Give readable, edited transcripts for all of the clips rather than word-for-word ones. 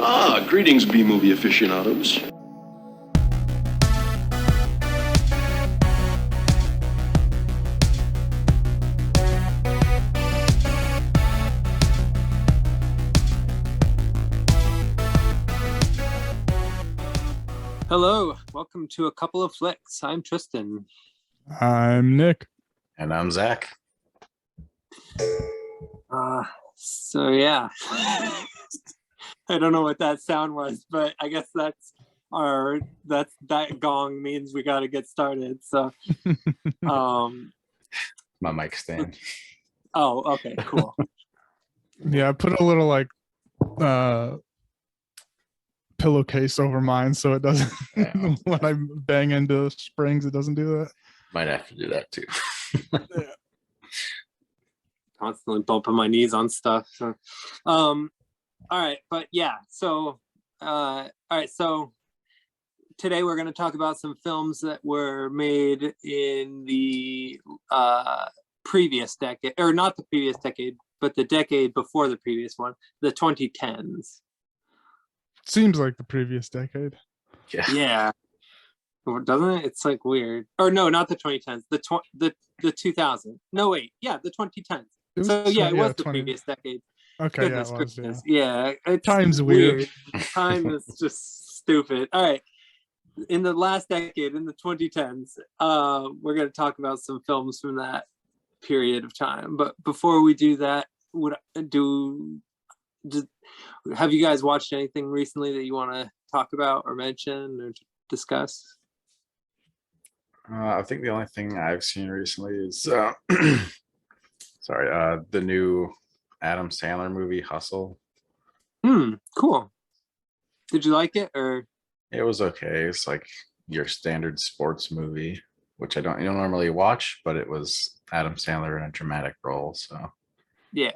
Greetings, B-movie aficionados. Hello, welcome to A Couple of Flicks. I'm Tristan. I'm Nick. And I'm Zach. So yeah, I don't know what that sound was, but I guess that gong means we got to get started. So, My mic stand. Oh, okay, cool. Yeah, I put a little like pillowcase over mine so it doesn't when I bang into springs it doesn't do that. Might have to do that too. Yeah. Constantly bumping my knees on stuff. So all right, but yeah, so all right, so today we're going to talk about some films that were made in the previous decade, or not the previous decade, but the decade before the previous one, the 2010s. Seems like the previous decade. Yeah. Doesn't it? It's like weird. Or no, not the 2010s. The 2000. No, wait. Yeah, the 2010s. So yeah, it was the previous decade. Okay, Goodness yeah, it was, gracious. yeah. It's Time's weird. Time is just stupid. All right. In the last decade, in the 2010s, we're going to talk about some films from that period of time. But before we do that, have you guys watched anything recently that you want to talk about or mention or discuss? I think the only thing I've seen recently is the new Adam Sandler movie, Hustle. Cool. Did you like it, or? It was okay. It's like your standard sports movie, which you don't normally watch, but it was Adam Sandler in a dramatic role. So yeah,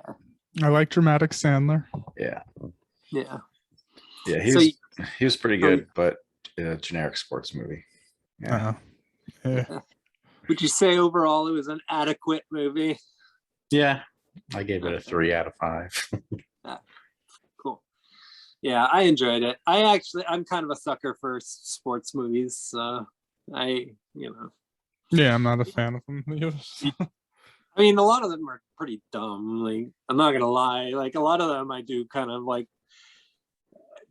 I like dramatic Sandler. Yeah. He was pretty good, but a generic sports movie. Yeah. Yeah. Would you say overall it was an adequate movie? Yeah, I gave it a 3 out of 5. Cool. Yeah, I enjoyed it. I'm kind of a sucker for sports movies. So Yeah, I'm not a fan of them. I mean, a lot of them are pretty dumb. Like, I'm not gonna lie. Like, a lot of them I do kind of like.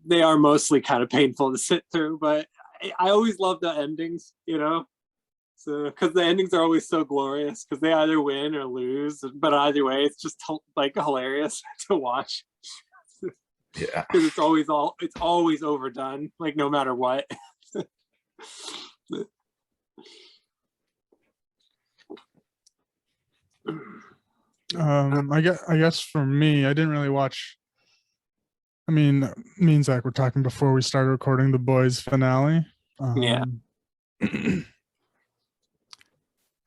They are mostly kind of painful to sit through, but I always love the endings, So, because the endings are always so glorious, because they either win or lose, but either way, it's just like hilarious to watch. Yeah, because it's always overdone, like no matter what. I guess for me, I didn't really watch. I mean, me and Zach were talking before we started recording the Boys finale. Yeah.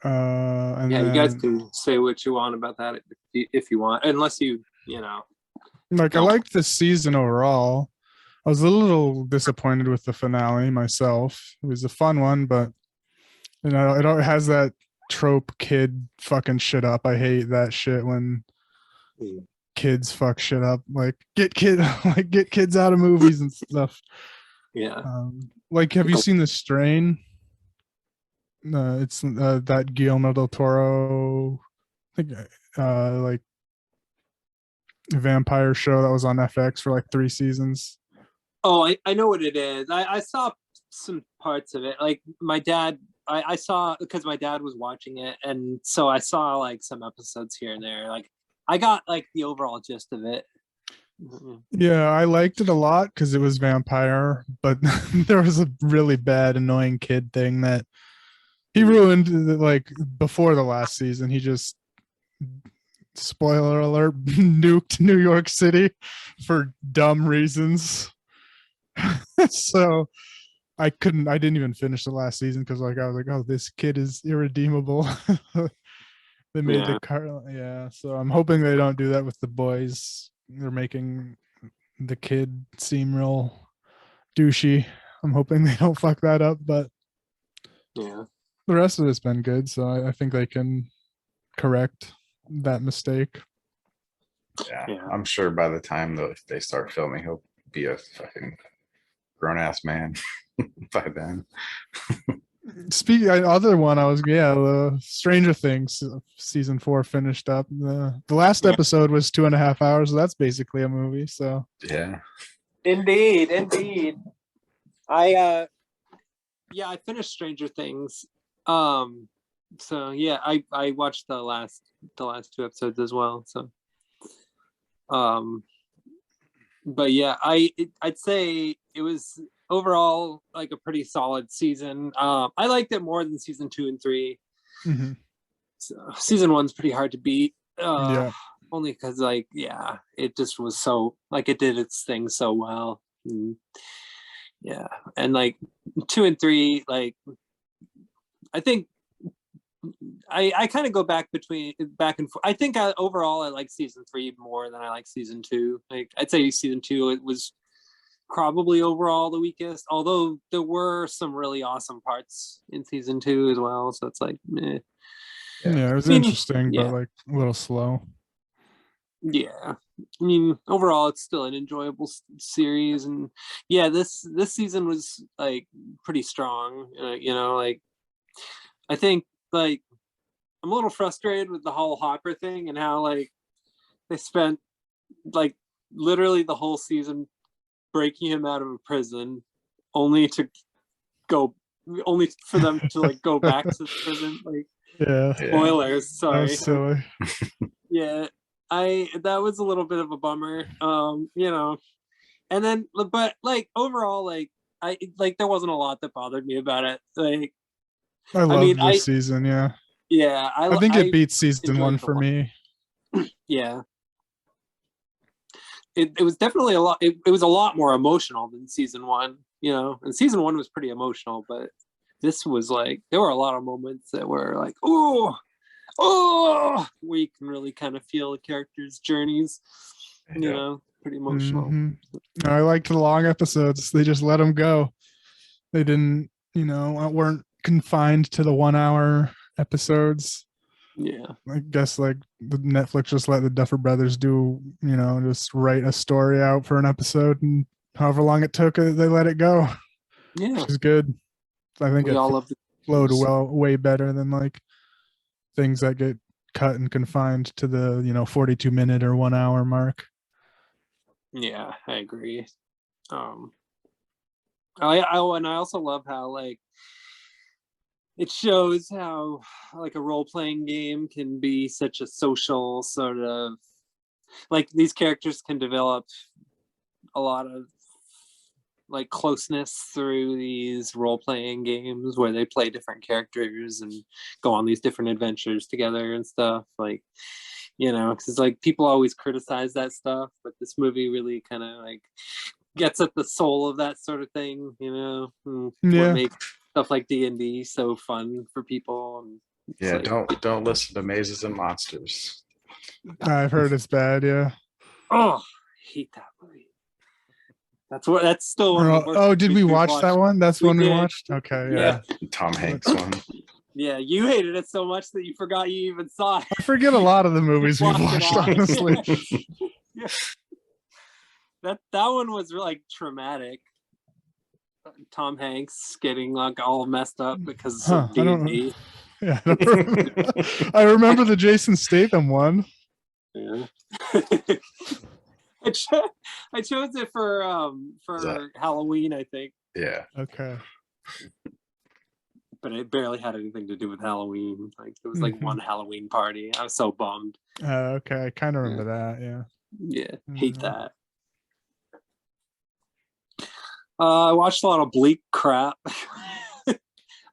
And you guys can say what you want about that if you want, unless like I liked the season overall. I was a little disappointed with the finale myself. It was a fun one, but it has that trope kid fucking shit up. I hate that shit when kids fuck shit up. Like get kids out of movies and stuff. Yeah. Like, have you seen The Strain? It's that Guillermo del Toro, I think, like vampire show that was on FX for like 3 seasons. Oh, I know what it is. I saw some parts of it. Like my dad, I saw, because my dad was watching it, and so I saw like some episodes here and there. Like I got like the overall gist of it. Yeah, I liked it a lot because it was vampire, but there was a really bad, annoying kid thing that he ruined. Like before the last season, he just, spoiler alert, nuked New York City for dumb reasons. So I didn't even finish the last season because I was like, oh, this kid is irredeemable. They made the car. Yeah, so I'm hoping they don't do that with the Boys. They're making the kid seem real douchey. I'm hoping they don't fuck that up, but yeah, the rest of it's been good, so I think they can correct that mistake. Yeah, I'm sure by the time they start filming, he'll be a fucking grown ass man by then. Speaking other one, the Stranger Things season 4 finished up. The last episode was 2.5 hours. So that's basically a movie. So Yeah. Indeed. I finished Stranger Things. So yeah, I watched the last 2 episodes as well. So but yeah, I'd say it was overall like a pretty solid season. I liked it more than season 2 and 3. mm-hmm. So, season 1's pretty hard to beat. Yeah. Only because it just was so like it did its thing so well. Yeah, and like 2 and 3, like I think I kind of go back and forth. I think overall I like season 3 more than I like season 2. Like I'd say season 2 it was probably overall the weakest, although there were some really awesome parts in season 2 as well. So it's like, meh. Yeah, it was interesting, but like a little slow. Yeah, I mean, overall, it's still an enjoyable series, and yeah, this season was like pretty strong. Like I think like I'm a little frustrated with the whole Hopper thing and how like they spent like literally the whole season breaking him out of a prison, only for them to like go back to the prison. Like, yeah, spoilers. Sorry, that was silly. Yeah. That was a little bit of a bummer, and then, but like overall, like there wasn't a lot that bothered me about it. Like, I loved this season. Yeah, I think it beats season 1 for me. Yeah, it was definitely a lot. It was a lot more emotional than season 1. And season 1 was pretty emotional, but this was like there were a lot of moments that were like, where you can really kind of feel the characters' journeys. Pretty emotional. Mm-hmm. I liked the long episodes. They just let them go. They didn't, weren't confined to the 1 hour episodes. Yeah, I guess like the Netflix just let the Duffer Brothers do, just write a story out for an episode, and however long it took, they let it go. Yeah, which is good. I think we all love flowed way better than like things that get cut and confined to the 42-minute or 1 hour mark. Yeah, I agree. I also love how like it shows how like a role-playing game can be such a social sort of like these characters can develop a lot of like closeness through these role-playing games where they play different characters and go on these different adventures together and stuff, like because like people always criticize that stuff, but this movie really kind of like gets at the soul of that sort of thing. What makes stuff like D&D so fun for people. And yeah, like, don't listen to Mazes and Monsters. I've heard it's bad. Yeah. Oh, I hate that movie. That's still one of the worst. Oh, did we watch that one? That's one we watched. Okay, yeah. Tom Hanks one. Yeah, you hated it so much that you forgot you even saw it. I forget a lot of the movies we've watched, honestly. Yeah. That one was like traumatic. Tom Hanks getting like all messed up because of D&D. Yeah, I remember the Jason Statham one. Yeah. I chose it for Halloween, I think. Yeah. Okay. But it barely had anything to do with Halloween. Like it was like one Halloween party. I was so bummed. Okay, I kind of remember that. Yeah. Yeah, hate that. I watched a lot of bleak crap. I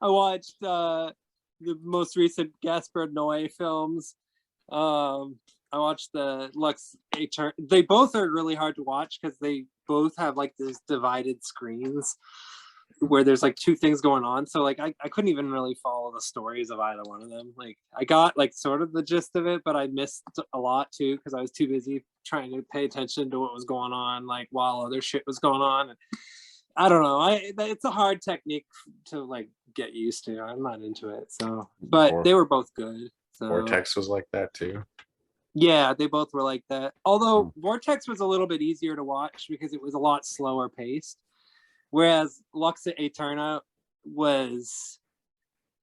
watched the most recent Gaspar Noé films. I watched the Lux HR. They both are really hard to watch because they both have like these divided screens where there's like two things going on. So like I couldn't even really follow the stories of either one of them. Like I got like sort of the gist of it, but I missed a lot too because I was too busy trying to pay attention to what was going on, like while other shit was going on. And I don't know. It's a hard technique to like get used to. I'm not into it. So, but they were both good. So. Vortex was like that too. Yeah, they both were like that. Although Vortex was a little bit easier to watch because it was a lot slower paced. Whereas Lux Aeterna was,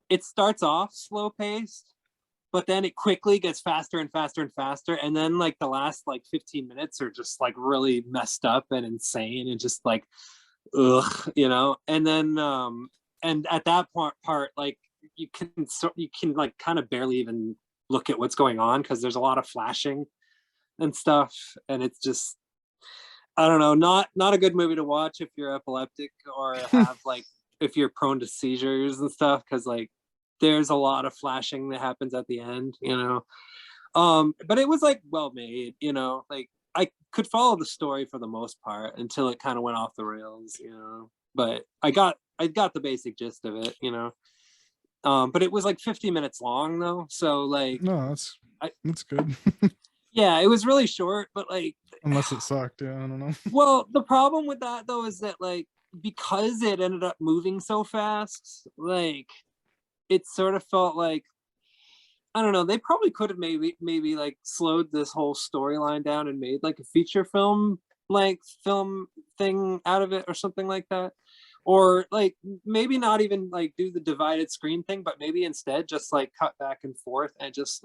it starts off slow paced, but then it quickly gets faster and faster and faster. And then like the last like 15 minutes are just like really messed up and insane and just like, ugh, you know? And then, and at that part, like you can like kind of barely even look at what's going on because there's a lot of flashing and stuff. And it's just, I don't know, not a good movie to watch if you're epileptic or have like, if you're prone to seizures and stuff, because like there's a lot of flashing that happens at the end, you know. But it was like well made, you know, like I could follow the story for the most part until it kind of went off the rails, you know. But I got the basic gist of it, you know. But it was like 50 minutes long though, so like No, that's good. yeah, it was really short, but like Unless it sucked, yeah, I don't know. well, the problem with that though is that like because it ended up moving so fast, like it sort of felt like, I don't know, they probably could have maybe like slowed this whole storyline down and made like a feature film film thing out of it or something like that. Or like maybe not even like do the divided screen thing, but maybe instead just like cut back and forth and just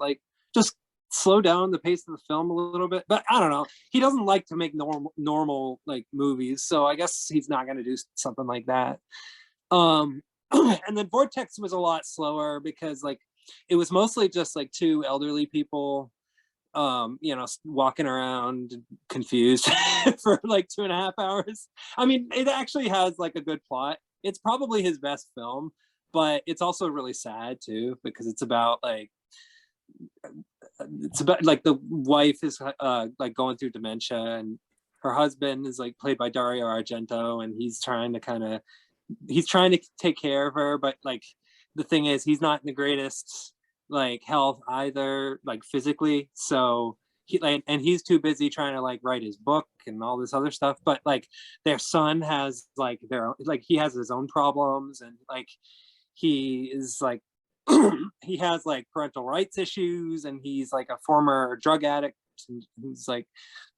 slow down the pace of the film a little bit. But I don't know, he doesn't like to make normal like movies, so I guess he's not going to do something like that. And then Vortex was a lot slower because like it was mostly just like two elderly people you know, walking around confused for like 2.5 hours. I mean, it actually has like a good plot. It's probably his best film, but it's also really sad too because it's about like the wife is like going through dementia and her husband is like played by Dario Argento and he's trying to take care of her, but like the thing is he's not in the greatest like health either, like physically, so he's too busy trying to like write his book and all this other stuff. But like their son has like he has his own problems and like he is like he has like parental rights issues and he's like a former drug addict who's like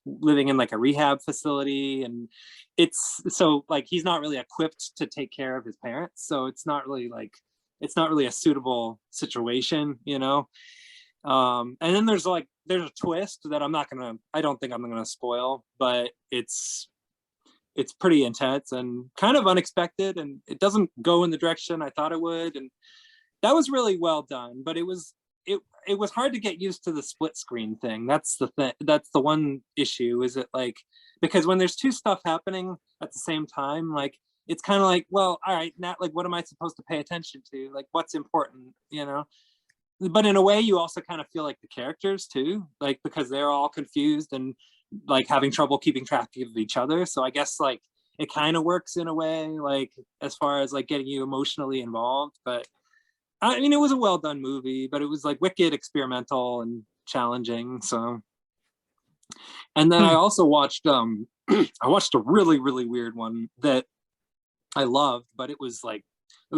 living in like a rehab facility, and it's so like he's not really equipped to take care of his parents, so it's not really a suitable situation, you know. And then there's a twist that I don't think I'm gonna spoil, but it's pretty intense and kind of unexpected, and it doesn't go in the direction I thought it would, and that was really well done. But it was hard to get used to the split screen thing. That's the one issue, is it like, because when there's two stuff happening at the same time, like it's kind of like, well, all right, now like what am I supposed to pay attention to? Like what's important, you know? But in a way you also kind of feel like the characters too, like because they're all confused and like having trouble keeping track of each other. So I guess like it kind of works in a way, like as far as like getting you emotionally involved. But I mean, it was a well done movie, but it was like wicked experimental and challenging. So, and then I also watched I watched a really, really weird one that I loved, but it was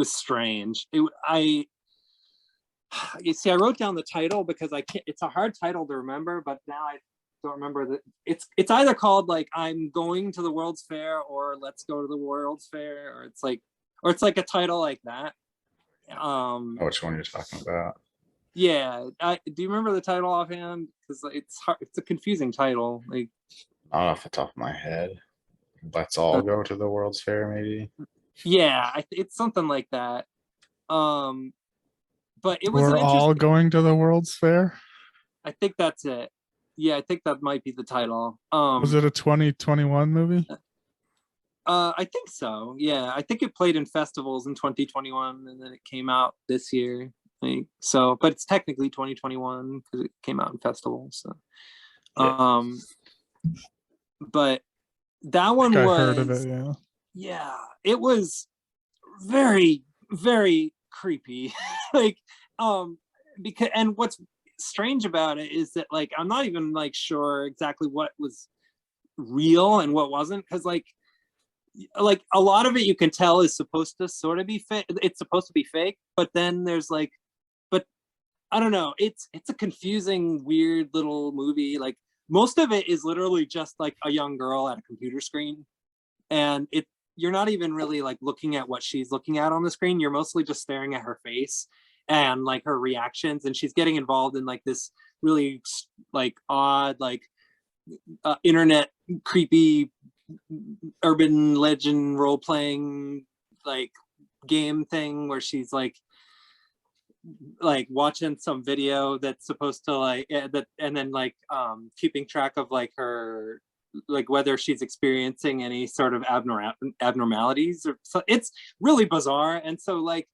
strange. You see, I wrote down the title because it's a hard title to remember, but now I don't remember that it's either called like I'm Going to the World's Fair or Let's Go to the World's Fair, or it's like a title like that. Which one you're talking about? Yeah, do you remember the title offhand? Because it's hard, it's a confusing title. Like Not off the top of my head. Let's all go to the World's Fair, maybe. Yeah, it's something like that. But it was We're all going to the World's Fair. I think that's it. Yeah, I think that might be the title. Was it a 2021 movie? I think so. Yeah, I think it played in festivals in 2021, and then it came out this year. So, but it's technically 2021 because it came out in festivals. So. But that one was. I heard of it. Yeah. Yeah, it was very, very creepy. Like, because, and what's strange about it is that like I'm not even like sure exactly what was real and what wasn't, because like a lot of it you can tell is supposed to sort of be fake. It's supposed to be fake, but then there's like, but I don't know. It's a confusing, weird little movie. Like most of it is literally just like a young girl at a computer screen, and you're not even really like looking at what she's looking at on the screen. You're mostly just staring at her face and like her reactions, and she's getting involved in like this really like odd like internet creepy urban legend role playing like game thing where she's like watching some video that's supposed to like that, and then like keeping track of like her like whether she's experiencing any sort of abnormalities or so. It's really bizarre, and so like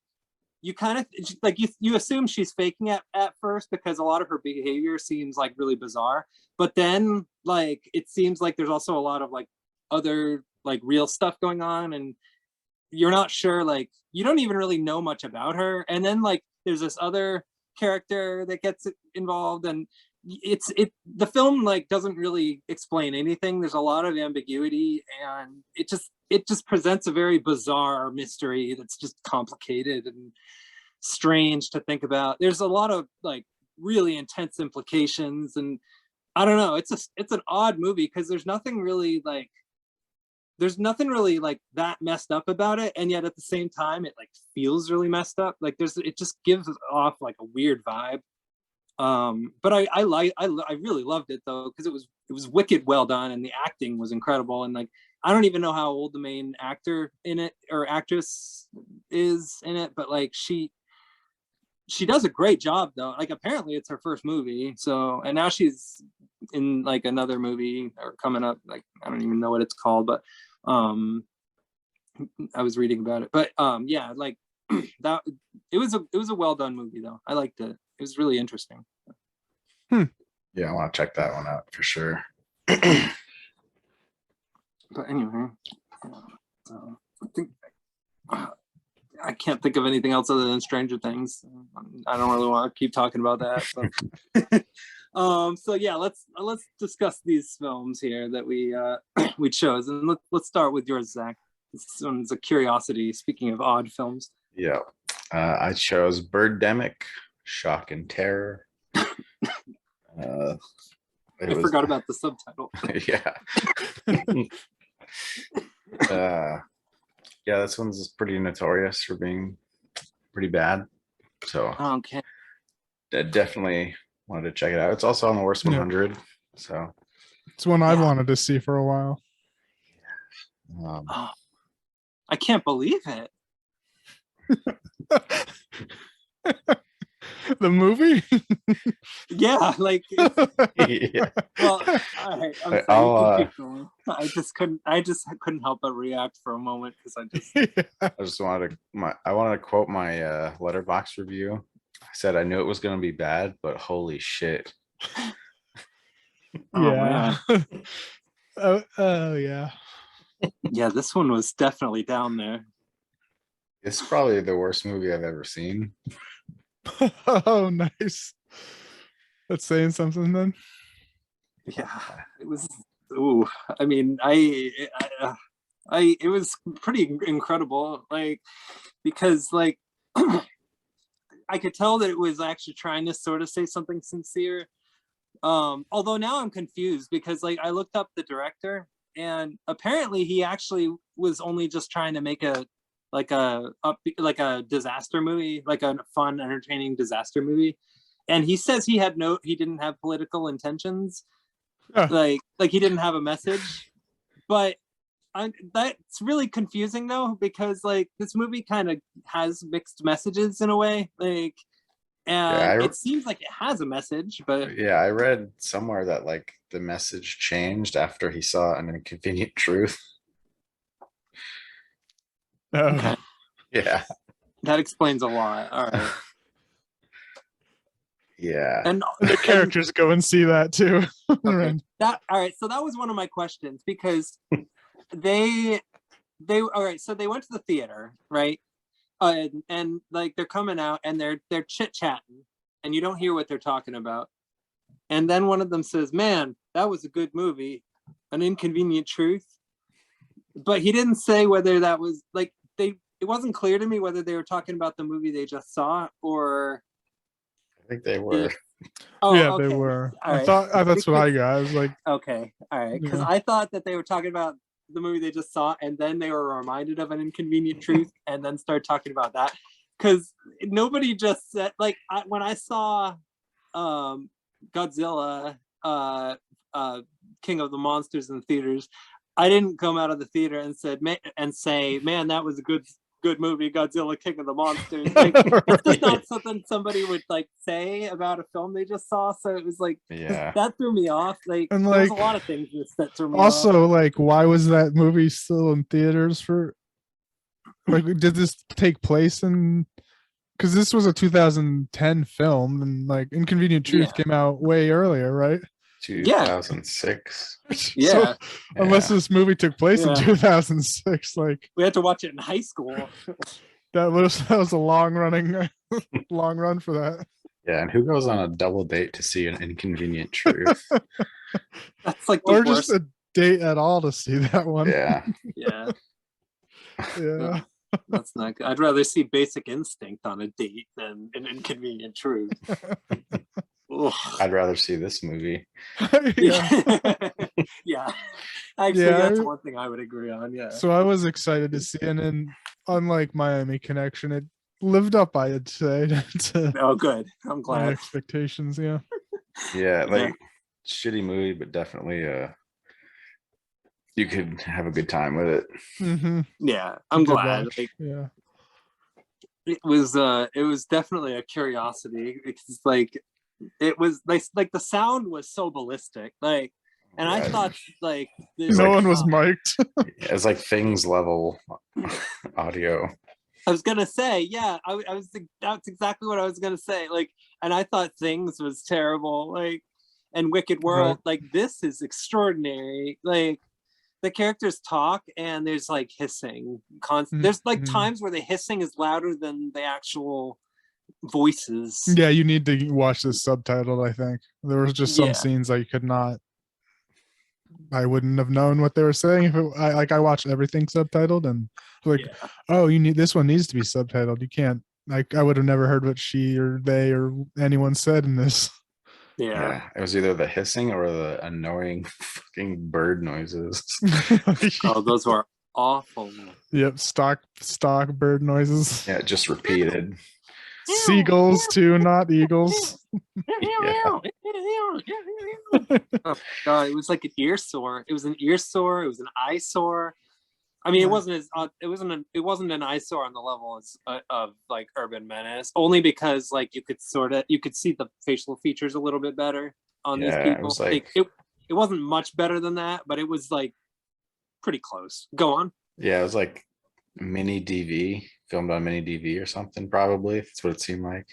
you kind of like you assume she's faking it at first because a lot of her behavior seems like really bizarre, but then like it seems like there's also a lot of like other like real stuff going on, and you're not sure, like you don't even really know much about her, and then like there's this other character that gets involved, and the film like doesn't really explain anything. There's a lot of ambiguity, and it just presents a very bizarre mystery that's just complicated and strange to think about. There's a lot of like really intense implications, and I don't know, it's an odd movie because there's nothing really like that messed up about it, and yet at the same time it like feels really messed up. Like it just gives off like a weird vibe. But I really loved it though, because it was wicked well done, and the acting was incredible. And like I don't even know how old the main actor in it or actress is in it, but like she does a great job though. Like apparently it's her first movie, so, and now she's in like another movie or coming up, like I don't even know what it's called, but I was reading about it. But yeah, like that it was a well done movie though. I liked it. It was really interesting. Yeah, I want to check that one out for sure. But anyway, so I think I can't think of anything else other than Stranger Things. I don't really want to keep talking about that. So yeah, let's discuss these films here that we chose, and let's start with yours, Zach. This one's a curiosity. Speaking of odd films, Yeah, I chose Birdemic, Shock and Terror. I forgot about the subtitle. Yeah. Yeah, this one's pretty notorious for being pretty bad. So Okay. I definitely wanted to check it out. It's also on the worst 100. So it's one I wanted to see for a while. I can't believe it. The movie? Yeah, like yeah. well, all right, I'm sorry, keep going. I just couldn't help but react for a moment because I just wanted I wanted to quote my Letterboxd review. I said I knew it was going to be bad, but holy shit. Yeah. Oh yeah. Yeah, this one was definitely down there. It's probably the worst movie I've ever seen. Oh, nice. That's saying something then. Yeah, it was. Ooh, I mean, it was pretty incredible. Like, because like I could tell that it was actually trying to sort of say something sincere. Although now I'm confused because like I looked up the director, and apparently he actually was only just trying to make a disaster movie, like a fun, entertaining disaster movie. And he says he didn't have political intentions, like he didn't have a message. But that's really confusing though, because like this movie kind of has mixed messages in a way, like, and it seems like it has a message, but yeah, I read somewhere that like the message changed after he saw An Inconvenient Truth. Okay. Yeah, that explains a lot. All right. Yeah, And the characters go and see that too. Okay. All right, so that was one of my questions, because they all right, so they went to the theater, right? And like they're coming out and they're chit-chatting, and you don't hear what they're talking about. And then one of them says, "Man, that was a good movie, An Inconvenient Truth." But he didn't say whether that was like it wasn't clear to me whether they were talking about the movie they just saw, or I think they were. Oh, yeah, okay. they were. All right. That's what I got. I was like, Okay, all right. Because Yeah. I thought that they were talking about the movie they just saw, and then they were reminded of An Inconvenient Truth, and then started talking about that. Because nobody just said, like, when I saw Godzilla, King of the Monsters in the theaters, I didn't come out of the theater and say, man, that was a good movie, Godzilla, King of the Monsters. Like, it's just not something somebody would like say about a film they just saw. So it was like, Yeah. that threw me off. Like, And, there was a like, lot of things that threw me off. also, like, why was that movie still in theaters for? Like, did this take place in? Because this was a 2010 film, and like Inconvenient Truth Yeah. came out way earlier, right? 2006. Yeah. So, unless this movie took place in Yeah. 2006, like We had to watch it in high school. that was a long run for that. Yeah, and who goes on a double date to see An Inconvenient Truth? That's like the Or worst. just a date at all to see that one. Yeah. Yeah. Yeah. That's not good. I'd rather see Basic Instinct on a date than An Inconvenient Truth. Ugh. I'd rather see this movie. Yeah. Yeah. Actually, Yeah, that's one thing I would agree on. Yeah. So I was excited to see, and then unlike Miami Connection, it lived up, I'd say, to Oh, good. I'm my glad. expectations. Yeah. Yeah, like Yeah. shitty movie, but definitely you could have a good time with it. Mm-hmm. Yeah, I'm Good glad. watch. Like, Yeah. it was definitely a curiosity. It's like it was like the sound was so ballistic. Like, and I Yeah. thought like It's No like- one was mic'd. It's like Things level audio. I was gonna say, yeah, I was that's exactly what I was gonna say. Like, and I thought Things was terrible. Like, and Wicked World, like this is extraordinary. Like, the characters talk and there's like hissing. There's like Mhm. times where the hissing is louder than the actual voices. Yeah, you need to watch this subtitled. I think there was just some Yeah. scenes I could not. I wouldn't have known what they were saying if I watched everything subtitled, and like, Yeah. oh, this one needs to be subtitled. You can't, like, I would have never heard what she or they or anyone said in this. Yeah. Yeah, it was either the hissing or the annoying fucking bird noises. Oh, those were awful. Yep, stock bird noises. Yeah, just repeated. Seagulls too, not eagles. Yeah. Oh God, it was like an ear sore. It was an ear sore. It was an eyesore. I mean, it wasn't an eyesore on the level of like Urban Menace, only because like you could see the facial features a little bit better on these Yeah, people. it was like- it wasn't much better than that, but it was like pretty close. Go on. Yeah, it was like mini DV, filmed on mini DV or something, probably. That's what it seemed like.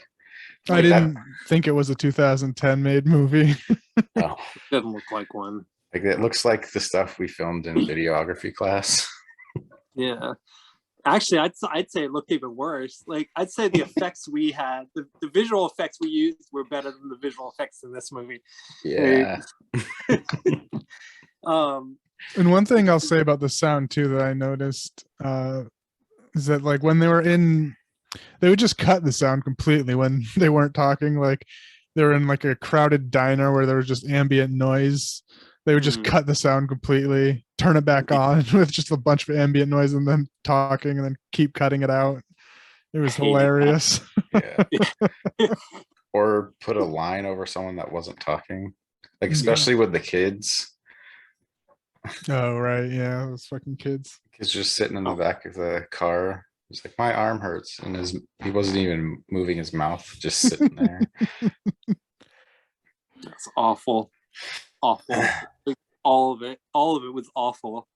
I didn't think it was a 2010 made movie. No. Doesn't look like one. Like it looks like the stuff we filmed in videography class. Yeah. Actually, I'd say it looked even worse. Like, I'd say the effects we had, the visual effects we used were better than the visual effects in this movie. Yeah. And one thing I'll say about the sound too that I noticed is that like when they would just cut the sound completely when they weren't talking. Like they were in like a crowded diner where there was just ambient noise. They would just cut the sound completely, turn it back on with just a bunch of ambient noise and then talking and then keep cutting it out. It was hilarious. Yeah. Or put a line over someone that wasn't talking. Like especially with the kids. Oh, right. Yeah, those fucking kids. Kids just sitting in the back of the car. He's like, my arm hurts. And he wasn't even moving his mouth, just sitting there. That's awful. Awful. Like, all of it was awful.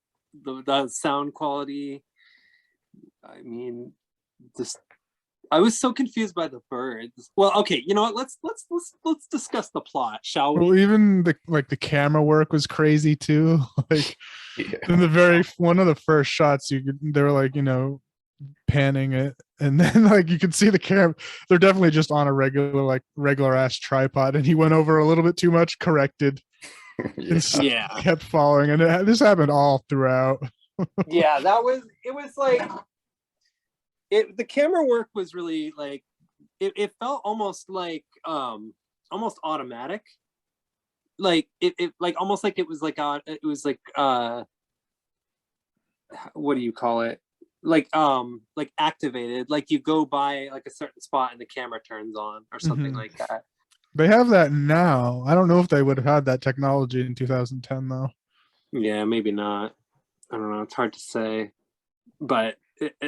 The sound quality. I mean, just I was so confused by the birds. Well, okay, you know what? Let's discuss the plot, shall we? Well, even the camera work was crazy too. Like in the one of the first shots, they were like, panning it, and then like you could see the camera. They're definitely just on a regular ass tripod, and he went over a little bit too much, corrected, Yeah. and kept following, and this happened all throughout. Yeah, it was like the camera work was really like it felt almost like almost automatic. Like it like almost like it was like what do you call it? Like activated. Like you go by like a certain spot and the camera turns on or something like that. They have that now. I don't know if they would have had that technology in 2010 though. Yeah, maybe not. I don't know. It's hard to say, but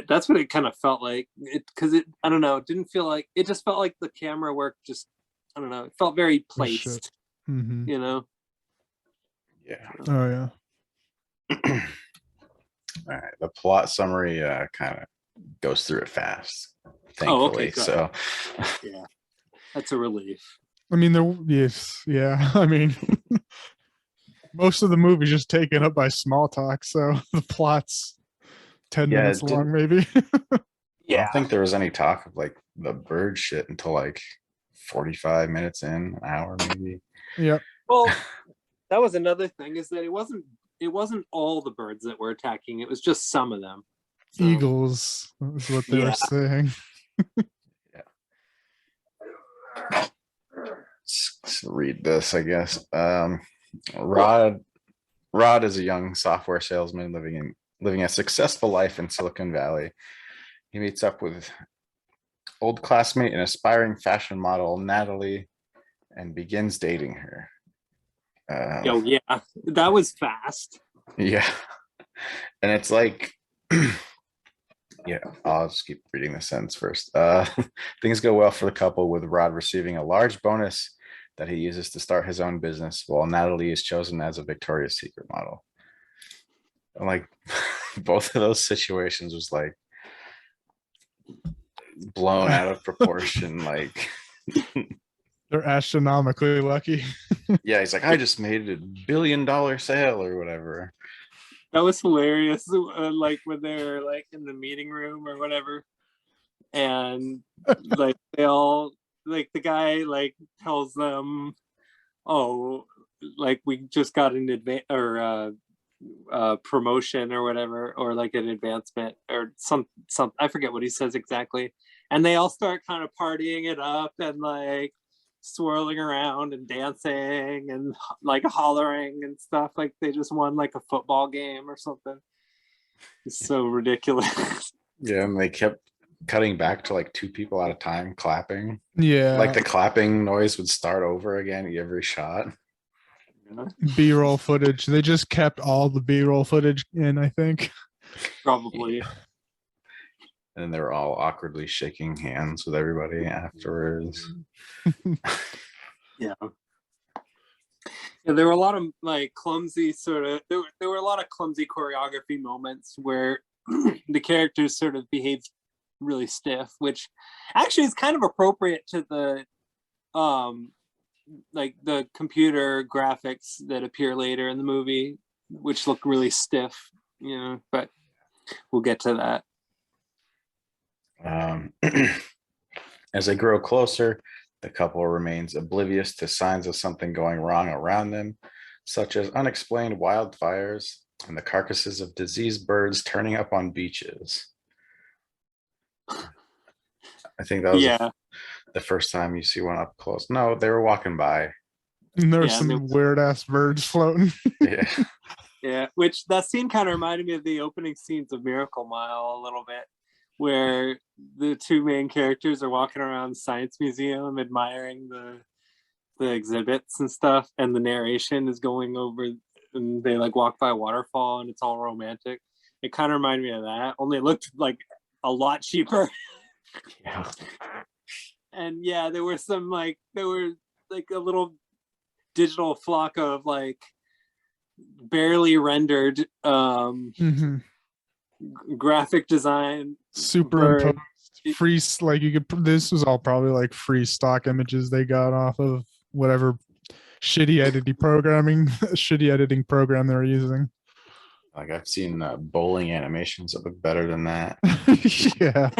that's what it kind of felt like. Because I don't know. It didn't feel like it. Just felt like the camera work. Just I don't know. It felt very placed. You know. Yeah. Oh yeah. All right. The plot summary kind of goes through it fast, thankfully. Oh, okay, good. So yeah, that's a relief. I mean, yeah. I mean, most of the movie's just taken up by small talk, so the plot's 10 minutes long, maybe. I don't think there was any talk of like the bird shit until like 45 minutes in, an hour maybe. Yep. Well, that was another thing, is that it wasn't all the birds that were attacking. It was just some of them. So. Eagles is what they were saying. Let's read this, I guess. Rod is a young software salesman living a successful life in Silicon Valley. He meets up with old classmate and aspiring fashion model Natalie and begins dating her. Oh yeah, that was fast. Yeah, and it's like, yeah, I'll just keep reading the sentence first. Things go well for the couple, with Rod receiving a large bonus that he uses to start his own business, while Natalie is chosen as a Victoria's Secret model. And like both of those situations was like blown out of proportion. Like they're astronomically lucky. Yeah, he's like, I just made $1 billion sale or whatever. That was hilarious. Like when they're like in the meeting room or whatever, and like they all like the guy like tells them, "Oh, like we just got an advance or promotion or whatever, or like an advancement or some I forget what he says exactly." And they all start kind of partying it up and like swirling around and dancing and like hollering and stuff, like they just won like a football game or something. It's so ridiculous. Yeah, and they kept cutting back to like 2 people at a time clapping. Yeah, like the clapping noise would start over again every shot. B-roll footage. They just kept all the B-roll footage in, I think. Probably. Yeah. And they were all awkwardly shaking hands with everybody afterwards. Yeah. Yeah, there were a lot of like clumsy sort of there were a lot of clumsy choreography moments where the characters sort of behaved really stiff, which actually is kind of appropriate to the like the computer graphics that appear later in the movie, which look really stiff, you know, but we'll get to that. As they grow closer, the couple remains oblivious to signs of something going wrong around them, such as unexplained wildfires and the carcasses of diseased birds turning up on beaches. I think that was the first time you see one up close. No, they were walking by. And there's some weird ass birds floating. Yeah. Yeah, which that scene kind of reminded me of the opening scenes of Miracle Mile a little bit, where the 2 main characters are walking around the science museum admiring the exhibits and stuff, and the narration is going over and they like walk by a waterfall and it's all romantic. It kind of reminded me of that, only it looked like a lot cheaper. Yeah. And yeah, there were a little digital flock of like barely rendered graphic design superimposed free, like you could, this was all probably like free stock images they got off of whatever shitty editing program they're using. Like I've seen bowling animations that look better than that. Yeah.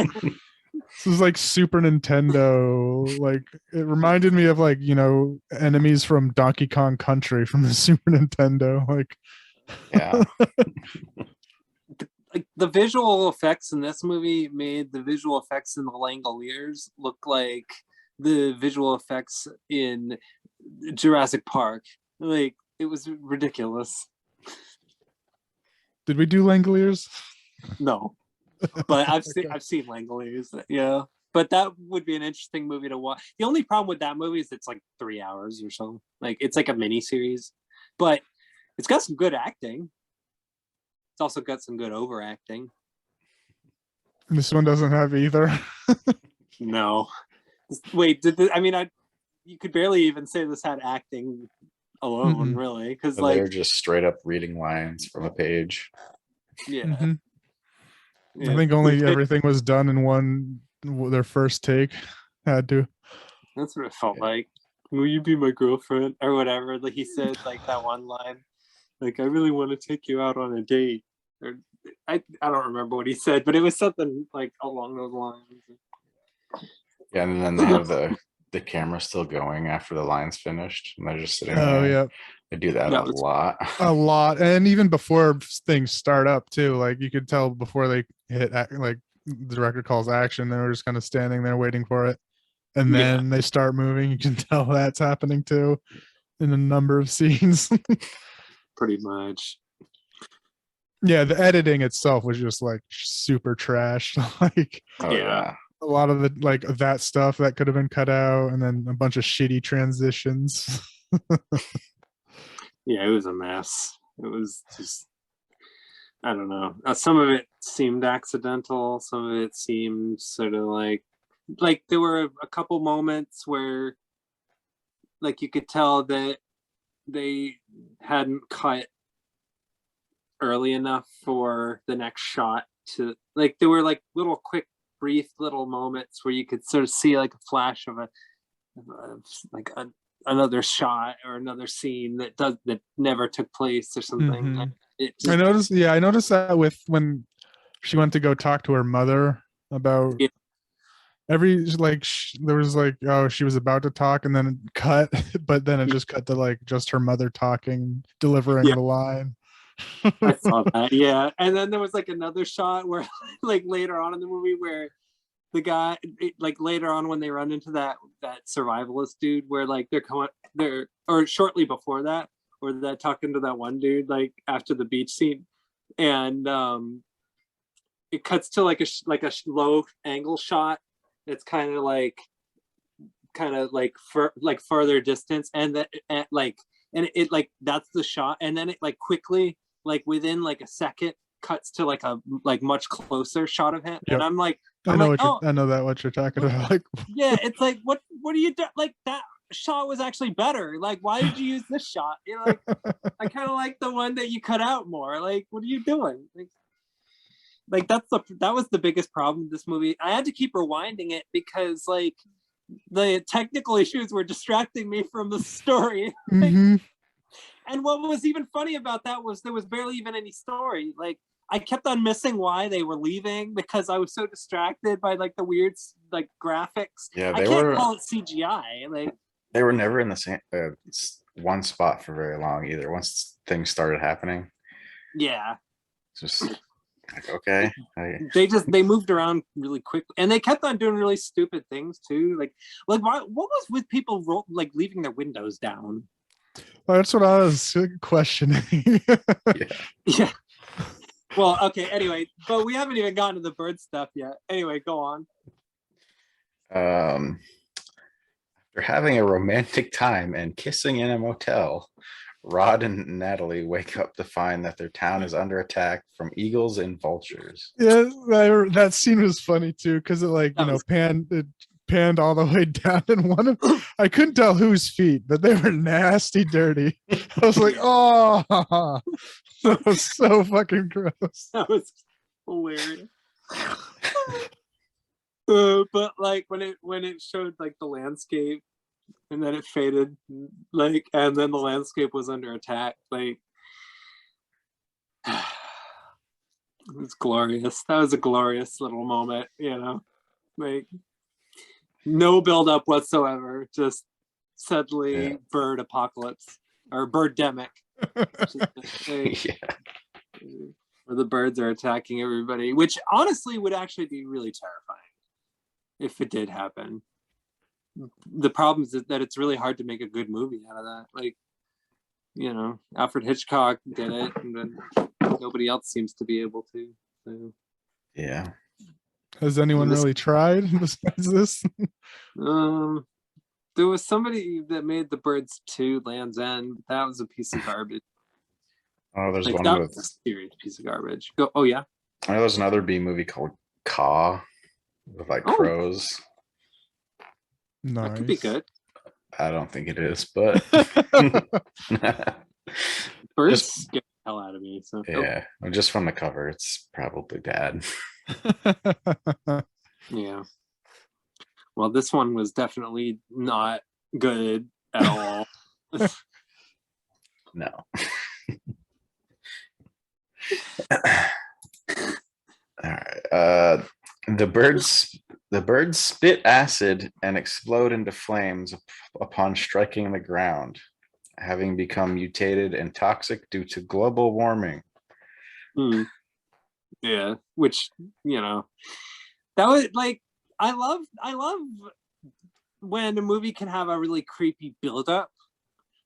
This is like Super Nintendo. Like it reminded me of like, you know, enemies from Donkey Kong Country from the Super Nintendo. Like, yeah. Like the visual effects in this movie made the visual effects in the Langoliers look like the visual effects in Jurassic Park. Like, it was ridiculous. Did we do Langoliers? No, but I've seen Langoliers. Yeah, but that would be an interesting movie to watch. The only problem with that movie is it's like 3 hours or so. Like, it's like a mini series, but it's got some good acting. It's also got some good overacting. This one doesn't have either. No, wait. You could barely even say this had acting alone, really, because So like they're just straight up reading lines from a page. yeah. Mhm. Yeah. I think only everything was done in their first take. Had to. That's what it felt like. Will you be my girlfriend or whatever? Like he said, like that one line, like I really want to take you out on a date. Or I don't remember what he said, but it was something like along those lines. Yeah, and then they have the camera still going after the line's finished, and they're just sitting Oh there. yeah, They do that That a was- lot. a lot, and even before things start up too. Like you could tell before they hit, like the director calls action, they were just kind of standing there waiting for it, and Yeah. then they start moving. You can tell that's happening too in a number of scenes. Pretty much. Yeah, the editing itself was just like super trash. Like Oh yeah. a lot of the like that stuff that could have been cut out, and then a bunch of shitty transitions. Yeah, it was a mess. It was just, I don't know. Some of it seemed accidental. Some of it seemed sort of like there were a couple moments where like you could tell that they hadn't cut early enough for the next shot to like there were like little quick brief little moments where you could sort of see like a flash of another shot or another scene that never took place or something. Mhm. It I just, noticed that with when she went to go talk to her mother about Yeah. there was like, oh, she was about to talk and then it cut, but then it just cut to like just her mother talking, delivering Yeah. the line. I saw that, yeah. And then there was like another shot where like later on in the movie where the guy like later on when they run into that survivalist dude where like they're or shortly before that where they're talking to that one dude like after the beach scene and it cuts to like a low angle shot. It's kind of like further distance and that and it like that's the shot and then it like quickly like within like a second cuts to like a much closer shot of him. Yep. And I'm like I know what you're talking What- about. Like, yeah, it's like what are you doing? Like that shot was actually better. Like why did you use this shot? You know, like I kind of like the one that you cut out more. Like what are you doing? Like that was the biggest problem with this movie. I had to keep rewinding it because like the technical issues were distracting me from the story. mhm. And what was even funny about that was there was barely even any story. Like I kept on missing why they were leaving because I was so distracted by like the weird like graphics. Yeah, I can't call it CGI. Like they were never in the same one spot for very long either. Once things started happening, yeah, it's just like okay. they moved around really quickly and they kept on doing really stupid things too. Like what was with people like leaving their windows down? Well, that's what I was questioning. Yeah. Well, okay. Anyway, but we haven't even gotten to the bird stuff yet. Anyway, go on. After having a romantic time and kissing in a motel, Rod and Natalie wake up to find that their town is under attack from eagles and vultures. Yeah, that scene was funny too because it like That was- panned all the way down and one of I couldn't tell whose feet, but they were nasty dirty. I was like, oh, that was so fucking gross. That was hilarious. But like when it showed like the landscape and then it faded like and then the landscape was under attack like it was glorious. That was a glorious little moment, you know, like no build up whatsoever, just suddenly bird apocalypse or birdemic. Yeah. Where the birds are attacking everybody, which honestly would actually be really terrifying if it did happen. the problem is that it's really hard to make a good movie out of that. Like, you know, Alfred Hitchcock did it, and then nobody else seems to be able to. So, Yeah. Has anyone This- really tried besides this? there was somebody that made The Birds 2, Land's End. That was a piece of garbage. Oh, there's Like, one that with. was a serious piece of garbage. Oh yeah. I know there's another B movie called Caw with like Oh. crows. That could be Nice. good. I don't think it is, but Birds Just- scare the hell out of me. So yeah, just from the cover, it's probably bad. yeah. Well, this one was definitely not good at all. No. All right. The birds spit acid and explode into flames upon striking the ground, having become mutated and toxic due to global warming. Hmm. Yeah, which, you know, that was like, I love when a movie can have a really creepy buildup.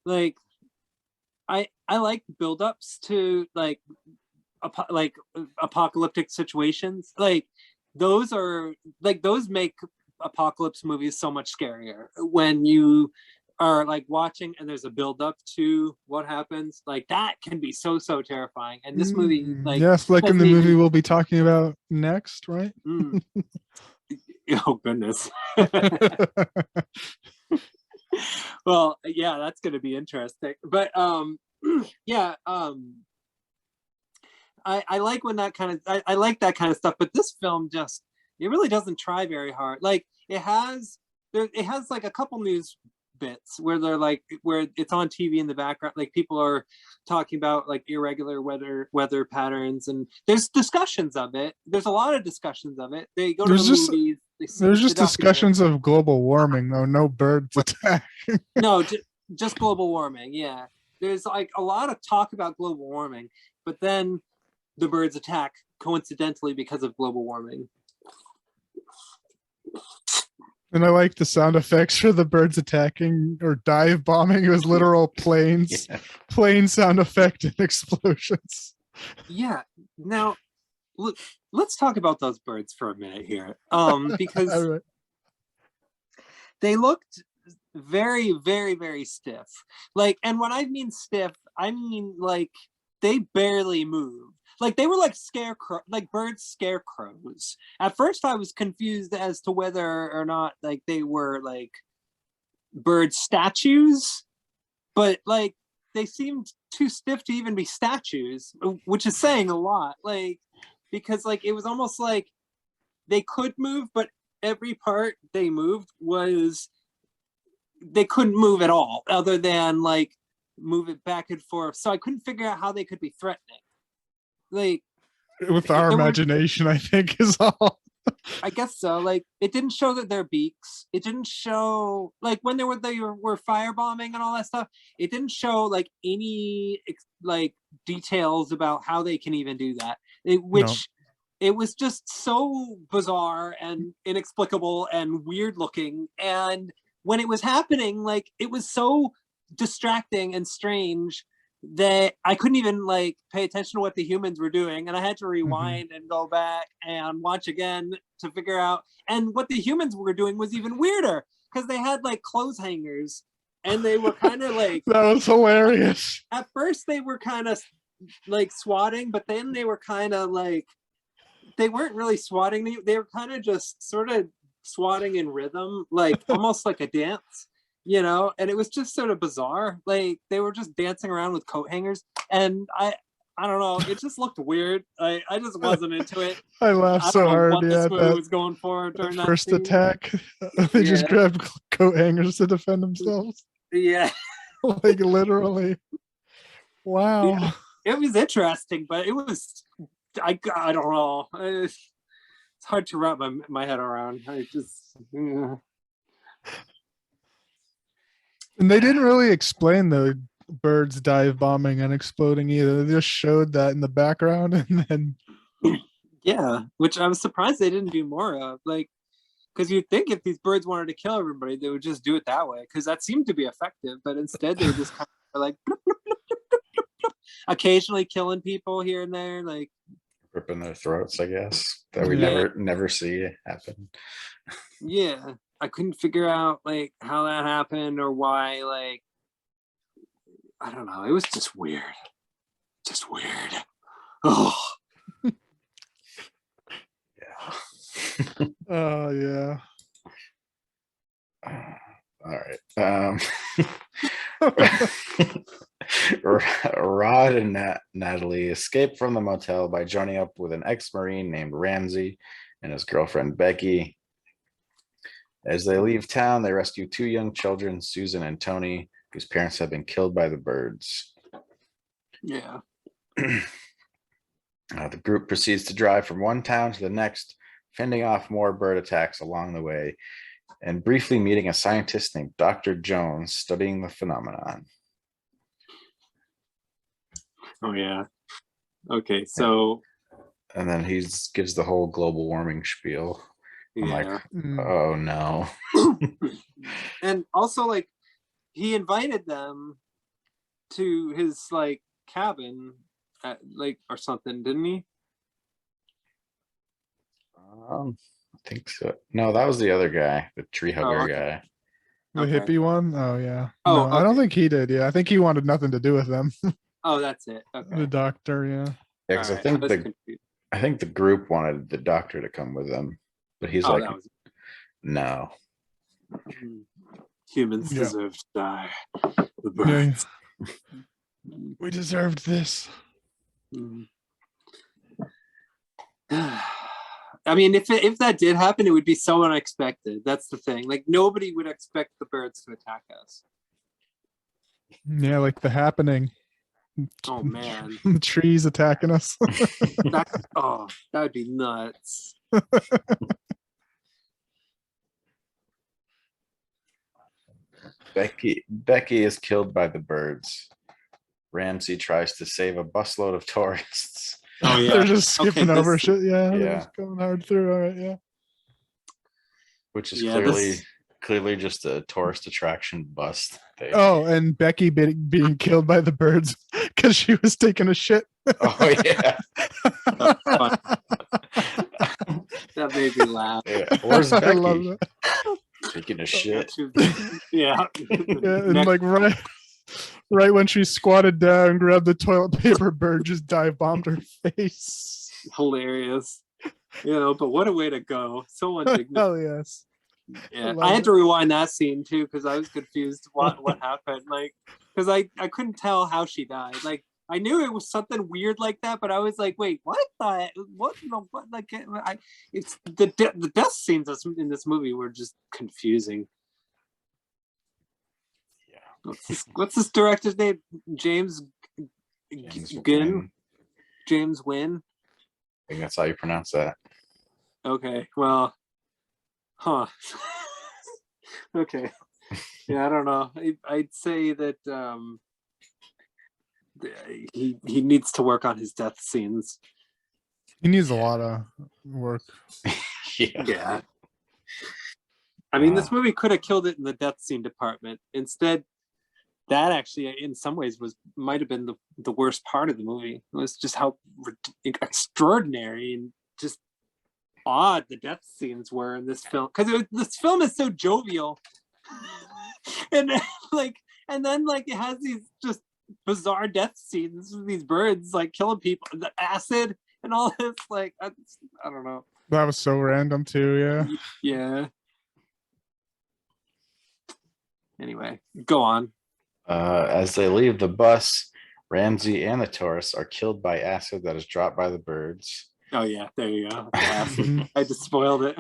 Like, I like buildups to like apocalyptic situations. Like those make apocalypse movies so much scarier when you are like watching and there's a buildup to what happens. Like that can be so terrifying. And this movie, like, yes, like in the doesn't movie even- we'll be talking about next, right? Mm. Oh goodness. Well, yeah, that's going to be interesting. But yeah, I like when that kind of I like that kind of stuff. But this film just it really doesn't try very hard. Like it has like a couple news bits where they're like where it's on TV in the background, like people are talking about like irregular weather patterns, and there's discussions of it. There's a lot of discussions of it. They go to There's the just- movies. They see There's the just documentary. discussions of global warming, though. No birds attack. No, just global warming. Yeah, there's like a lot of talk about global warming, but then the birds attack coincidentally because of global warming. And I like the sound effects for the birds attacking or dive bombing. It was literal planes, Yeah. plane sound effect and explosions. Yeah. Now, look, let's talk about those birds for a minute here, because All right. they looked very, very, very stiff. Like, and when I mean stiff, I mean like they barely moved. Like they were like bird scarecrows. At first, I was confused as to whether or not like they were like bird statues, but like they seemed too stiff to even be statues, which is saying a lot. Like because like it was almost like they could move, but every part they moved was they couldn't move at all, other than like move it back and forth. So I couldn't figure out how they could be threatening. Like With our there were- imagination, I think is all. I guess so. Like it didn't show that their beaks. It didn't show like when they were firebombing and all that stuff. It didn't show like any like details about how they can even do that. It was just so bizarre and inexplicable and weird looking. And when it was happening, like it was so distracting and strange that I couldn't even like pay attention to what the humans were doing, and I had to rewind and go back and watch again to figure out. And what the humans were doing was even weirder because they had like clothes hangers, and they were kind of like That was hilarious. at first they were kind of like swatting, but then they were kind of like they weren't really swatting. They were kind of just sort of swatting in rhythm, like almost like a dance. You know, and it was just sort of bizarre. Like they were just dancing around with coat hangers, and I don't know. It just looked weird. I just wasn't into it. I laughed I so don't know hard. what Yeah, this movie that was going for during that first scene. attack, they just Yeah. grabbed coat hangers to defend themselves. Yeah, Like literally. Wow. Yeah. It was interesting, but it was I don't know. It's hard to wrap my head around. I just. And they didn't really explain the birds dive bombing and exploding either. They just showed that in the background and then Yeah, which I was surprised they didn't do more of. Like, Because you'd think if these birds wanted to kill everybody, they would just do it that way, because that seemed to be effective. But instead, they just kind of like bloop, bloop, bloop, bloop, bloop, bloop, occasionally killing people here and there. Like ripping their throats, I guess, that we Yeah. never see happen. yeah, I couldn't figure out like how that happened or why. Like I don't know. It was just weird. Just weird. Oh. Yeah. Oh yeah. All right. Rod and Natalie escape from the motel by joining up with an ex-Marine named Ramsey and his girlfriend Becky. As they leave town, they rescue 2 young children, Susan and Tony, whose parents have been killed by the birds. Yeah. The group proceeds to drive from one town to the next, fending off more bird attacks along the way, and briefly meeting a scientist named Dr. Jones studying the phenomenon. Oh yeah. Okay, so And then he gives the whole global warming spiel. I'm like, yeah. oh no. And also like he invited them to his like cabin at, like or something, didn't he? I think so. No, that was the other guy, the tree hugger okay. guy. The Okay. hippie one? Oh yeah. Oh, No, I don't okay. think he did. Yeah, I think he wanted nothing to do with them. Oh, that's it. The Okay. doctor, yeah. Yeah, because All right, I was confused. I think the group wanted the doctor to come with them, but he's Oh, like, that was no. humans Yeah. deserve to die. The Yeah, birds. we deserved this. Mm. I mean, if that did happen, it would be so unexpected. That's the thing. Like nobody would expect the birds to attack us. Yeah, like The Happening. Oh man, Trees attacking us. that would be nuts. Becky is killed by the birds. Ramsey tries to save a busload of tourists. Oh yeah, They're just skipping Okay, over this- shit. Yeah, they're Yeah. just going hard through. All right, yeah. Which is Yeah, clearly just a tourist attraction bust. Oh, and Becky being killed by the birds because she was taking a shit. Oh yeah. that made me laugh. Yeah. Where's I Becky? love that. Taking a shit. Yeah. Yeah, and like right when she squatted down, grabbed the toilet paper, bird just dive bombed her face. Hilarious. But what a way to go. So undignified. Hell yes. Yeah, love I had it. to rewind that scene too because I was confused what happened. Like, because I couldn't tell how she died. Like, I knew it was something weird like that, but I was like, wait, what? What? No, what? Like, it's the death scenes in this movie were just confusing. Yeah. What's this director's name? James James Gunn. Wynn. James Wynn. I think that's how you pronounce that. Okay, well, huh. Okay. Yeah, I don't know. I'd say that he needs to work on his death scenes. He needs a lot of work. Yeah. I mean, this movie could have killed it in the death scene department. Instead, that actually, in some ways, might have been the worst part of the movie. It was just how extraordinary and just odd the death scenes were in this film. Because this film is so jovial, and then it has these just bizarre death scenes with these birds like killing people, the acid and all this. Like, I don't know. That was so random too. Yeah. Yeah. Anyway, go on. As they leave the bus, Ramsey and the tourists are killed by acid that is dropped by the birds. Oh yeah, there you go. I just spoiled it.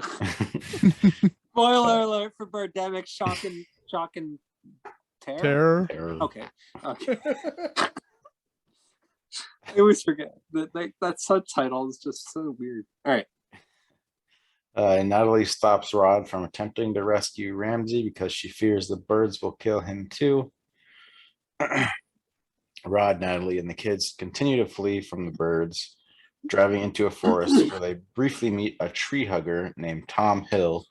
Spoiler alert for Birdemic, shocking terror. Terror. Okay. I always forget that subtitle is just so weird. All right. Natalie stops Rod from attempting to rescue Ramsey because she fears the birds will kill him too. Rod, Natalie, and the kids continue to flee from the birds, driving into a forest where they briefly meet a tree hugger named Tom Hill,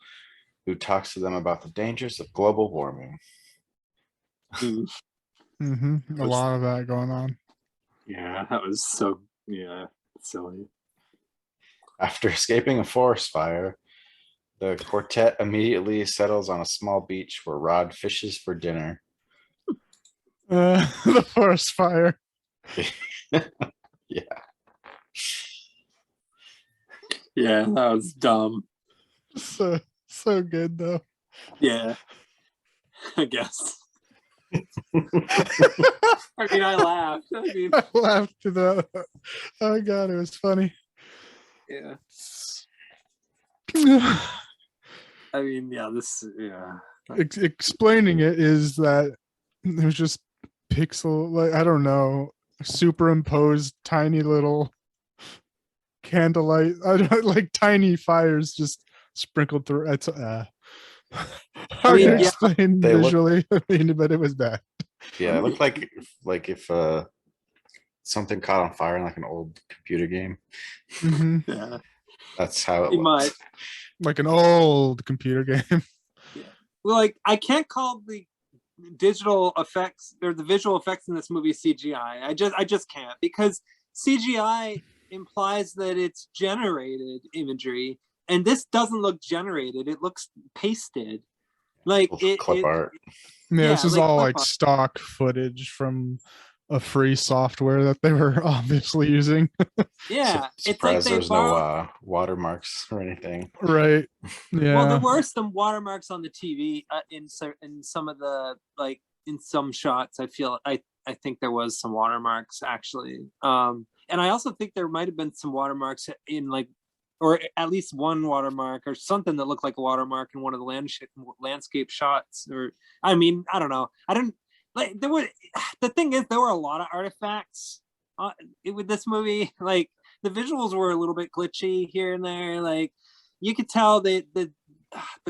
who talks to them about the dangers of global warming. Mm. A lot of that going on. Yeah, that was so silly. After escaping a forest fire, the quartet immediately settles on a small beach where Rod fishes for dinner. The forest fire. Yeah. Yeah, that was dumb. So good though. Yeah, I guess. I mean, I laughed. I mean, I laughed to that. Oh god, it was funny. yeah. I mean, yeah, Explaining it is that it was just pixel, like I don't know, superimposed tiny little candlelight. I don't like tiny fires just sprinkled through. It's hard mean, to yeah. explain They look- visually, but it was bad. Yeah, it looked like if something caught on fire in like an old computer game. Mhm. Yeah, That's how it pretty looked. much. Like an old computer game. Yeah. Well, like I can't call the digital effects or the visual effects in this movie CGI. I just can't, because CGI implies that it's generated imagery, and this doesn't look generated. It looks pasted. Like Clip art. Yeah, this is like all clip like art. stock footage from a free software that they were obviously using. Yeah, it's like Surprised they there's borrowed. no watermarks or anything. Right. Yeah. Well, there were some watermarks on the TV in some of the, like, in some shots. I think there was some watermarks actually, and I also think there might have been some watermarks in, like, or at least one watermark or something that looked like a watermark in one of the landscape shots. Or I mean, I don't know. I didn't like there were. The thing is, there were a lot of artifacts with this movie. Like the visuals were a little bit glitchy here and there. Like you could tell that the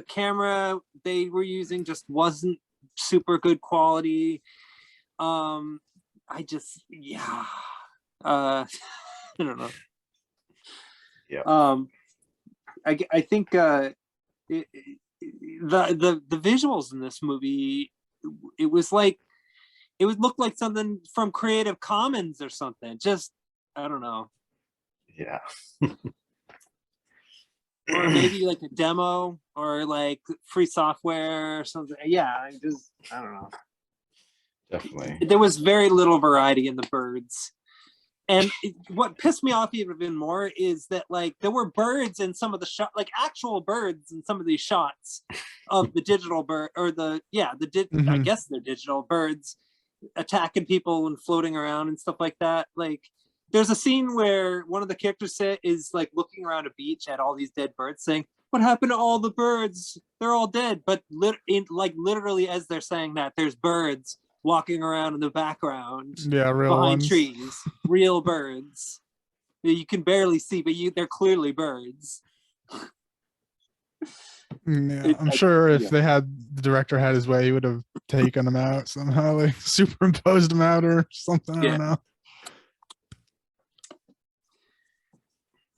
camera they were using just wasn't super good quality. I just I don't know. Yeah. I think the visuals in this movie, it was like it would look like something from Creative Commons or something. Just I don't know. Yeah. Or maybe like a demo or like free software or something. Yeah, I don't know. Definitely. There was very little variety in the birds. And what pissed me off even more is that, like, there were birds in some of the shot, like actual birds in some of these shots of the digital bird, or I Mhm. guess they're digital birds attacking people and floating around and stuff like that. Like, there's a scene where one of the characters is like looking around a beach at all these dead birds, saying, "What happened to all the birds? They're all dead." But literally, as they're saying that, there's birds walking around in the background. Yeah, real behind ones. trees, real birds. You can barely see, but they're clearly birds. Yeah, I'm sure if the director had his way, he would have taken them out somehow, like superimposed them out or something. I don't know.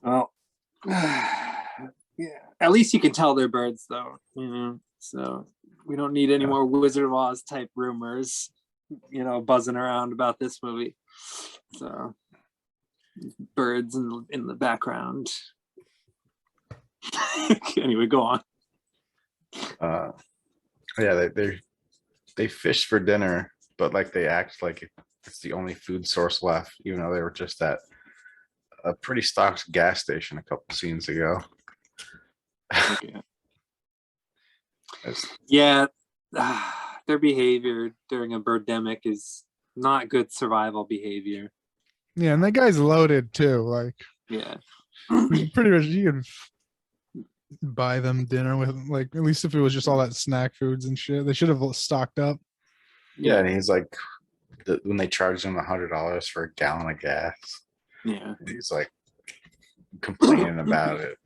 Well, yeah. At least you can tell they're birds, though. So we don't need any more Wizard of Oz type rumors, buzzing around about this movie. So birds in the background. Anyway, go on. Yeah, they fish for dinner, but like they act like it's the only food source left, even though they were just at a pretty stocked gas station a couple scenes ago. Okay. Yeah, their behavior during a birdemic is not good survival behavior. Yeah, and that guy's loaded too. Like, yeah, pretty much you could buy them dinner with, like, at least if it was just all that snack foods and shit. They should have stocked up. Yeah, and he's like, when they charged him $100 for a gallon of gas, he's like complaining about it.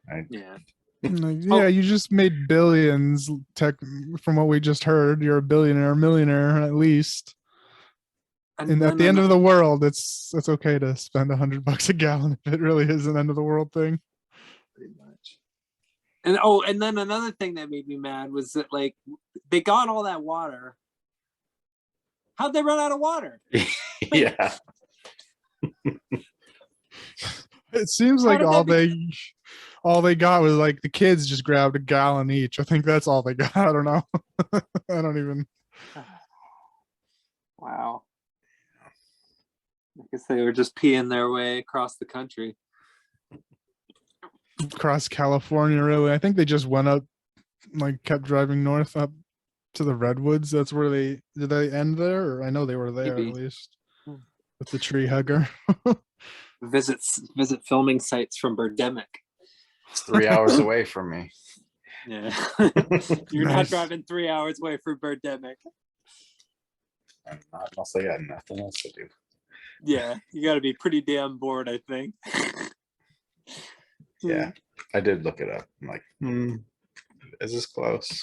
Right? Yeah. Like, yeah, you just made billions. From what we just heard, you're a billionaire, millionaire at least. And at the end of the world, it's okay to spend $100 a gallon if it really is an end of the world thing. Pretty much. And then another thing that made me mad was that like they got all that water. How'd they run out of water? Yeah. It seems How like did that all they got was like the kids just grabbed a gallon each. I think that's all they got. I don't know. I don't even. Wow. I guess they were just peeing their way across the country. Across California, really. I think they just went up, like kept driving north up to the redwoods. That's where did they end there? Or I know they were there Maybe. at least with the tree hugger. Visit filming sites from Birdemic. It's 3 hours away from me. Yeah. You're not Nice. driving 3 hours away from Birdemic. I'm not, unless I got nothing else to do. Yeah, you got to be pretty damn bored, I think. Yeah, I did look it up. I'm like, is this close?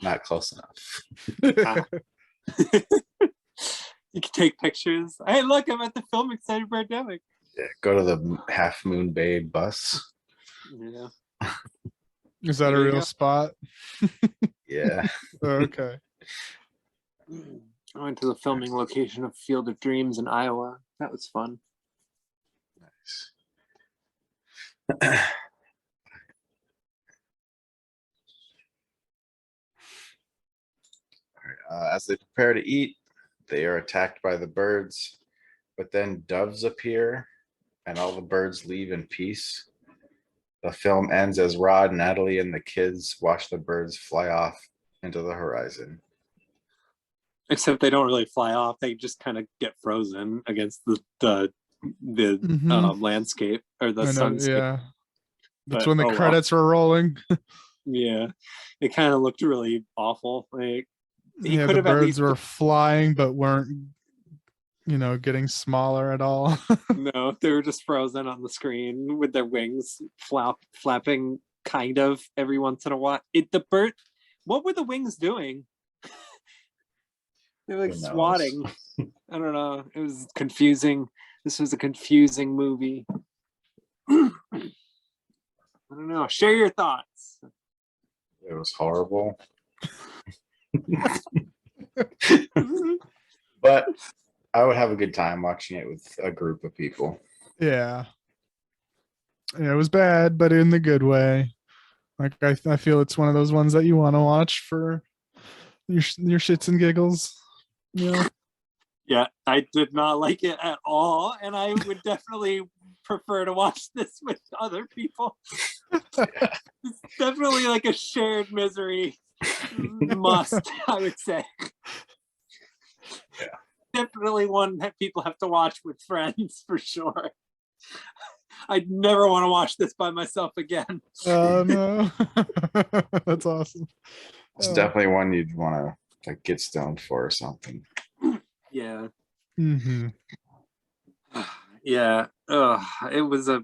Not close enough. You can take pictures. Hey, look, I'm at the filming site of Birdemic. Yeah, go to the Half Moon Bay bus. Yeah. Is that a There you real go. spot? Yeah. Okay. I went to the filming location of Field of Dreams in Iowa. That was fun. Nice. As they prepare to eat, they are attacked by the birds, but then doves appear and all the birds leave in peace. The film ends as Rod, Natalie, and the kids watch the birds fly off into the horizon. Except they don't really fly off. They just kind of get frozen against the landscape or the I know, sunscape. yeah. That's But, when the oh well. credits were rolling. Yeah, it kind of looked really awful. Like he Yeah, could the have at birds least were flying but weren't, getting smaller at all. no, they were just frozen on the screen with their wings flapping kind of every once in a while. What were the wings doing? They're like Who knows? swatting. I don't know. It was confusing. This was a confusing movie. I don't know. Share your thoughts. It was horrible. But I would have a good time watching it with a group of people. Yeah. It was bad, but in the good way. Like I feel it's one of those ones that you want to watch for your shits and giggles. Yeah, I did not like it at all, and I would definitely prefer to watch this with other people. It's definitely like a shared misery must, I would say. Yeah. Definitely one that people have to watch with friends for sure. I'd never want to watch this by myself again. Oh no. That's awesome. It's definitely one you'd want to like get stoned for or something. Yeah. Mm-hmm. Yeah. It was a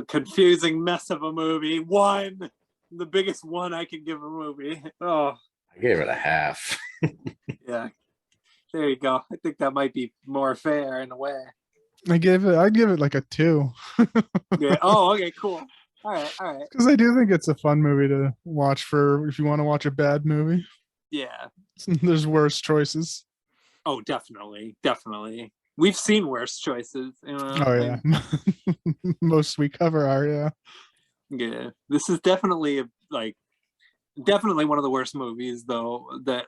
confusing mess of a movie. The biggest one I could give a movie. Oh, I gave it a half. yeah. There you go. I think that might be more fair in a way. I'd give it like a 2. Yeah. Oh, okay, cool. All right. Because I do think it's a fun movie to watch for if you want to watch a bad movie. Yeah. There's worse choices. Oh, definitely. We've seen worse choices. Oh yeah. Most we cover are, yeah. Yeah. This is definitely definitely one of the worst movies though that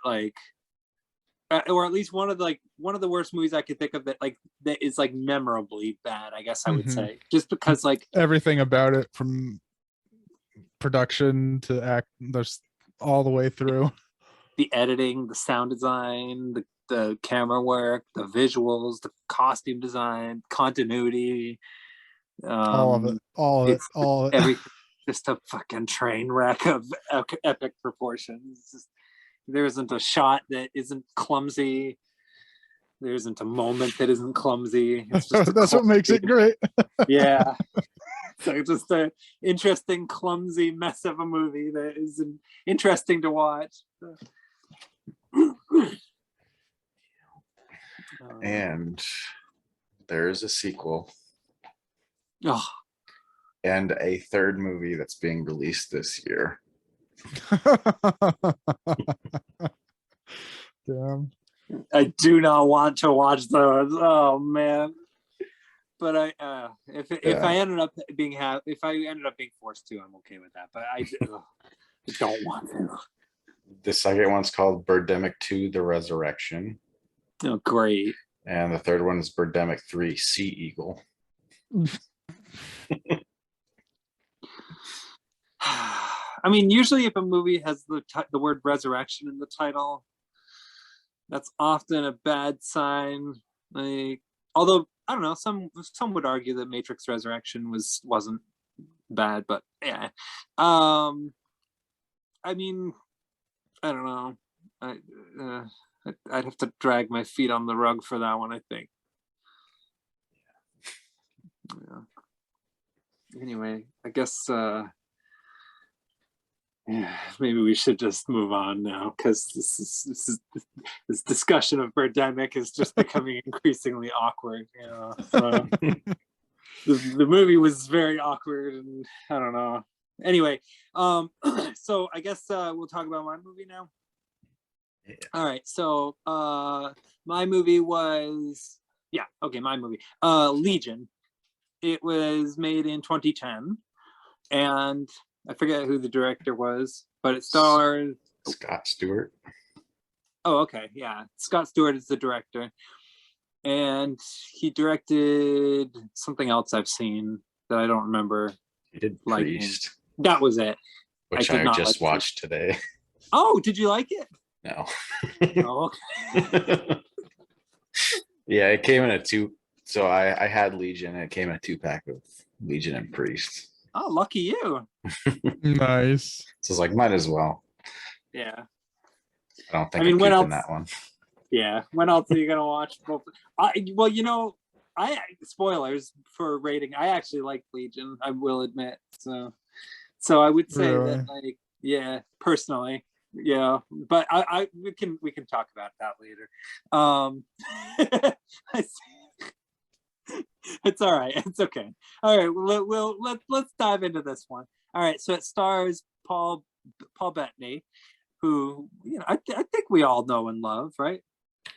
or at least one of the worst movies I could think of that is like memorably bad, I guess I would say. Just because everything about it from production to act, there's all the way through. The editing, the sound design, the camera work, the visuals, the costume design, continuity. All of it. Everything. Just a fucking train wreck of epic proportions. There isn't a shot that isn't clumsy. There isn't a moment that isn't clumsy. It's just that's what makes it great. Yeah. So just an interesting, clumsy mess of a movie that is interesting to watch. And there is a sequel. Oh, and a third movie that's being released this year. Damn. I do not want to watch those. Oh man. But if I ended up being forced to, I'm okay with that. But I don't want to. The second one's called Birdemic 2: The Resurrection, Oh, great. and the third one is Birdemic 3: Sea Eagle. I mean, usually if a movie has the word resurrection in the title, that's often a bad sign. Like, although I don't know, some would argue that Matrix Resurrection wasn't bad, but yeah. I mean, I don't know. I'd have to drag my feet on the rug for that one, I think. Yeah. Anyway, I guess maybe we should just move on now, because this discussion of Birdemic is just becoming increasingly awkward. You know, so the movie was very awkward, and I don't know. Anyway, so I guess we'll talk about my movie now. Yeah. All right, so my movie was my movie Legion. It was made in 2010, and I forget who the director was, but it stars Scott Stewart. Oh, okay, yeah. Scott Stewart is the director, and he directed something else I've seen that I don't remember. He did liking. Priest, That was it. which did I not just like watched today. Oh, did you like it? No. Oh, okay. Yeah, it came in a two. So I had Legion, and it came in a 2-pack of Legion and Priest. Oh, lucky you. Nice. So it's like, might as well. Yeah. I don't think I mean, I'm when keeping else? that one. Yeah. When else are you gonna watch both? Well, you know, spoilers for rating. I actually like Legion, I will admit. So I would say Really? that, like, yeah, personally, yeah. But we can talk about that later. It's all right. It's okay. All right. Let's dive into this one. All right. So it stars Paul Bettany, who, you know, I think we all know and love, right?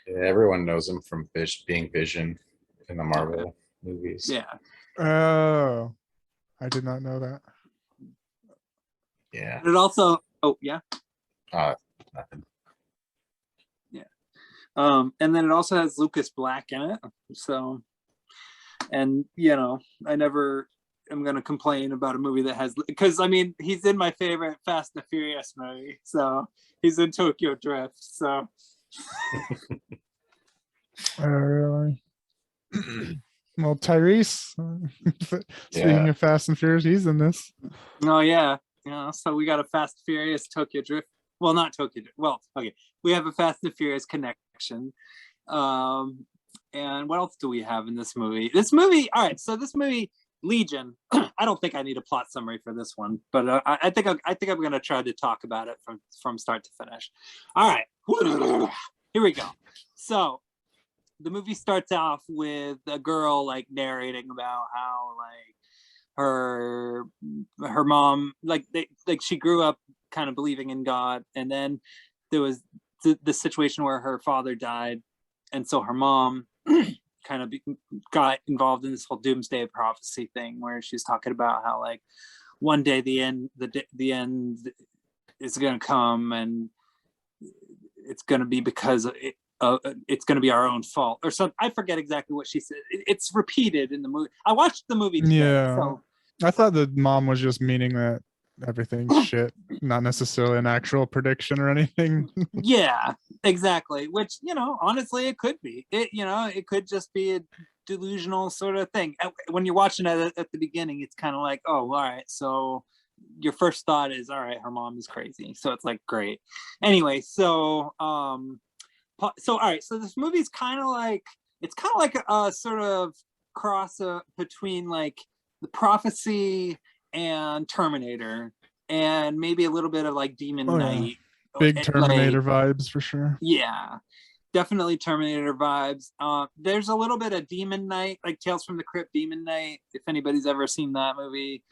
Yeah, everyone knows him from being Vision in the Marvel movies. Yeah. Oh, I did not know that. Yeah. And it also, Nothing. Yeah. And then it also has Lucas Black in it. So, and you know, I never am gonna complain about a movie that has, because I mean, he's in my favorite Fast and Furious movie. So he's in Tokyo Drift. So Oh, really? Well, Tyrese, speaking of Fast and Furious, he's in this. oh yeah. So we got a Fast and Furious Tokyo Drift. Well, not Tokyo Drift. Well, okay. We have a Fast and Furious connection. And what else do we have in this movie? All right. So this movie, Legion. I don't think I need a plot summary for this one, but I think I'm gonna try to talk about it from start to finish. All right. Here we go. So the movie starts off with a girl like narrating about how like her mom, like she grew up kind of believing in God, and then there was the situation where her father died, and so her mom kind of got involved in this whole doomsday prophecy thing, where she's talking about how like one day the end is going to come, and it's going to be because it's going to be our own fault or something. I forget exactly what she said. It's repeated in the movie. I watched the movie today, Yeah. so I thought the mom was just meaning that everything's shit, not necessarily an actual prediction or anything. yeah, exactly. Which, you know, honestly, it could be. It could just be a delusional sort of thing. When you're watching it at the beginning, it's kind of like, oh, all right. So your first thought is, all right, her mom is crazy. So it's like, great. Anyway, so all right. So this movie's kind of like a sort of cross between like The Prophecy and Terminator, and maybe a little bit of like Demon Knight. Big Terminator vibes for sure. Yeah. definitely Terminator vibes. There's a little bit of Demon Knight, like Tales from the Crypt, Demon Knight, if anybody's ever seen that movie.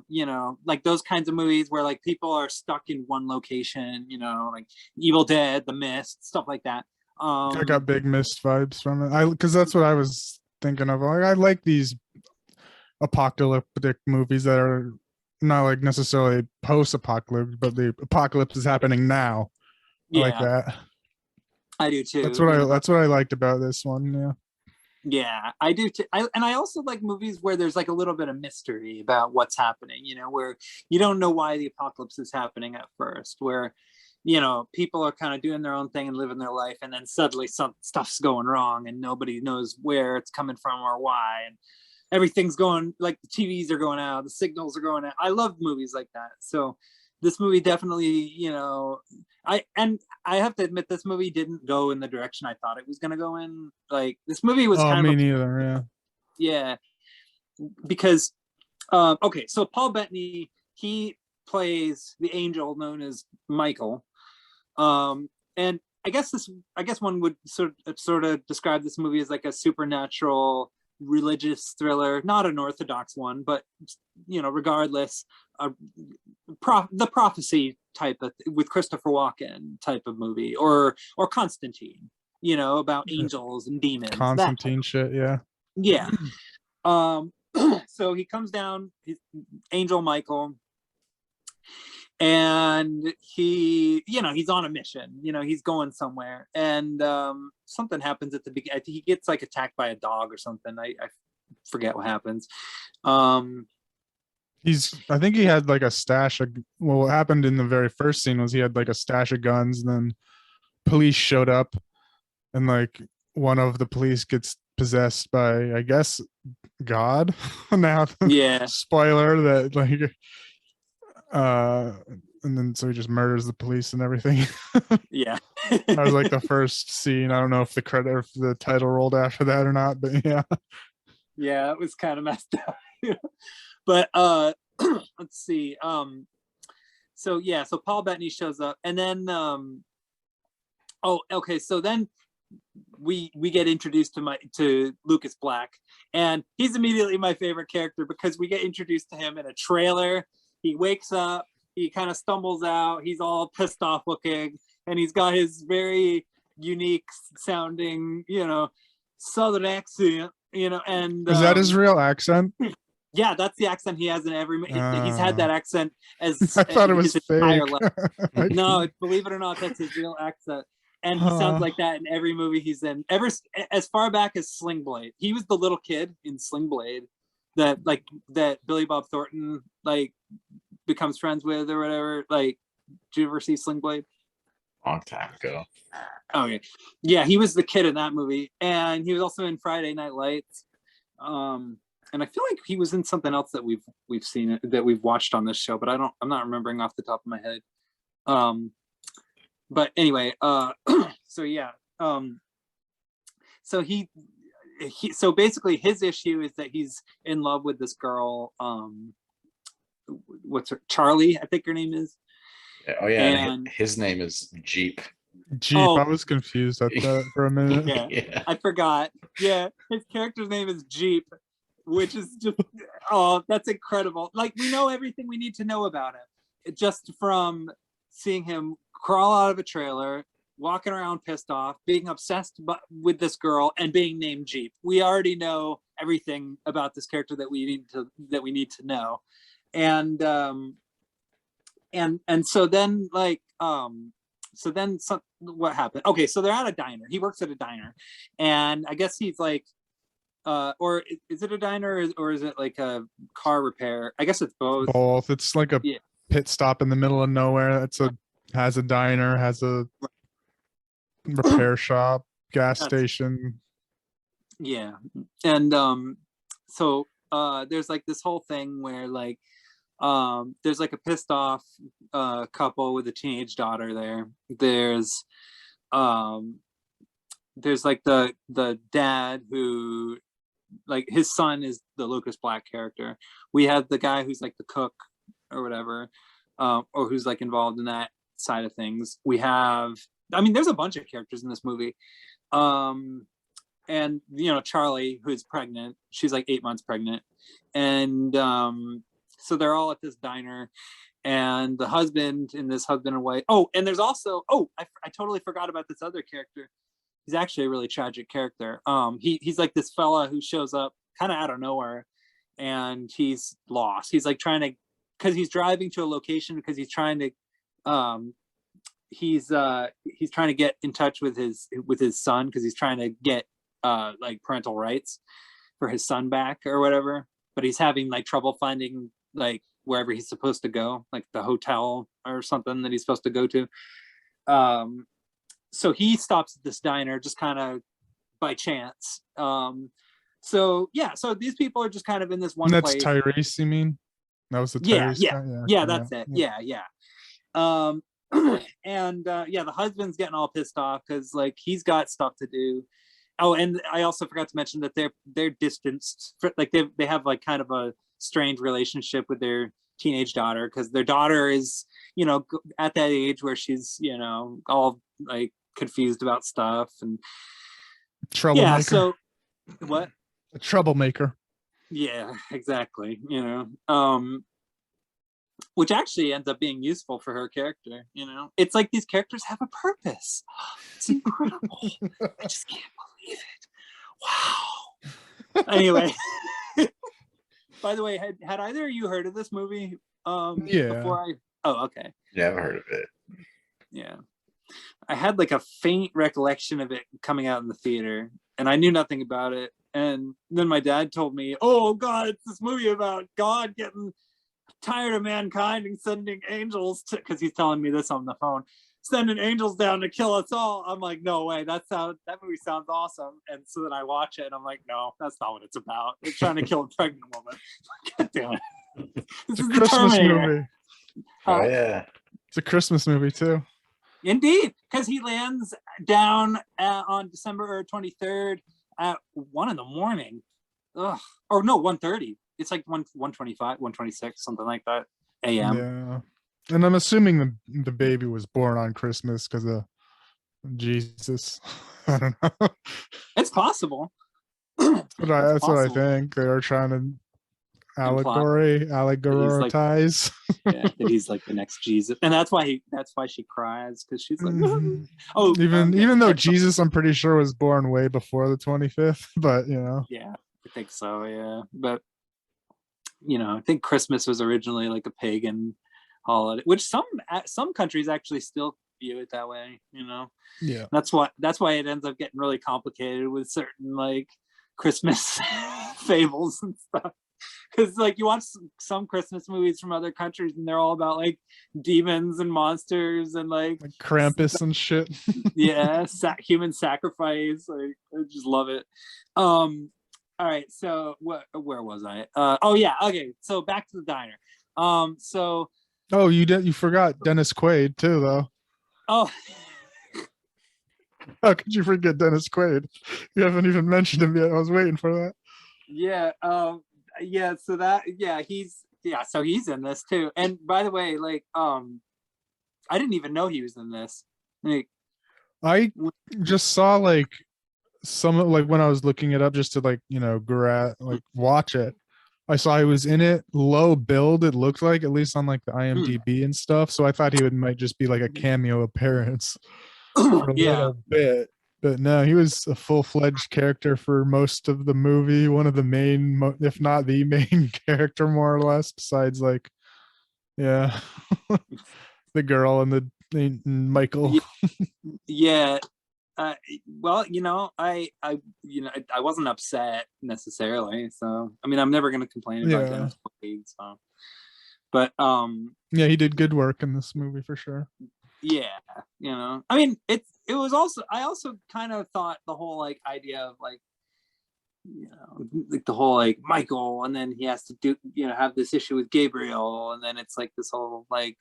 You know, like those kinds of movies where like people are stuck in one location, you know, like Evil Dead, The Mist, stuff like that. I got big Mist vibes from it. Because that's what I was thinking of. Like, I like these apocalyptic movies that are not like necessarily post-apocalypse, but the apocalypse is happening now. I like Yeah, that. I do too. That's what you know, that's what I liked about this one. Yeah. Yeah, I do too. And I also like movies where there's like a little bit of mystery about what's happening, you know, where you don't know why the apocalypse is happening at first, where, you know, people are kind of doing their own thing and living their life, and then suddenly some stuff's going wrong and nobody knows where it's coming from or why. And everything's going, like the TVs are going out, the signals are going out. I love movies like that. So this movie definitely, you know, I have to admit this movie didn't go in the direction I thought it was going to go in. Like this movie was kind me of neither. yeah, because okay, so Paul Bettany, he plays the angel known as Michael, and I guess one would sort of describe this movie as like a supernatural religious thriller, not an orthodox one, but you know, regardless, the prophecy type of with Christopher Walken type of movie, or Constantine, you know, about angels and demons. Constantine shit, yeah. Yeah. So he comes down, Angel Michael, and he, you know, he's on a mission, you know, he's going somewhere, and something happens at the beginning. I think he gets like attacked by a dog or something. I forget what happens. I think he had like a stash of, well, what happened in the very first scene was he had like a stash of guns, and then police showed up, and like one of the police gets possessed by, I guess, God. Now, yeah, spoiler that like, and then so he just murders the police and everything. yeah. That was like the first scene. I don't know if the title rolled after that or not, but yeah. Yeah, it was kind of messed up. But let's see. So yeah, so Paul Bettany shows up, and then oh, okay, so then we get introduced to Lucas Black, and he's immediately my favorite character because we get introduced to him in a trailer. He wakes up, he kind of stumbles out, he's all pissed off looking, and he's got his very unique sounding, you know, southern accent, you know. And is that his real accent? Yeah, that's the accent he has in every. He's had that accent as I thought it was fake. No, believe it or not, that's his real accent, and he sounds like that in every movie he's in. Ever as far back as Sling Blade, he was the little kid in Sling Blade that Billy Bob Thornton like becomes friends with or whatever. Like, did you ever see Sling Blade? Long time ago. Okay, yeah, he was the kid in that movie, and he was also in Friday Night Lights. And I feel like he was in something else that we've seen, that we've watched on this show, but I'm not remembering off the top of my head. But anyway, so yeah, so basically his issue is that he's in love with this girl. What's her, Charlie, I think her name is. Oh yeah, and his name is Jeep. Jeep. Oh, I was confused at that for a minute. Yeah, I forgot. Yeah, his character's name is Jeep, which is just, oh, that's incredible. Like, we know everything we need to know about him just from seeing him crawl out of a trailer, walking around pissed off, being obsessed with this girl, and being named Jeep. We already know everything about this character that we need to know. And so then what happened? Okay, so they're at a diner. He works at a diner, and I guess he's like, or is it a diner, or is it like a car repair? I guess it's both. Both. It's like a pit stop in the middle of nowhere. Has a diner, has a repair shop, gas station. Yeah, and so there's like this whole thing where like there's like a pissed off couple with a teenage daughter there. There's like the dad who, like, his son is the Lucas Black character. We have the guy who's like the cook or whatever, or who's like involved in that side of things. We have I mean, there's a bunch of characters in this movie. And Charlie, who's pregnant, she's like 8 months pregnant, and so they're all at this diner, and the husband and wife. Oh, and there's also I totally forgot about this other character. He's actually a really tragic character. He's like this fella who shows up kind of out of nowhere, and he's lost. He's like because he's driving to a location because he's trying to he's trying to get in touch with his son, because he's trying to get like parental rights for his son back or whatever, but he's having like trouble finding like wherever he's supposed to go, like the hotel or something that he's supposed to go to. So he stops at this diner just kind of by chance. So these people are just kind of in this one That's place. Tyrese, you mean? That was the Tyrese guy? Yeah, that's it. Yeah. And the husband's getting all pissed off because like he's got stuff to do. Oh, and I also forgot to mention that they're distanced, like they have like kind of a strange relationship with their teenage daughter, because their daughter is at that age where she's all like confused about stuff and troublemaker. Yeah, so what? A troublemaker. Yeah, exactly. Which actually ends up being useful for her character. It's like these characters have a purpose. It's incredible. I just can't believe it. Wow. Anyway, by the way, had either of you heard of this movie? Yeah. Oh, okay. Yeah, I've heard of it. Yeah. I had like a faint recollection of it coming out in the theater, and I knew nothing about it. And then my dad told me, "Oh God, it's this movie about God getting tired of mankind and sending angels to," because he's telling me this on the phone, sending angels down to kill us all. I'm like, no way, that movie sounds awesome. And so then I watch it and I'm like, no, that's not what it's about. It's trying to kill a pregnant woman. God damn it. This is a Christmas movie. Oh yeah. It's a Christmas movie too. Indeed, because he lands down on December 23rd at 1 a.m. Ugh. Or no, 1:30. It's like 1:25, 1:26, something like that. A.m. Yeah. And I'm assuming the baby was born on Christmas because of Jesus. I don't know. It's possible. That's what I think. They are trying to allegorize. Yeah, that he's like the next Jesus, and that's why she cries, because she's like, oh, even though Jesus, I'm pretty sure, was born way before the 25th, but yeah, I think so, yeah, but I think Christmas was originally like a pagan holiday, which some countries actually still view it that way. Yeah, that's why it ends up getting really complicated with certain like Christmas fables and stuff. Because like you watch some Christmas movies from other countries and they're all about like demons and monsters and like Krampus and shit. Yeah, human sacrifice. Like I just love it. All right, so where was I? Oh yeah, okay. So back to the diner. You forgot Dennis Quaid too, though. Oh. How could you forget Dennis Quaid? You haven't even mentioned him yet. I was waiting for that. Yeah. So he's in this too. And by the way, like I didn't even know he was in this. Like I just saw like some, like when I was looking it up just to like watch it, I saw he was in it. Low build, it looked like, at least on like the IMDb and stuff. So I thought might just be like a cameo appearance for a little bit. But no, he was a full-fledged character for most of the movie. One of the main, if not the main character, more or less, besides like, the girl and the Michael. Yeah. Well, I wasn't upset necessarily. So, I mean, I'm never going to complain about Dennis Quaid. So, but he did good work in this movie for sure. Yeah, I mean, it was also, I also kind of thought the whole like idea of like, like the whole like Michael, and then he has to do, have this issue with Gabriel, and then it's like this whole like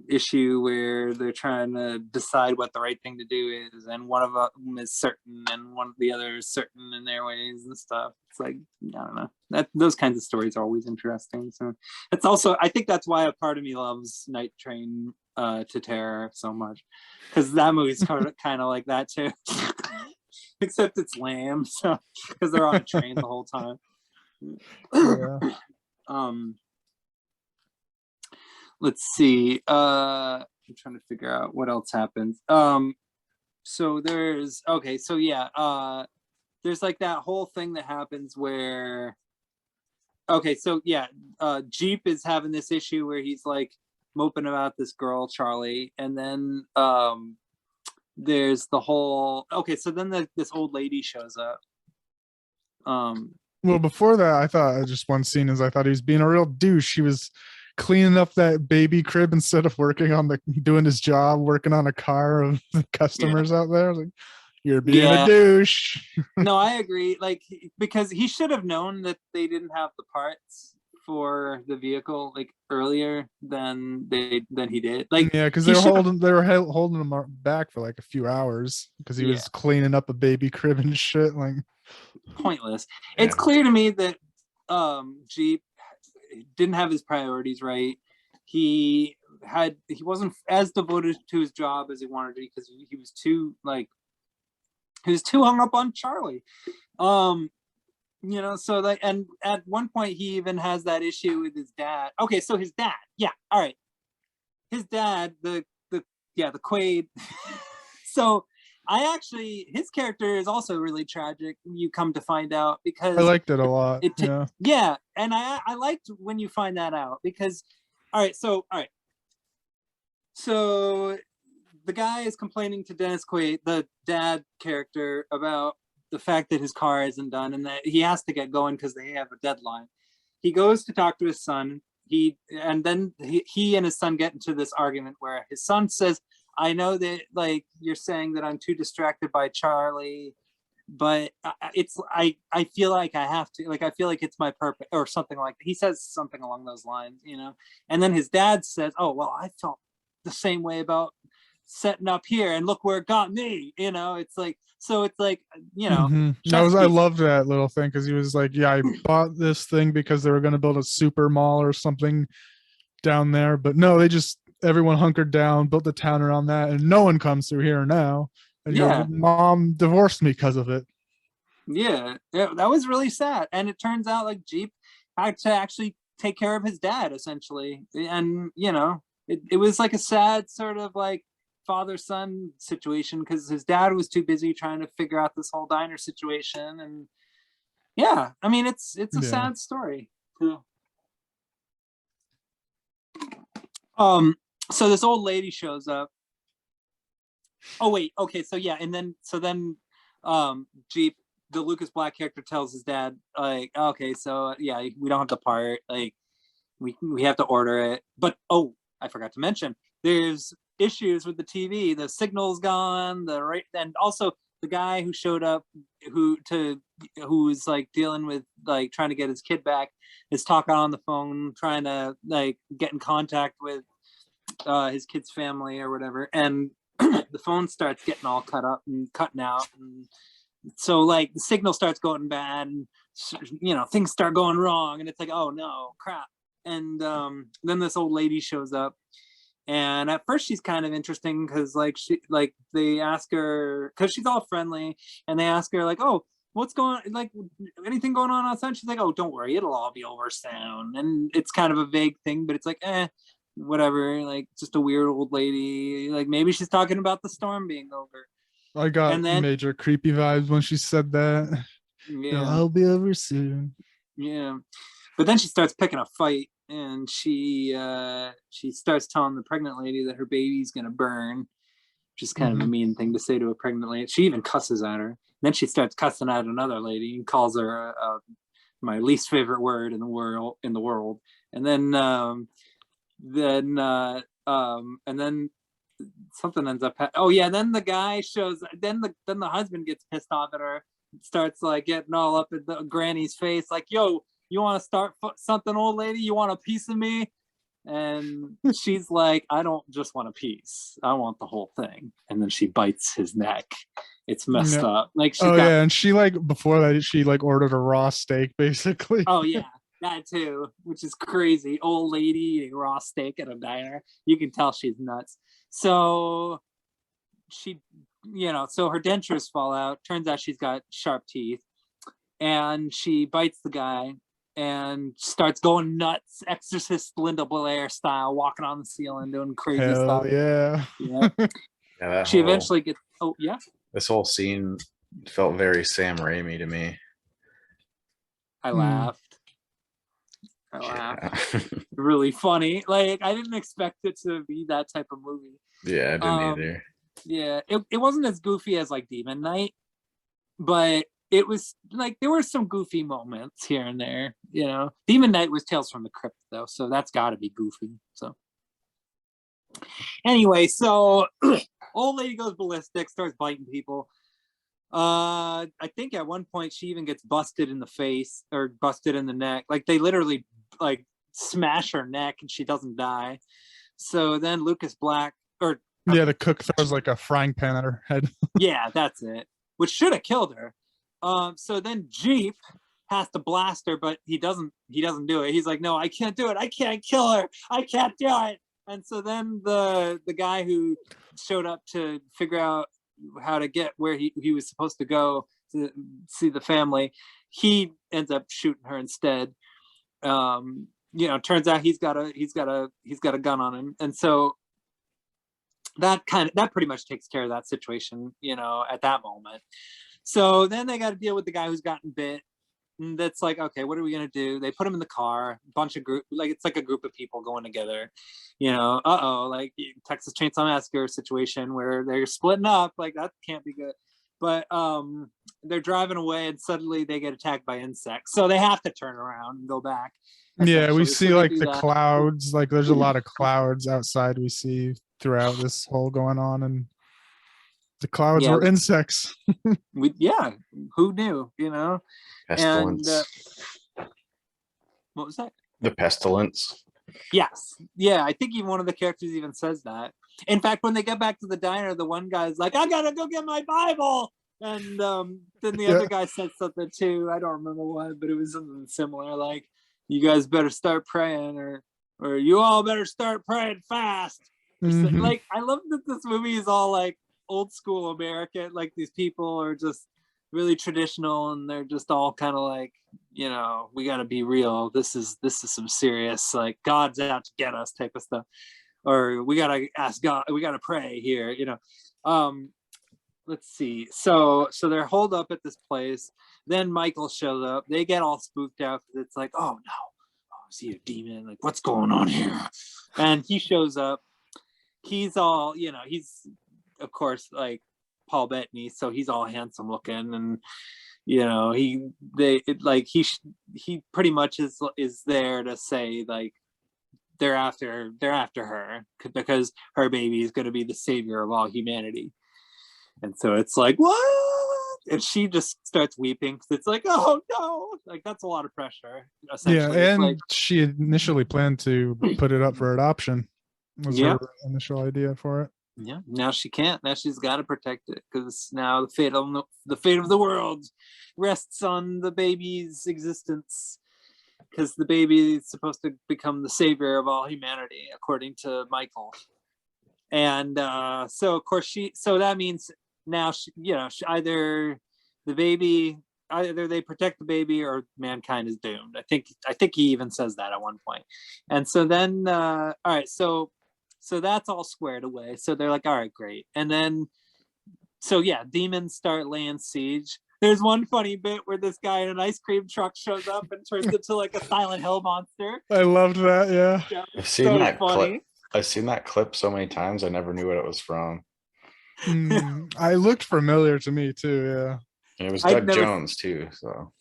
issue where they're trying to decide what the right thing to do is, and one of them is certain and one of the other is certain in their ways and stuff. It's like, I don't know, those kinds of stories are always interesting. So it's also, I think that's why a part of me loves Night Train to Terror so much, because that movie's kind of like that too, except it's lame. So because they're on a train the whole time. Yeah. Let's see. I'm trying to figure out what else happens. So there's there's like that whole thing that happens where Jeep is having this issue where he's like moping about this girl Charlie, and then there's the whole so then this old lady shows up. Well, before that, I thought just one scene is I thought he was being a real douche. He was cleaning up that baby crib instead of doing his job, working on a car of the customers out there. I was like, you're being a douche. No, I agree. Like, because he should have known that they didn't have the parts for the vehicle like earlier than he did. Like, yeah, because they were holding him back for like a few hours because he was cleaning up a baby crib and shit. Like, pointless. It's clear to me that Jeep didn't have his priorities right. He wasn't as devoted to his job as he wanted to be, because he was too hung up on Charlie. So like, and at one point he even has that issue with his dad. Okay, so his dad, all right, his dad, the Quaid. So his character is also really tragic, you come to find out, because I liked it a lot. And I liked when you find that out, because all right, so the guy is complaining to Dennis Quaid, the dad character, about the fact that his car isn't done and that he has to get going because they have a deadline. He goes to talk to his son. He and his son get into this argument where his son says, I know that like you're saying that I'm too distracted by Charlie, but I feel like I have to, like, I feel like it's my purpose, or something like that. He says something along those lines, and then his dad says, oh, well, I felt the same way about setting up here and look where it got me. It's like, so it's like, I loved that little thing, because he was like, I bought this thing because they were going to build a super mall or something down there, but no, everyone hunkered down, built the town around that, and no one comes through here now. And your mom divorced me because of it. Yeah, that was really sad. And it turns out like Jeep had to actually take care of his dad, essentially. And it was like a sad sort of like father-son situation, because his dad was too busy trying to figure out this whole diner situation. And I mean, it's a sad story too. So this old lady shows up. Oh wait, okay, so then Jeep, the Lucas Black character, tells his dad, like, okay, so we don't have the part, like we have to order it. But I forgot to mention, there's issues with the TV, the signal's gone, and also the guy who showed up who's like dealing with like trying to get his kid back is talking on the phone, trying to like get in contact with his kid's family or whatever, and the phone starts getting all cut up and cutting out, and so like the signal starts going bad, and things start going wrong, and it's like, oh no, crap. And then this old lady shows up, and at first she's kind of interesting, because they ask her, because she's all friendly, and they ask her like, oh, what's going on, like anything going on outside? She's like, oh, don't worry, it'll all be over soon. And it's kind of a vague thing, but it's like, whatever, like just a weird old lady, like maybe she's talking about the storm being over. I got major creepy vibes when she said that. I'll be over soon. But then she starts picking a fight, and she starts telling the pregnant lady that her baby's gonna burn, which is kind of a mean thing to say to a pregnant lady. She even cusses at her. And then she starts cussing at another lady and calls her my least favorite word in the world. And then and then something ends up then the guy shows, then the husband gets pissed off at her, starts like getting all up in the granny's face, like, yo, you want to start something, old lady? You want a piece of me? And she's like, I don't just want a piece, I want the whole thing. And then she bites his neck. It's messed up. Like, and she, like, before that, she like ordered a raw steak basically. Oh yeah. That too, which is crazy. Old lady eating raw steak at a diner. You can tell she's nuts. So she, so her dentures fall out. Turns out she's got sharp teeth, and she bites the guy and starts going nuts, Exorcist Linda Blair style, walking on the ceiling, doing crazy Hell stuff. yeah. Yeah. Yeah, She eventually gets. Oh yeah. this whole scene felt very Sam Raimi to me. I Hmm. laughed. I laughed. Yeah. Really funny. Like I didn't expect it to be that type of movie. Yeah, I didn't either. Yeah, it wasn't as goofy as like Demon Knight, but it was like there were some goofy moments here and there. Demon Knight was Tales from the Crypt though, so that's got to be goofy. So anyway, so old lady goes ballistic, starts biting people. I think at one point she even gets busted in the face or busted in the neck. Like they literally like smash her neck and she doesn't die. So then Lucas Black or Yeah, the cook throws like a frying pan at her head. yeah, that's it. Which should have killed her. So then Jeep has to blast her, but he doesn't do it. He's like, no, I can't do it. I can't kill her. I can't do it. And so then the guy who showed up to figure out how to get where he was supposed to go to see the family, he ends up shooting her instead. Turns out he's got a gun on him, and so that pretty much takes care of that situation, at that moment. So then they got to deal with the guy who's gotten bit. And that's like, okay, what are we gonna do? They put him in the car, a bunch of it's like a group of people going together, like Texas Chainsaw Massacre situation where they're splitting up, like that can't be good. But they're driving away and suddenly they get attacked by insects, so they have to turn around and go back. Yeah, we So see they like do the that. clouds, like there's a lot of clouds outside we see throughout this whole going on, and the clouds Yeah. were insects. Who knew, Pestilence. And what was that? The pestilence. Yes. Yeah, I think even one of the characters even says that. In fact, when they get back to the diner, the one guy's like, I gotta go get my Bible. And then the other guy said something too. I don't remember what, but it was something similar, like, you guys better start praying, or you all better start praying fast. Mhm. Like, I love that this movie is all like old school American, like these people are just really traditional and they're just all kind of like, we got to be real, this is some serious, like, God's out to get us type of stuff, or we got to ask God, we got to pray here, let's see. So they're holed up at this place. Then Michael shows up. They get all spooked out because it's like, oh no, is he a demon? Like, what's going on here? And he shows up. He's all, he's of course like Paul Bettany, so he's all handsome looking, and he pretty much is there to say like they're after her because her baby is going to be the savior of all humanity. And so it's like, what? And she just starts weeping because it's like, oh no, like that's a lot of pressure. Essentially, Yeah, and like, she initially planned to put it up for adoption. Was her initial idea for it. yeah. Now she can't. Now she's got to protect it because now the fate of the world rests on the baby's existence. Because the baby is supposed to become the savior of all humanity, according to Michael. And so of course so that means now either they protect the baby or mankind is doomed. I think he even says that at one point. And so then all right, so that's all squared away. So they're like, all right, great. And then so yeah, demons start laying siege. There's one funny bit where this guy in an ice cream truck shows up and turns into like a Silent Hill monster. I loved that. Yeah. I've seen that clip. I've seen that clip so many times. I never knew what it was from. I looked familiar to me too. Yeah. And it was Doug Jones too. So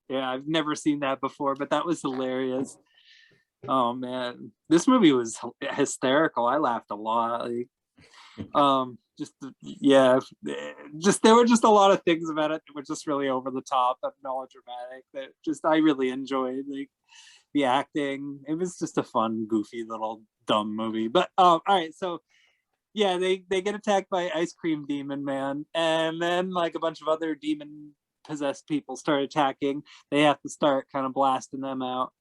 yeah, I've never seen that before, but that was hilarious. Oh man, this movie was hysterical. I laughed a lot. Like, there were just a lot of things about it that were just really over the top and melodramatic that just I really enjoyed. Like the acting, it was just a fun, goofy little dumb movie. But all right, so yeah, they get attacked by Ice Cream Demon Man, and then like a bunch of other demon possessed people start attacking. They have to start kind of blasting them out.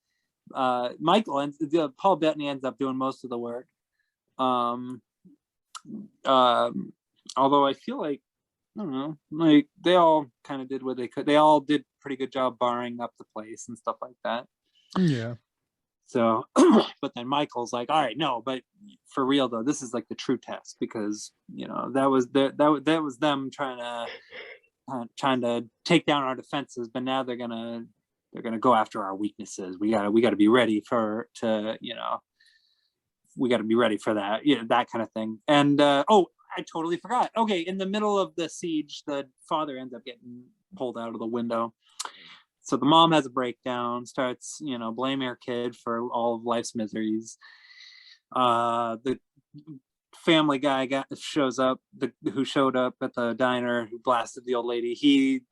Michael and Paul Bettany ends up doing most of the work. Although I feel like, I don't know, like they all kind of did what they could. They all did a pretty good job barring up the place and stuff like that. Yeah. So, but then Michael's like, all right, no, but for real though, this is like the true test, because that was them trying to take down our defenses, but now they're gonna go after our weaknesses. We gotta be ready we got to be ready for that, that kind of thing. And oh, I totally forgot. Okay, in the middle of the siege, the father ends up getting pulled out of the window. So the mom has a breakdown, starts, blaming her kid for all of life's miseries. The family guy who showed up at the diner, who blasted the old lady. He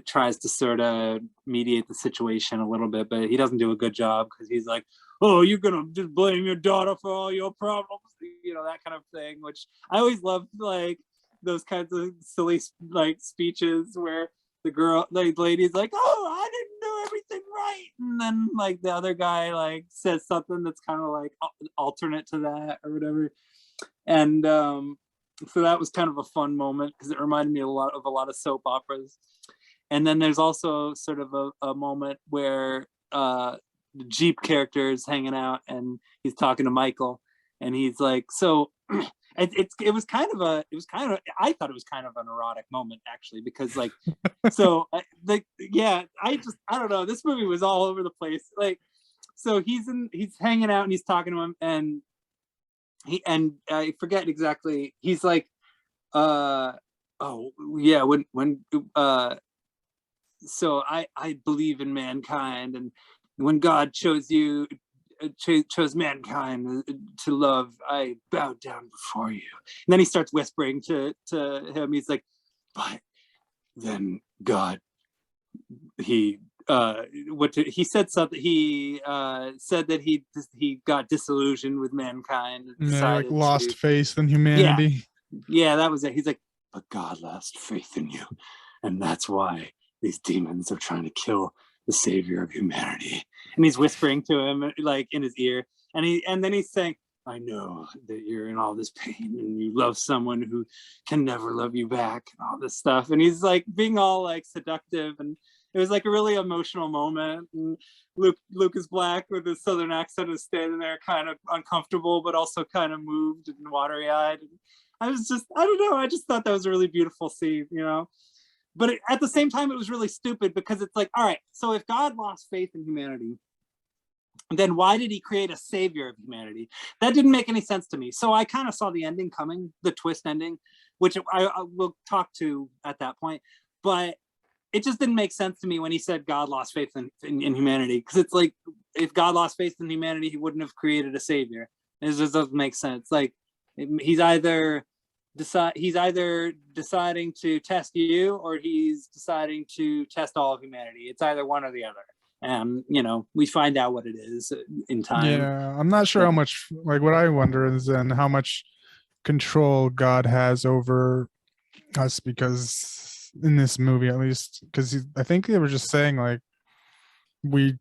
tries to sort of mediate the situation a little bit, but he doesn't do a good job, because he's like, oh, you're gonna just blame your daughter for all your problems, that kind of thing, which I always love, like those kinds of silly like speeches where the lady's like, oh, I didn't do everything right, and then like the other guy like says something that's kind of like alternate to that or whatever. And so that was kind of a fun moment, because it reminded me a lot of soap operas. And then there's also sort of a moment where the Jeep character is hanging out and he's talking to Michael, and he's like, so I thought it was kind of an erotic moment, actually, because like, so I don't know, this movie was all over the place. Like, so he's hanging out and he's talking to him, and I forget exactly, he's like, so I believe in mankind, and when God chose mankind to love, I bowed down before you. And then he starts whispering to him. He's like, but then God, he said something. He said that he got disillusioned with mankind. And like lost faith in humanity. Yeah, that was it. He's like, but God lost faith in you, and that's why these demons are trying to kill the savior of humanity. And he's whispering to him like in his ear, and then he's saying, I know that you're in all this pain and you love someone who can never love you back, and all this stuff. And he's like being all like seductive, and it was like a really emotional moment. And Lucas Black with his southern accent is standing there kind of uncomfortable, but also kind of moved and watery-eyed. And I don't know, I just thought that was a really beautiful scene, But at the same time, it was really stupid, because it's like, all right, so if God lost faith in humanity, then why did he create a savior of humanity? That didn't make any sense to me. So I kind of saw the ending coming, the twist ending, which I will talk to at that point. But it just didn't make sense to me when he said God lost faith in humanity, because it's like, if God lost faith in humanity, he wouldn't have created a savior. It just doesn't make sense. Like, he's either deciding to test you, or he's deciding to test all of humanity. It's either one or the other, and we find out what it is in time. Yeah, I'm not sure how much, like, what I wonder is then how much control God has over us, because in this movie, at least, because I think they were just saying like we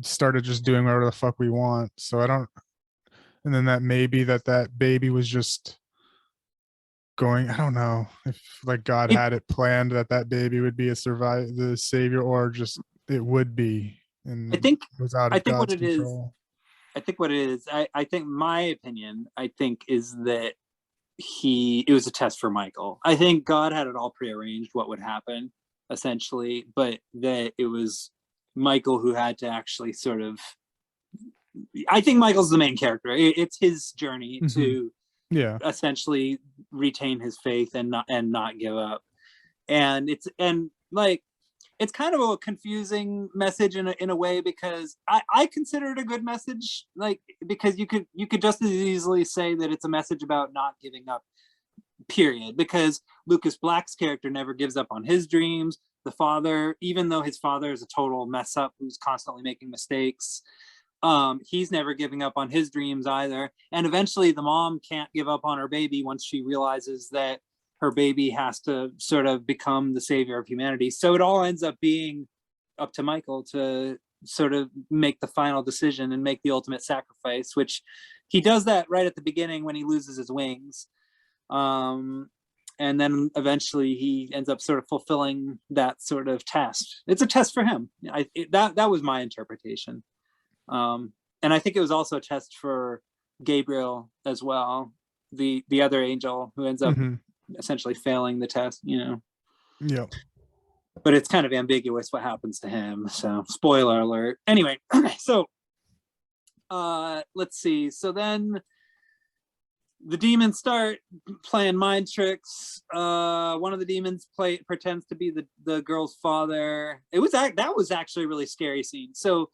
started just doing whatever the fuck we want. So I don't, and then that maybe that baby was just going, I don't know if like God had it planned that baby would be the savior, or just it would be, and I think it was out of God's control. I think what it is, I think my opinion, is that it was a test for Michael. I think God had it all prearranged what would happen, essentially, but that it was Michael who had to actually sort of, I think Michael's the main character. It's his journey to essentially retain his faith and not give up. And it's kind of a confusing message in a way, because I consider it a good message, like, because you could just as easily say that it's a message about not giving up, period, because Lucas Black's character never gives up on his dreams. The father, even though his father is a total mess up who's constantly making mistakes, he's never giving up on his dreams either. And eventually the mom can't give up on her baby once she realizes that her baby has to sort of become the savior of humanity. So it all ends up being up to Michael to sort of make the final decision and make the ultimate sacrifice, which he does that right at the beginning when he loses his wings. And then eventually he ends up sort of fulfilling that sort of test. It's a test for him. That was my interpretation. And I think it was also a test for Gabriel as well, the other angel who ends up essentially failing the test, you know. Yeah. But it's kind of ambiguous what happens to him. So spoiler alert. Anyway, so let's see. So then the demons start playing mind tricks. One of the demons pretends to be the girl's father. That was actually a really scary scene. So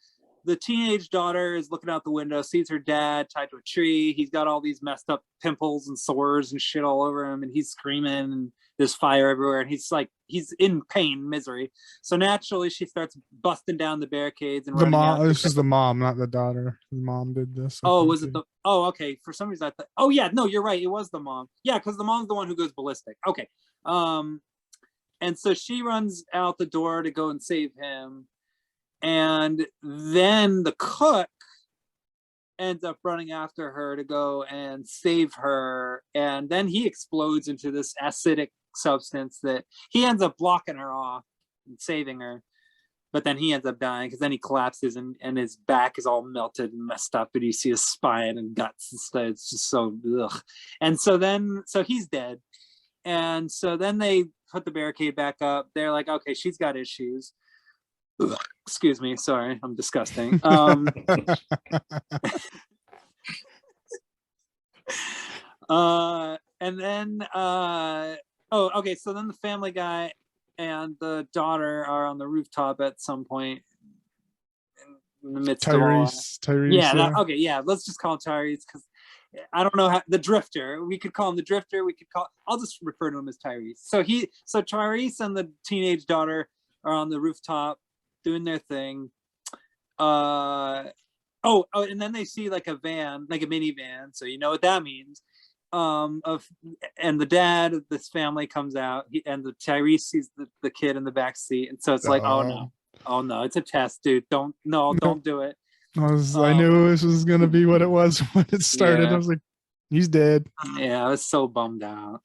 the teenage daughter is looking out the window, sees her dad tied to a tree. He's got all these messed up pimples and sores and shit all over him, and he's screaming, and there's fire everywhere, and he's in pain, misery. So naturally, she starts busting down the barricades and the mom. This is the mom, not the daughter. The mom did this. Was it the? Oh, okay. For some reason, I thought. Oh yeah, no, you're right. It was the mom. Yeah, because the mom's the one who goes ballistic. Okay. And so she runs out the door to go and save him. And then the cook ends up running after her to go and save her. And then he explodes into this acidic substance that he ends up blocking her off and saving her. But then he ends up dying because then he collapses and his back is all melted and messed up. And you see his spine and guts and stuff. It's just so ugh. And so he's dead. And so then they put the barricade back up. They're like, okay, she's got issues. Ugh. Excuse me, sorry, I'm disgusting. And then okay, so then the family guy and the daughter are on the rooftop at some point in the midst Tyrese, okay, yeah, let's just call him Tyrese because I don't know how the drifter. We could call him the drifter. I'll just refer to him as Tyrese. So Tyrese and the teenage daughter are on the rooftop doing their thing. And then they see like a van, like a minivan, so you know what that means. And the dad of this family comes out, and the Tyrese sees the kid in the back seat, and so it's like, oh no, it's a test, dude. Don't do it. I knew this was gonna be what it was when it started. I was like, he's dead. Yeah, I was so bummed out.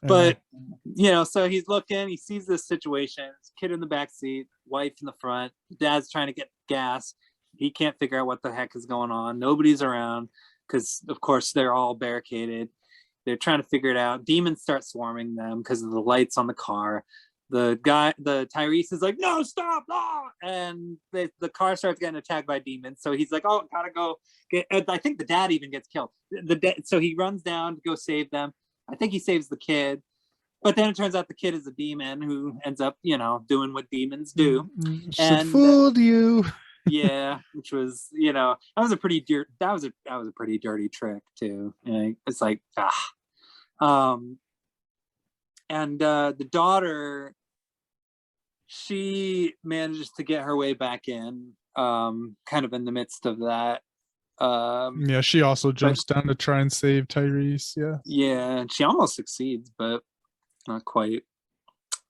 But you know, so he's looking, he sees this situation, kid in the back seat, wife in the front, dad's trying to get gas. He can't figure out what the heck is going on. Nobody's around because of course they're all barricaded. They're trying to figure it out. Demons start swarming them because of the lights on the car. The Tyrese is like, no, stop, no! And the car starts getting attacked by demons. So he's like, oh, gotta go. I think the dad even gets killed. So he runs down to go save them. I think he saves the kid. But then it turns out the kid is a demon who ends up, you know, doing what demons do. And fooled you. Yeah, which was, you know, that was a pretty dirty trick too. You know, it's like and the daughter, she manages to get her way back in, kind of in the midst of that. Yeah, she also jumps down to try and save Tyrese. Yeah, and she almost succeeds, but not quite.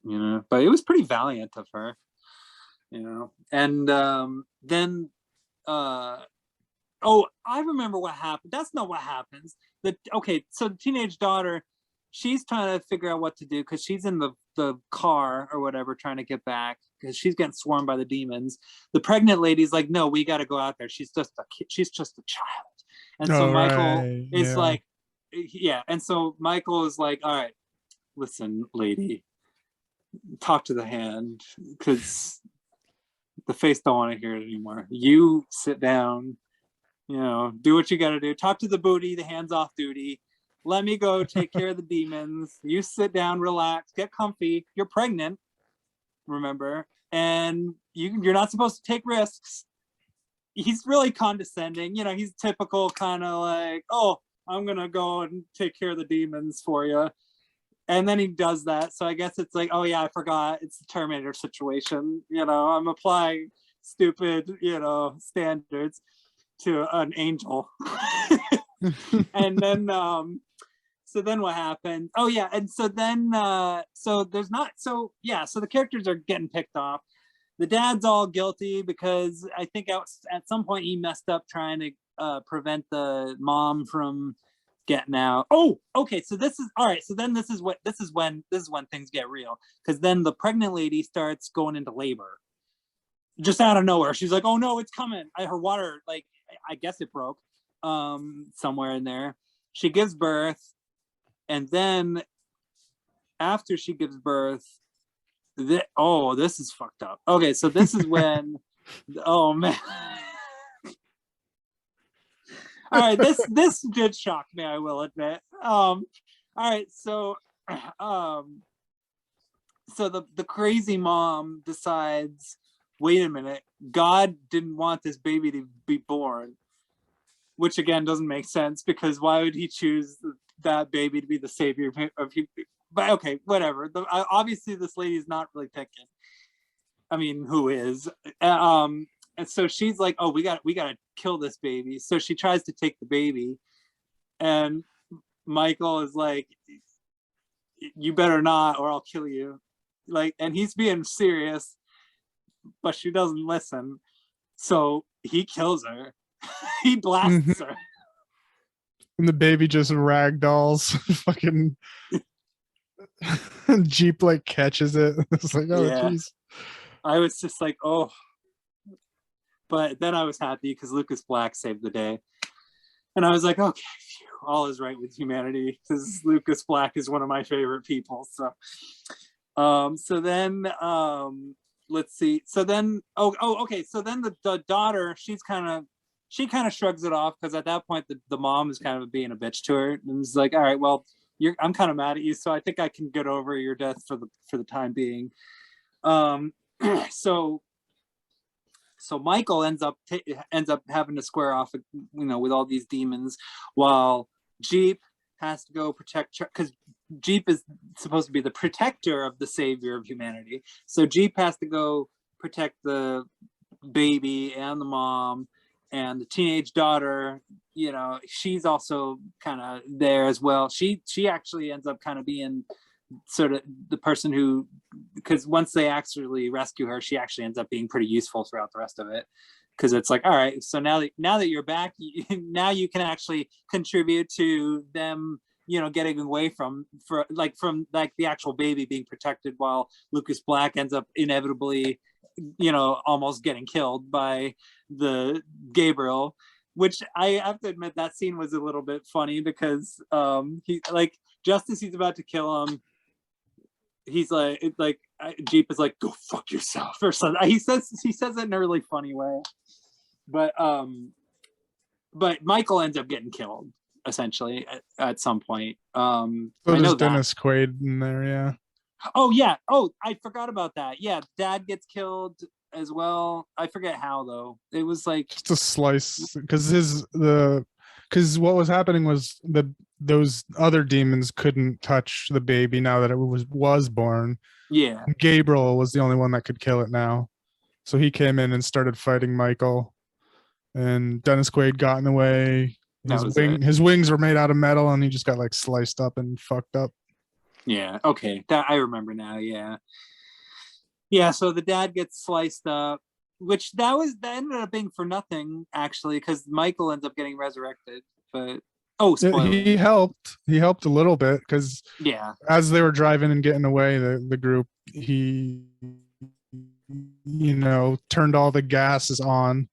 You know, but it was pretty valiant of her. You know, and then I remember what happened. That's not what happens. So the teenage daughter, she's trying to figure out what to do because she's in the car or whatever trying to get back because she's getting swarmed by the demons. The pregnant lady's like, no, we got to go out there. She's just a kid. She's just a child. And so Michael is like, yeah. And so Michael is like, all right, listen, lady, talk to the hand because the face don't want to hear it anymore. You sit down, you know, do what you got to do. Talk to the booty, the hands off duty. Let me go take care of the demons. You sit down, relax, get comfy. You're pregnant, remember, and you're not supposed to take risks. He's really condescending. You know, he's typical kind of like, oh, I'm going to go and take care of the demons for you. And then he does that. So I guess it's like, oh yeah, I forgot. It's the Terminator situation. You know, I'm applying stupid, you know, standards to an angel. And then, so then what happened? Oh yeah. And so then, so the characters are getting picked off. the dad's all guilty because I think at some point he messed up trying to prevent the mom from getting out. Oh, okay. So this is all right. So then this is when things get real, because then the pregnant lady starts going into labor just out of nowhere. She's like, "Oh no, it's coming!" Her water, like, I guess it broke somewhere in there. She gives birth, and then after she gives birth, this is fucked up. Okay, so this is when, oh man. All right, this did shock me, I will admit. All right, so so the crazy mom decides, wait a minute, God didn't want this baby to be born, which again doesn't make sense, because why would he choose that baby to be the savior of you? But okay, whatever. Obviously this lady is not really picking. I mean, who is? And so she's like, oh, we got to kill this baby. So she tries to take the baby, and Michael is like, you better not, or I'll kill you. Like, and he's being serious, but she doesn't listen. So he kills her. He blasts her. And the baby just ragdolls. Fucking Jeep like catches it. It's like, oh jeez. I was just like, oh. But then I was happy because Lucas Black saved the day. And I was like, okay, phew, all is right with humanity, because Lucas Black is one of my favorite people. So so then let's see. So then okay. So then the daughter, she kind of shrugs it off, because at that point the mom is kind of being a bitch to her, and is like, all right, well, I'm kind of mad at you, so I think I can get over your death for the time being. So Michael ends up having to square off, with all these demons, while Jeep has to go protect, because Jeep is supposed to be the protector of the savior of humanity. So Jeep has to go protect the baby and the mom and the teenage daughter. She's also kind of there as well. She actually ends up kind of being sort of the person who, because once they actually rescue her, she actually ends up being pretty useful throughout the rest of it, because it's like, all right, so now that you're back, now you can actually contribute to them, getting away from the actual baby being protected, while Lucas Black ends up inevitably, almost getting killed by the Gabriel, which I have to admit, that scene was a little bit funny, because he, like, just as he's about to kill him, he's like Jeep is like, go fuck yourself, or something. He says it in a really funny way. But Michael ends up getting killed, essentially, at some point. So I know Dennis Quaid in there, yeah. Oh yeah. Oh, I forgot about that. Yeah, Dad gets killed as well. I forget how, though. It was like just a slice, because what was happening was those other demons couldn't touch the baby now that it was born. Yeah. Gabriel was the only one that could kill it now. So he came in and started fighting Michael, and Dennis Quaid got in the way. His wings were made out of metal, and he just got like sliced up and fucked up. Yeah. Okay. That I remember now. Yeah. Yeah. So the dad gets sliced up, which that ended up being for nothing, actually, because Michael ends up getting resurrected. But spoiler. He helped a little bit, because as they were driving and getting away, the group, he turned all the gases on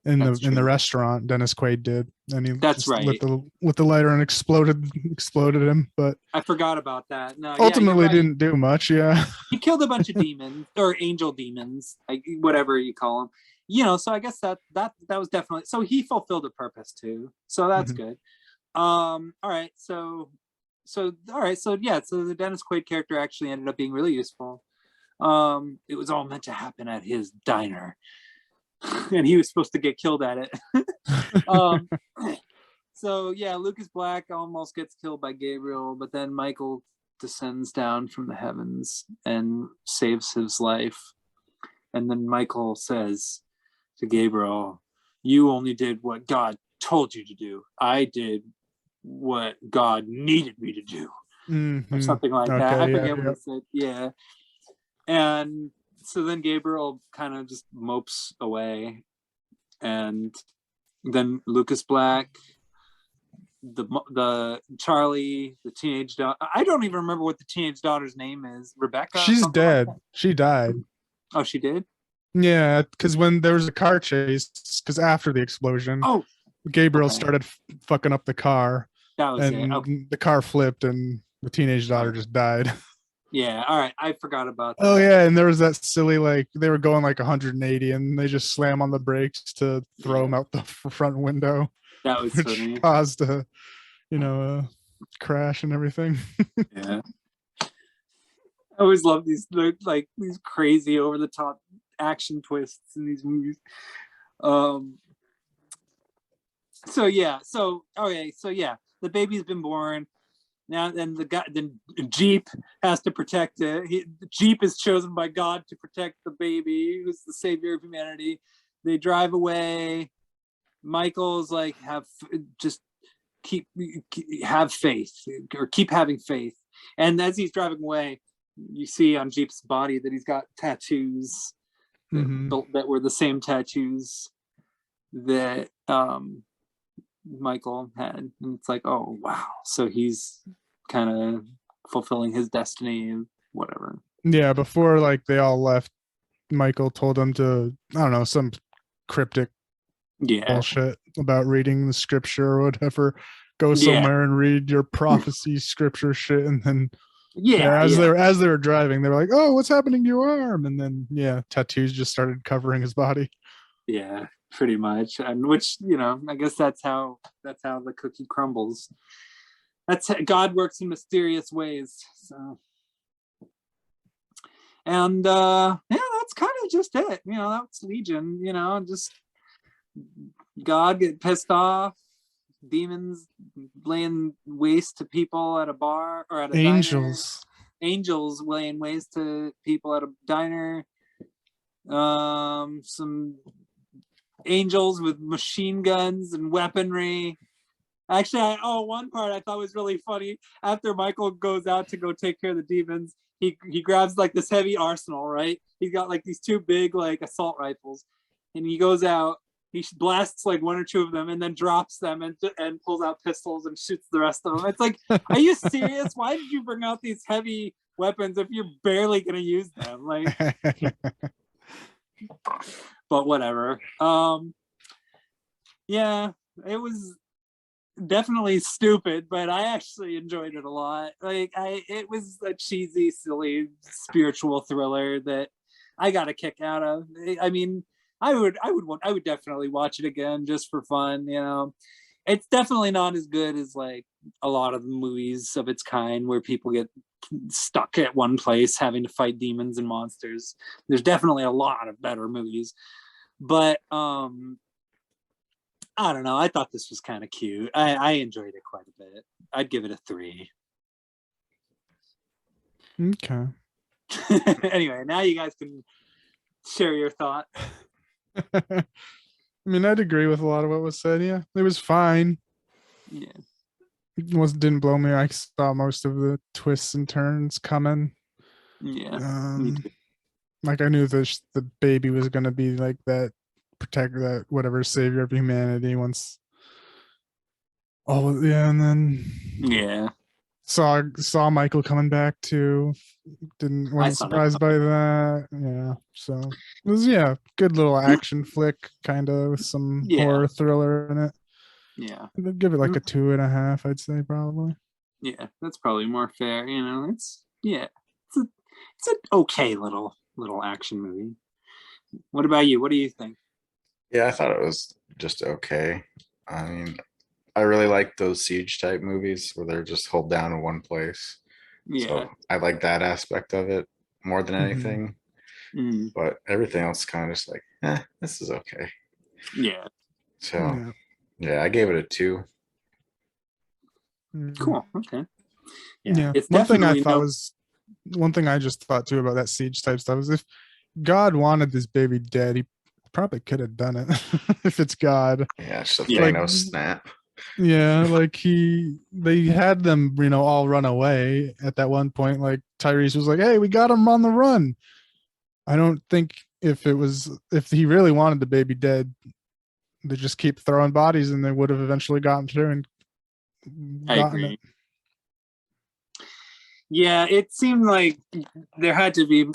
in the restaurant. Dennis Quaid did, and he lit the lighter and exploded him. But I forgot about that. No, ultimately didn't do much. Yeah, he killed a bunch of demons, or angel demons, like whatever you call them. So I guess that was definitely, so he fulfilled a purpose too. So that's good. All right, so the Dennis Quaid character actually ended up being really useful. It was all meant to happen at his diner, and he was supposed to get killed at it. So yeah, Lucas Black almost gets killed by Gabriel, but then Michael descends down from the heavens and saves his life. And then Michael says to Gabriel, you only did what God told you to do. I did what God needed me to do, or something like that. I forget what he said. Yeah. And so then Gabriel kind of just mopes away, and then Lucas Black, the Charlie, the teenage daughter. I don't even remember what the teenage daughter's name is. Rebecca. She's dead. She died. Oh, she did. Yeah, because when there was a car chase, because after the explosion, Oh, Gabriel okay. started fucking up the car, that was it. and Okay. the car flipped, and the teenage daughter just died. Yeah. All right. I forgot about that. Oh yeah, and there was that silly, like, they were going like 180, and they just slam on the brakes to throw him out the front window, That was which funny. caused a crash and everything. Yeah. I always love these like these crazy over the top action twists in these movies. So yeah, the baby's been born. Now then then Jeep has to protect it. Jeep is chosen by God to protect the baby, who's the savior of humanity. They drive away. Michael's like, have faith, or keep having faith. And as he's driving away, you see on Jeep's body that he's got tattoos that were the same tattoos that Michael had. And it's like, oh wow, so he's kind of fulfilling his destiny and whatever. Yeah, before like they all left, Michael told them to, I don't know, some cryptic bullshit about reading the scripture or whatever. Go somewhere and read your prophecy scripture shit, and then as they were driving, they were like, "Oh, what's happening to your arm?" And then tattoos just started covering his body. Yeah, pretty much. And which, I guess that's how the cookie crumbles. That's how God works in mysterious ways. So, and that's kind of just it. That's Legion. Just God get pissed off, demons laying waste to people at a bar or at a diner. Angels laying waste to people at a diner. Some angels with machine guns and weaponry. Actually, one part I thought was really funny. After Michael goes out to go take care of the demons, he grabs like this heavy arsenal, right? He's got like these two big like assault rifles, and he goes out. He blasts like one or two of them, and then drops them and pulls out pistols and shoots the rest of them. It's like, are you serious? Why did you bring out these heavy weapons if you're barely gonna use them? Like, but whatever. Yeah, it was definitely stupid, but I actually enjoyed it a lot. Like, it was a cheesy, silly, spiritual thriller that I got a kick out of. I mean, I would definitely watch it again just for fun. It's definitely not as good as like a lot of the movies of its kind where people get stuck at one place having to fight demons and monsters. There's definitely a lot of better movies, but I don't know. I thought this was kind of cute. I enjoyed it quite a bit. I'd give it a 3. Okay. Anyway, now you guys can share your thoughts. I mean, I'd agree with a lot of what was said. Yeah, it was fine. Yeah. It didn't blow me. I saw most of the twists and turns coming. Yeah. Me too. Like I knew the baby was going to be like that, protect that whatever savior of humanity once. Oh yeah, and then saw Michael coming back too. Wasn't surprised by that. Yeah, so it was good little action flick, kind of with some horror thriller in it. Yeah, I'd give it like a 2.5. I'd say probably. Yeah, that's probably more fair. It's an okay little action movie. What about you? What do you think? Yeah, I thought it was just okay. I mean, I really like those siege type movies where they're just hold down in one place. Yeah. So I like that aspect of it more than anything. Mm-hmm. But everything else kind of just like, this is okay. Yeah. So I gave it a 2. Cool. Okay. Yeah. It's one thing I just thought too about that siege type stuff is if God wanted this baby dead, he probably could have done it. If it's God. Yeah, it's a Thanos snap. Yeah, like they had them, all run away at that one point. Like Tyrese was like, "Hey, we got him on the run." I don't think if he really wanted the baby dead, they just keep throwing bodies and they would have eventually gotten through and I gotten agree. it. Yeah, it seemed like there had to be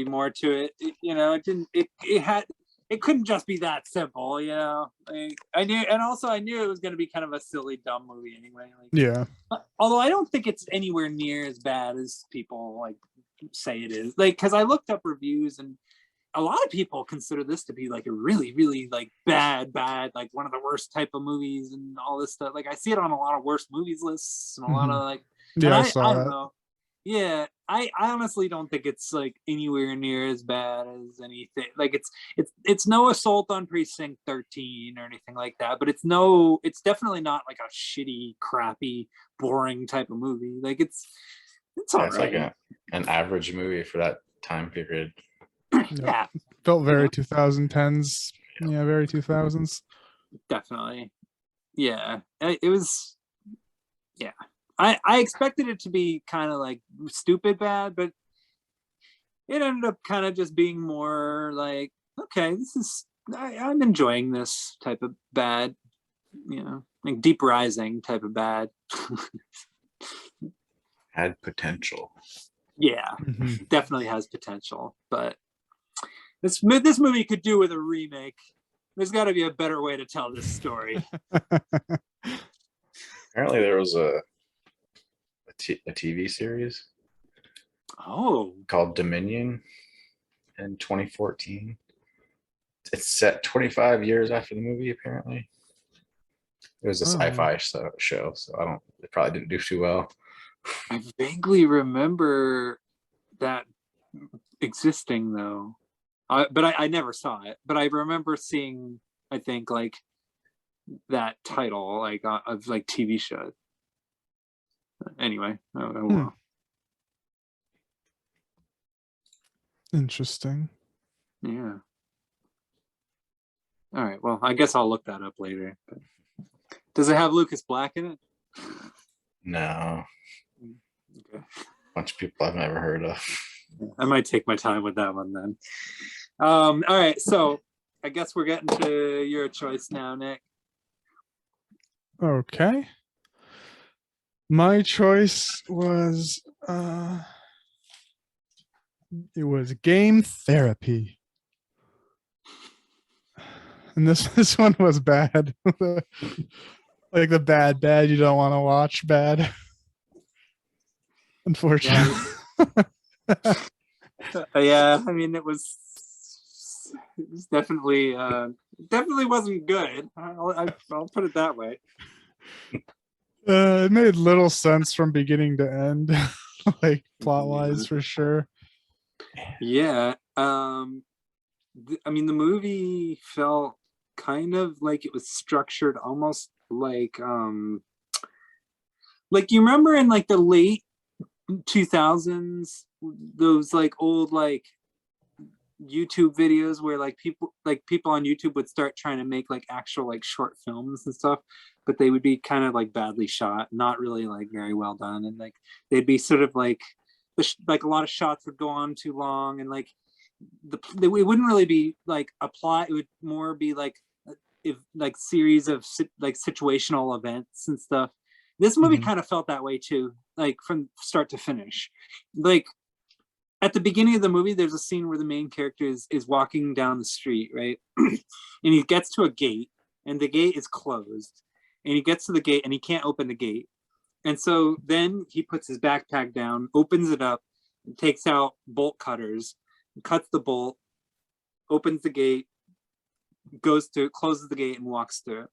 more to it. You know, it didn't. It couldn't just be that simple. You know, like I knew, and also I knew it was going to be kind of a silly, dumb movie anyway. Like, Yeah. although I don't think it's anywhere near as bad as people like say it is. Like, because I looked up reviews and a lot of people consider this to be like a really, really like bad, like one of the worst type of movies and all this stuff. Like I see it on a lot of worst movies lists and a lot of like, Yeah, and I I saw don't that. know. Yeah, I honestly don't think it's like anywhere near as bad as anything. Like it's no Assault on Precinct 13 or anything like that, but it's definitely not like a shitty, crappy, boring type of movie. Like it's all It's like right. an average movie for that time period. Yep. Yeah, Felt very know? 2010s. Yeah, very 2000s. Definitely. Yeah, it was. Yeah, I expected it to be kind of like stupid bad, but it ended up kind of just being more like, okay, I'm enjoying this type of bad, you know, like Deep Rising type of bad. Had potential. Yeah, Mhm. definitely has potential, but this movie could do with a remake. There's got to be a better way to tell this story. Apparently, there was a TV series Oh, called Dominion in 2014. It's set 25 years after the movie. Apparently, it was a Oh. sci-fi show, so I don't. It probably didn't do too well. I vaguely remember that existing though. But I never saw it. But I remember seeing, I think, like that title, like of like TV shows. Anyway, oh well. Interesting. Yeah. All right. Well, I guess I'll look that up later. But does it have Lucas Black in it? No, Okay. bunch of people I've never heard of. I might take my time with that one then. All right. So I guess we're getting to your choice now, Nick. Okay. My choice was it was Game Therapy. And this one was bad. Like the bad you don't want to watch bad. Unfortunately. Yeah, I mean it was definitely wasn't good. I'll put it that way. It made little sense from beginning to end, like plot wise for sure. Yeah. I mean the movie felt kind of like it was structured almost like you remember in like the late 2000s those like old like YouTube videos where like people on YouTube would start trying to make like actual like short films and stuff, but they would be kind of like badly shot, not really like very well done, and like they'd be sort of like like a lot of shots would go on too long, and like it wouldn't really be like a plot. It would more be like if like series of like situational events and stuff. This movie kind of felt that way too, like from start to finish. Like at the beginning of the movie, there's a scene where the main character is walking down the street, right? And he gets to a gate, and the gate is closed. And he gets to the gate, and he can't open the gate. And so then he puts his backpack down, opens it up, takes out bolt cutters, cuts the bolt, opens the gate, closes the gate, and walks through it.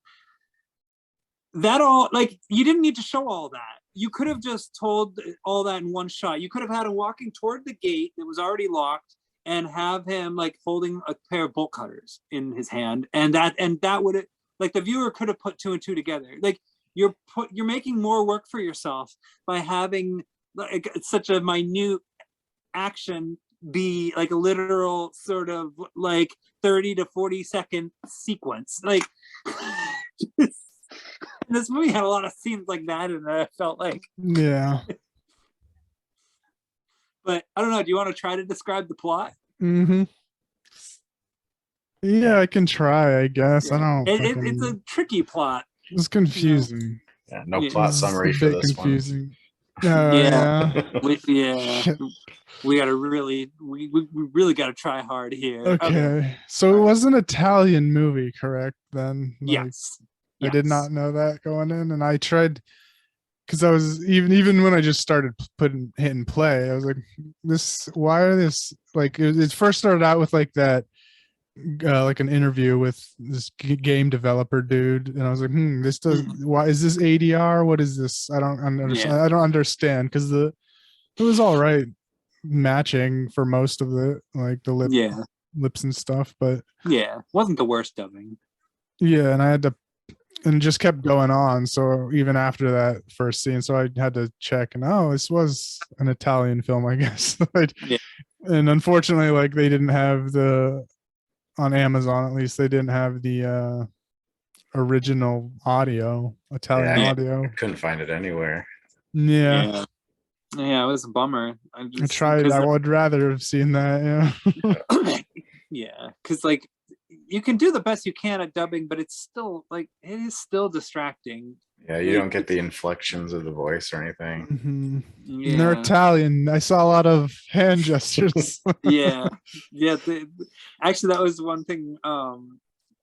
That all, like, you didn't need to show all that. You could have just told all that in one shot. You could have had him walking toward the gate that was already locked and have him like holding a pair of bolt cutters in his hand, and that would, like, the viewer could have put two and two together. Like you're making more work for yourself by having like such a minute action be like a literal sort of like 30 to 40-second sequence. Like this movie had a lot of scenes like that, and I felt like, Yeah. but I don't know. Do you want to try to describe the plot? Mm-hmm. Yeah, I can try, I guess. I Yeah. don't It's a fucking tricky plot. it's confusing. Yeah, no Yeah. plot It's a summary for bit this one. confusing. Oh Yeah. yeah. Yeah. Shit. We gotta really we really gotta try hard here. Okay. So it Alright. was an Italian movie, correct? Then like Yes. I did not Yes. know that going in, and I tried because I was even when I just started hitting play, I was like, this. Why are this like? It first started out with like that, like an interview with this game developer dude, and I was like, this does. Why is this ADR? What is this? I don't understand. Yeah. I don't understand because it was all right matching for most of the like the Yeah. lips and stuff, but Yeah. Wasn't the worst dubbing. yeah, and I had to and just kept going on. So even after that first scene, so I had to check, and oh, this was an Italian film, I guess. Yeah. And unfortunately, like they didn't have the on Amazon, at least they didn't have the original audio, Italian Yeah, audio. I couldn't find it anywhere. Yeah, Yeah. Yeah, it was a bummer. I tried. I would rather have seen that. Yeah. Yeah, because like you can do the best you can at dubbing, but it's still like it is still distracting. Yeah, you don't get the inflections of the voice or anything. Mhm. Yeah. They're Italian. I saw a lot of hand gestures. Yeah. Yeah. Actually, that was one thing.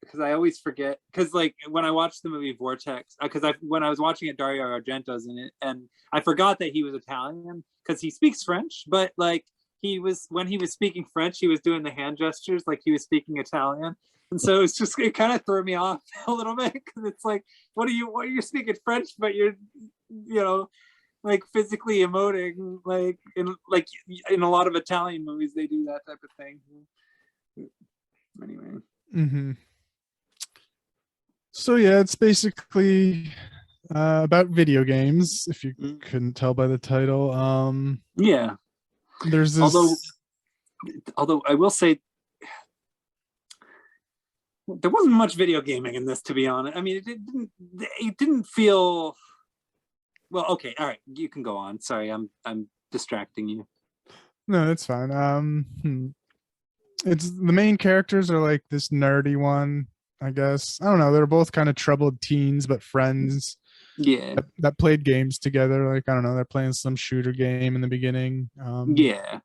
Because I always forget. Because like when I watched the movie Vortex, because when I was watching it, Dario Argento's in it, and I forgot that he was Italian because he speaks French, but like when he was speaking French, he was doing the hand gestures like he was speaking Italian. And so it kind of threw me off a little bit because it's like, what are you speaking French, but you're, like physically emoting, like in a lot of Italian movies, they do that type of thing. Anyway. Mm-hmm. So yeah, it's basically about video games, if you couldn't tell by the title. Yeah. There's this although I will say there wasn't much video gaming in this, to be honest. I mean, it didn't feel well. Okay, all right, you can go on. Sorry, I'm distracting you. No, it's fine. It's the main characters are like this nerdy one, I guess. I don't know. They're both kind of troubled teens, but friends. Yeah. That played games together. Like I don't know, they're playing some shooter game in the beginning. Yeah.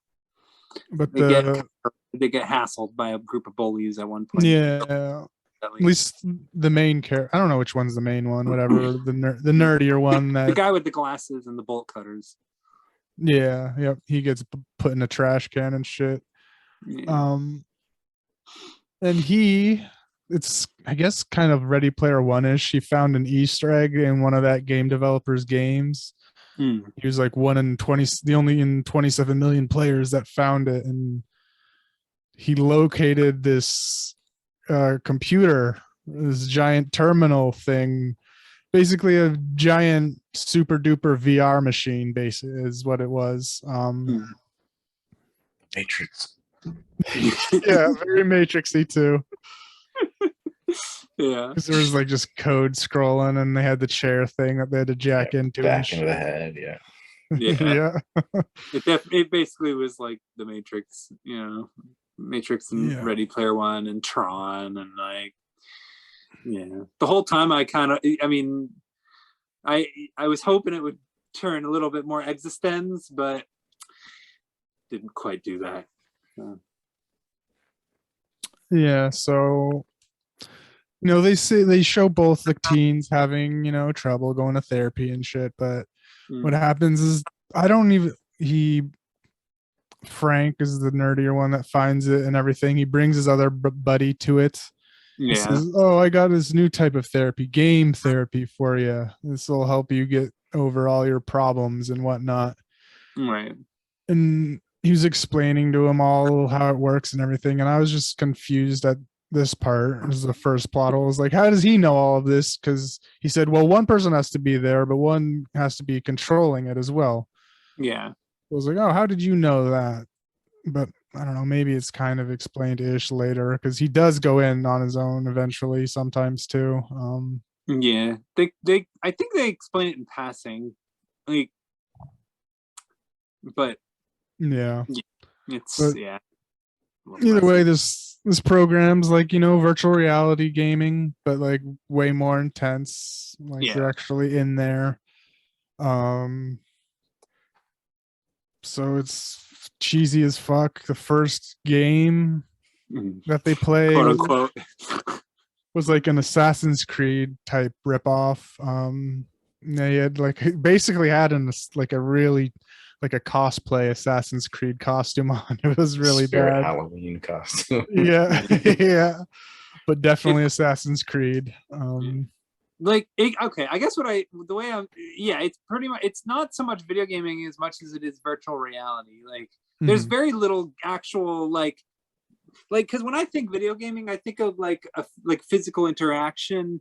But they get hassled by a group of bullies at one point. Yeah. At least the main character. I don't know which one's the main one. Whatever the nerdier one. That the guy with the glasses and the bolt cutters. Yeah. Yep. He gets put in a trash can and shit. Yeah. And it's I guess kind of Ready Player One-ish. He found an Easter egg in one of that game developer's games. He was like the only in 27 million players that found it, and he located this computer, this giant terminal thing, basically a giant super duper VR machine. Basically, is what it was. Matrix. Yeah, very Matrixy too. Yeah, because there was like just code scrolling, and they had the chair thing that they had to jack into. Back into the head, yeah. Yeah. Yeah. It basically was like the Matrix, Matrix and Ready Player One and Tron, and like, yeah. The whole time I was hoping it would turn a little bit more existence, but didn't quite do that. Yeah, so they show both the teens having, trouble going to therapy and shit, but what happens is Frank is the nerdier one that finds it and everything. He brings his other buddy to it. Yeah. He says, "Oh, I got this new type of therapy, game therapy for you. This will help you get over all your problems and whatnot." Right. And he was explaining to him all how it works and everything, and I was just confused at this part. It was the first plot hole. I was like, how does he know all of this? Because he said, well, one person has to be there, but one has to be controlling it as well. Yeah. I was like, oh, how did you know that? But I don't know, maybe it's kind of explained-ish later, because he does go in on his own eventually sometimes too. Yeah, I think they explain it in passing, like, but yeah, it's but, yeah. Either way, this program's like, virtual reality gaming, but like way more intense. Like you're actually in there. So it's cheesy as fuck. The first game that they play quote unquote was like an Assassin's Creed type ripoff. They had like basically had like a really like a cosplay Assassin's Creed costume on. It was really Spirit bad. Halloween costume. Yeah, yeah, but definitely Assassin's Creed. Okay, I guess it's pretty much, it's not so much video gaming as much as it is virtual reality. Like there's very little actual like because when I think video gaming, I think of like physical interaction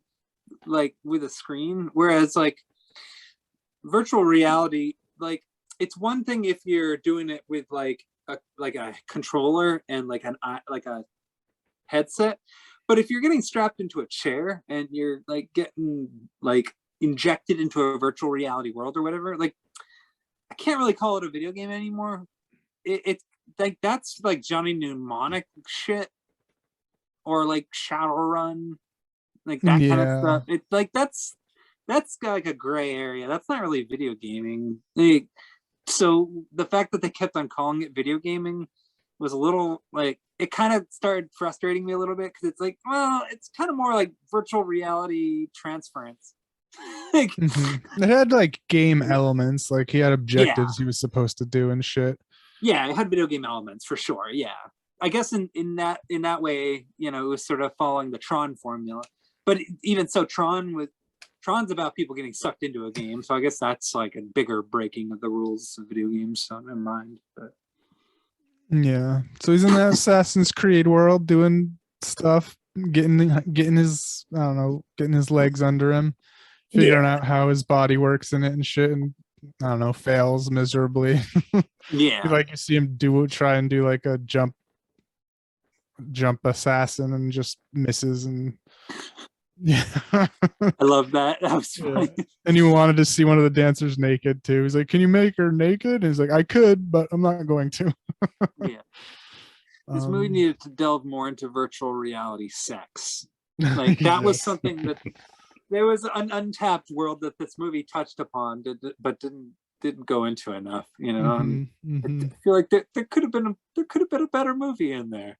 like with a screen, whereas like virtual reality, like it's one thing if you're doing it with like a controller and like a headset, but if you're getting strapped into a chair and you're like getting like injected into a virtual reality world or whatever, like I can't really call it a video game anymore. It's like that's like Johnny Mnemonic shit or like Shadowrun, like that kind of stuff. It's like that's got like a gray area. That's not really video gaming. So the fact that they kept on calling it video gaming was a little like, it kind of started frustrating me a little bit because it's like, well, it's kind of more like virtual reality transference. It had like game elements, like he had objectives he was supposed to do and shit. Yeah, it had video game elements for sure. Yeah, I guess in that way, it was sort of following the Tron formula. But even so, Tron's about people getting sucked into a game, so I guess that's like a bigger breaking of the rules of video games. So never mind. But yeah, so he's in that Assassin's Creed world doing stuff, getting his getting his legs under him, figuring out how his body works in it and shit, and I don't know, fails miserably. Yeah, like you see him try and do like a jump assassin and just misses, and yeah. I love that. That was funny. And you wanted to see one of the dancers naked too. He's like, "Can you make her naked?" And he's like, "I could, but I'm not going to." Yeah. This movie needed to delve more into virtual reality sex. Like that was something that there was an untapped world that this movie touched upon, but didn't go into enough. I feel like there could have been a better movie in there.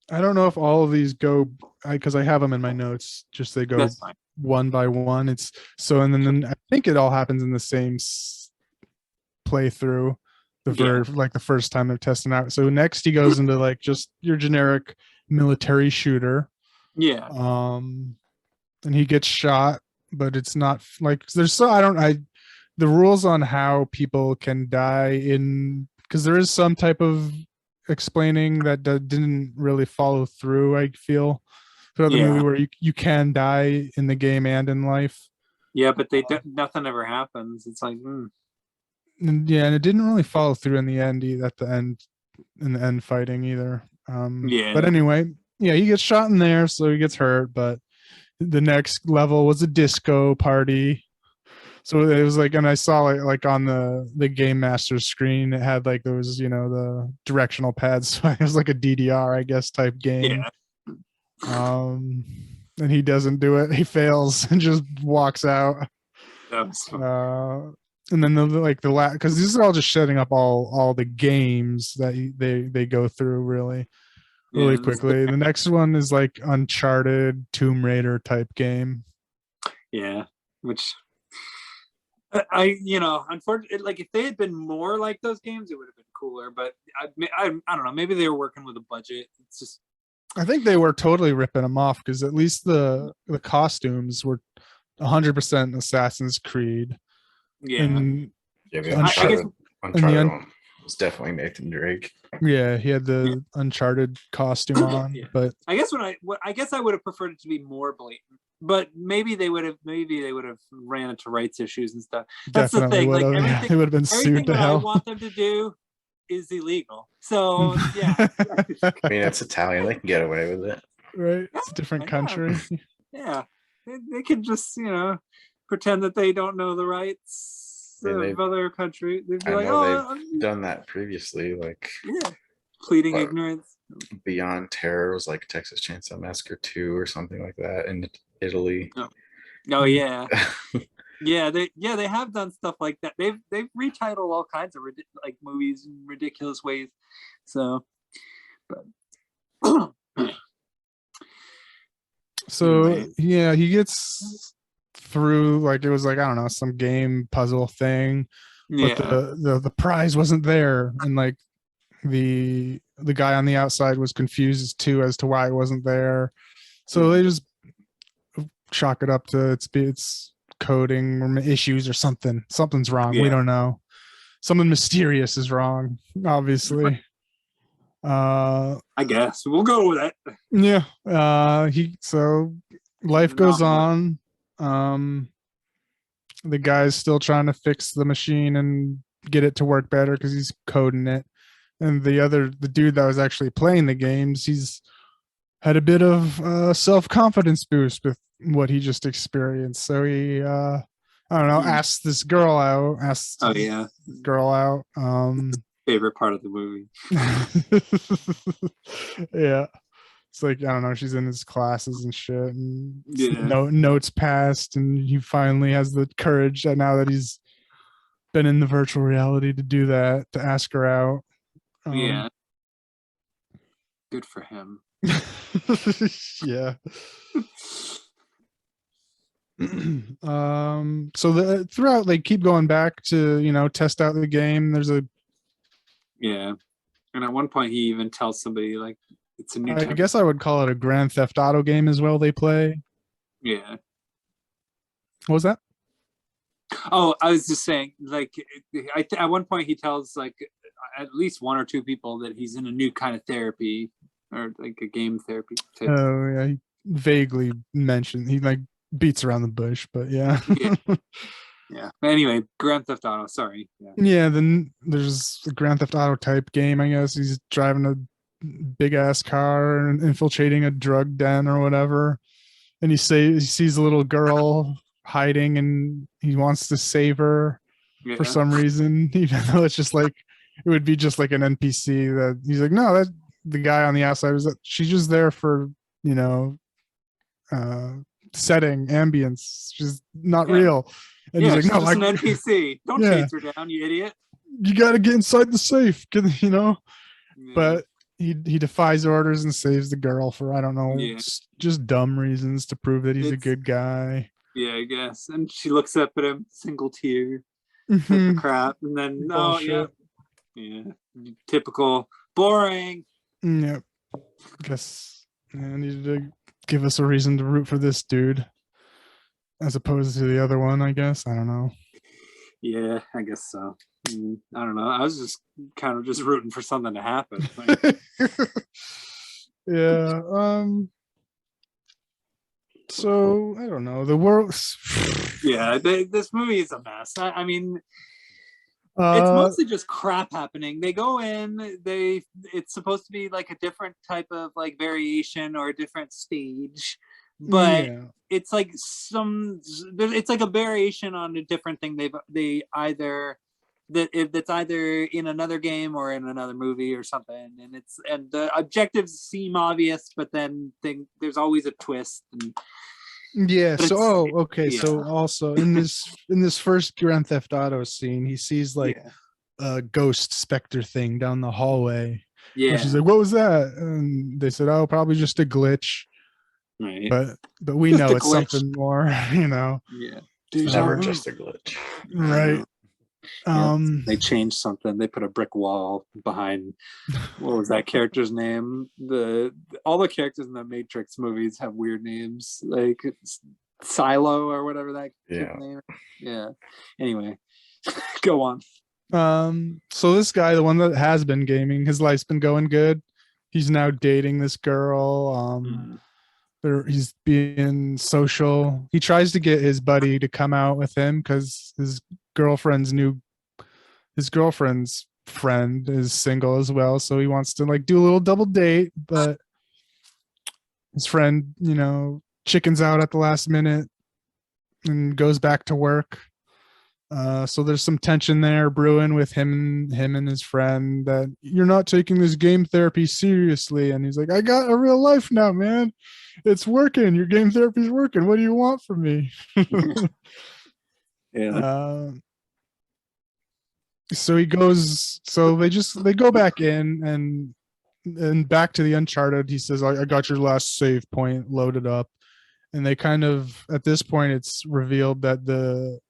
I don't know if all of these go, because I have them in my notes. Just they go one by one. It's so, and then I think it all happens in the same playthrough. Like the first time they're testing out. So next he goes into like just your generic military shooter. Yeah. And he gets shot, but it's not like the rules on how people can die because there is some type of explaining that didn't really follow through, I feel, throughout the movie, where you can die in the game and in life. Yeah, but nothing ever happens. It's like, and it didn't really follow through in the end in the end fighting either. But anyway, he gets shot in there, so he gets hurt, but the next level was a disco party. So it was like, and I saw like on the Game Master screen, it had like those, the directional pads. So it was like a DDR, I guess, type game. Yeah. And he doesn't do it. He fails and just walks out. And then because this is all just setting up all the games that they go through really quickly. The next one is like Uncharted, Tomb Raider type game. Yeah, which unfortunately, like if they had been more like those games, it would have been cooler. But I don't know. Maybe they were working with a budget. It's just, I think they were totally ripping them off because at least the costumes were 100% Assassin's Creed. Yeah. And Uncharted one was definitely Nathan Drake. Yeah, he had the Uncharted costume on. But I guess I guess I would have preferred it to be more blatant. But maybe they would have ran into rights issues and stuff. That's the thing. Like everything, they would have been sued to hell. I want them to do is illegal. So yeah. I mean, it's Italian. They can get away with it. Right. It's a different country. Yeah. They can just, pretend that they don't know the rights. mean, of other country. They'd be I like, know oh, they've done that previously, like yeah, pleading But- ignorance. Beyond Terror was like Texas Chainsaw Massacre 2 or something like that in Italy. Oh yeah, yeah. They have done stuff like that. They've retitled all kinds of like movies in ridiculous ways. So, but So Anyway. yeah, he gets through, like it was like, I don't know, some game puzzle thing, but yeah, the prize wasn't there, and like the guy on the outside was confused too as to why it wasn't there. So they just chalk it up to it's coding or issues or something. Something's wrong. We Yeah. don't know. Something mysterious is wrong, obviously. I guess we'll go with it. Yeah. So life goes on. The guy's still trying to fix the machine and get it to work better because he's coding it. And the dude that was actually playing the games, he's had a bit of self-confidence boost with what he just experienced. So he I don't know, asked this girl out, Oh yeah, girl out. favorite part of the movie. Yeah. It's like, I don't know, she's in his classes and shit, and Yeah. notes passed, and he finally has the courage now that he's been in the virtual reality to do that, to ask her out. Yeah. Good for him. Yeah. So throughout they keep going back to test out the game. There's a Yeah. And at one point he even tells somebody like it's a new I guess I would call it a Grand Theft Auto game as well they play. Yeah. What was that? Oh, I was just saying, like, at one point he tells like at least one or two people that he's in a new kind of therapy, or like a game therapy type. Oh yeah, he vaguely mentioned, he like beats around the bush, but yeah. Yeah. Anyway, Grand Theft Auto. Sorry. Yeah. Yeah. Then there's a Grand Theft Auto type game. I guess he's driving a big ass car and infiltrating a drug den or whatever, and he sees a little girl hiding, and he wants to save her for some reason, even though it's just like it would be just like an NPC that he's like, no, that the guy on the outside was that she's just there for setting ambience, she's not real. And yeah, he's like, no, she's an NPC. Don't chase her down, you idiot. You got to get inside the safe, Yeah. But he defies orders and saves the girl for, I don't know, Yeah. just dumb reasons to prove that he's a good guy. Yeah, I guess. And she looks up at him, single tear, Mhm. crap, and then Bullshit. yeah, typical boring. Yep. Guess I needed to give us a reason to root for this dude as opposed to the other one, I guess. I don't know. Yeah, I guess so. I don't know. I was just kind of just rooting for something to happen. Like, Yeah. So I don't know. The world. yeah, this movie is a mess. I mean, it's mostly just crap happening. They go in, it's supposed to be like a different type of like variation or a different stage, but it's like it's like a variation on a different thing they either that's either in another game or in another movie or something, and the objectives seem obvious, but then there's always a twist. Yeah. But So okay. yeah. So also in this first Grand Theft Auto scene, he sees like a ghost specter thing down the hallway. Yeah. And she's like, "What was that?" And they said, "Oh, probably just a glitch." Right. But we Just know a it's glitch. something more. Yeah. Never just a glitch. Right. They changed something. They put a brick wall behind. What was that character's name? All the characters in the Matrix movies have weird names, like Silo or whatever that kid's name. Yeah. Anyway, go on. So this guy, the one that has been gaming, his life's been going good. He's now dating this girl. He's being social. He tries to get his buddy to come out with him because his girlfriend's friend is single as well, so he wants to like do a little double date, but his friend chickens out at the last minute and goes back to work. So there's some tension there brewing with him and his friend that you're not taking this game therapy seriously. And he's like, I got a real life now, man. It's working. Your game therapy's working. What do you want from me? Yeah. So he goes, so they go back in and back to the Uncharted. He says, I got your last save point loaded up. And they kind of, at this point, it's revealed that the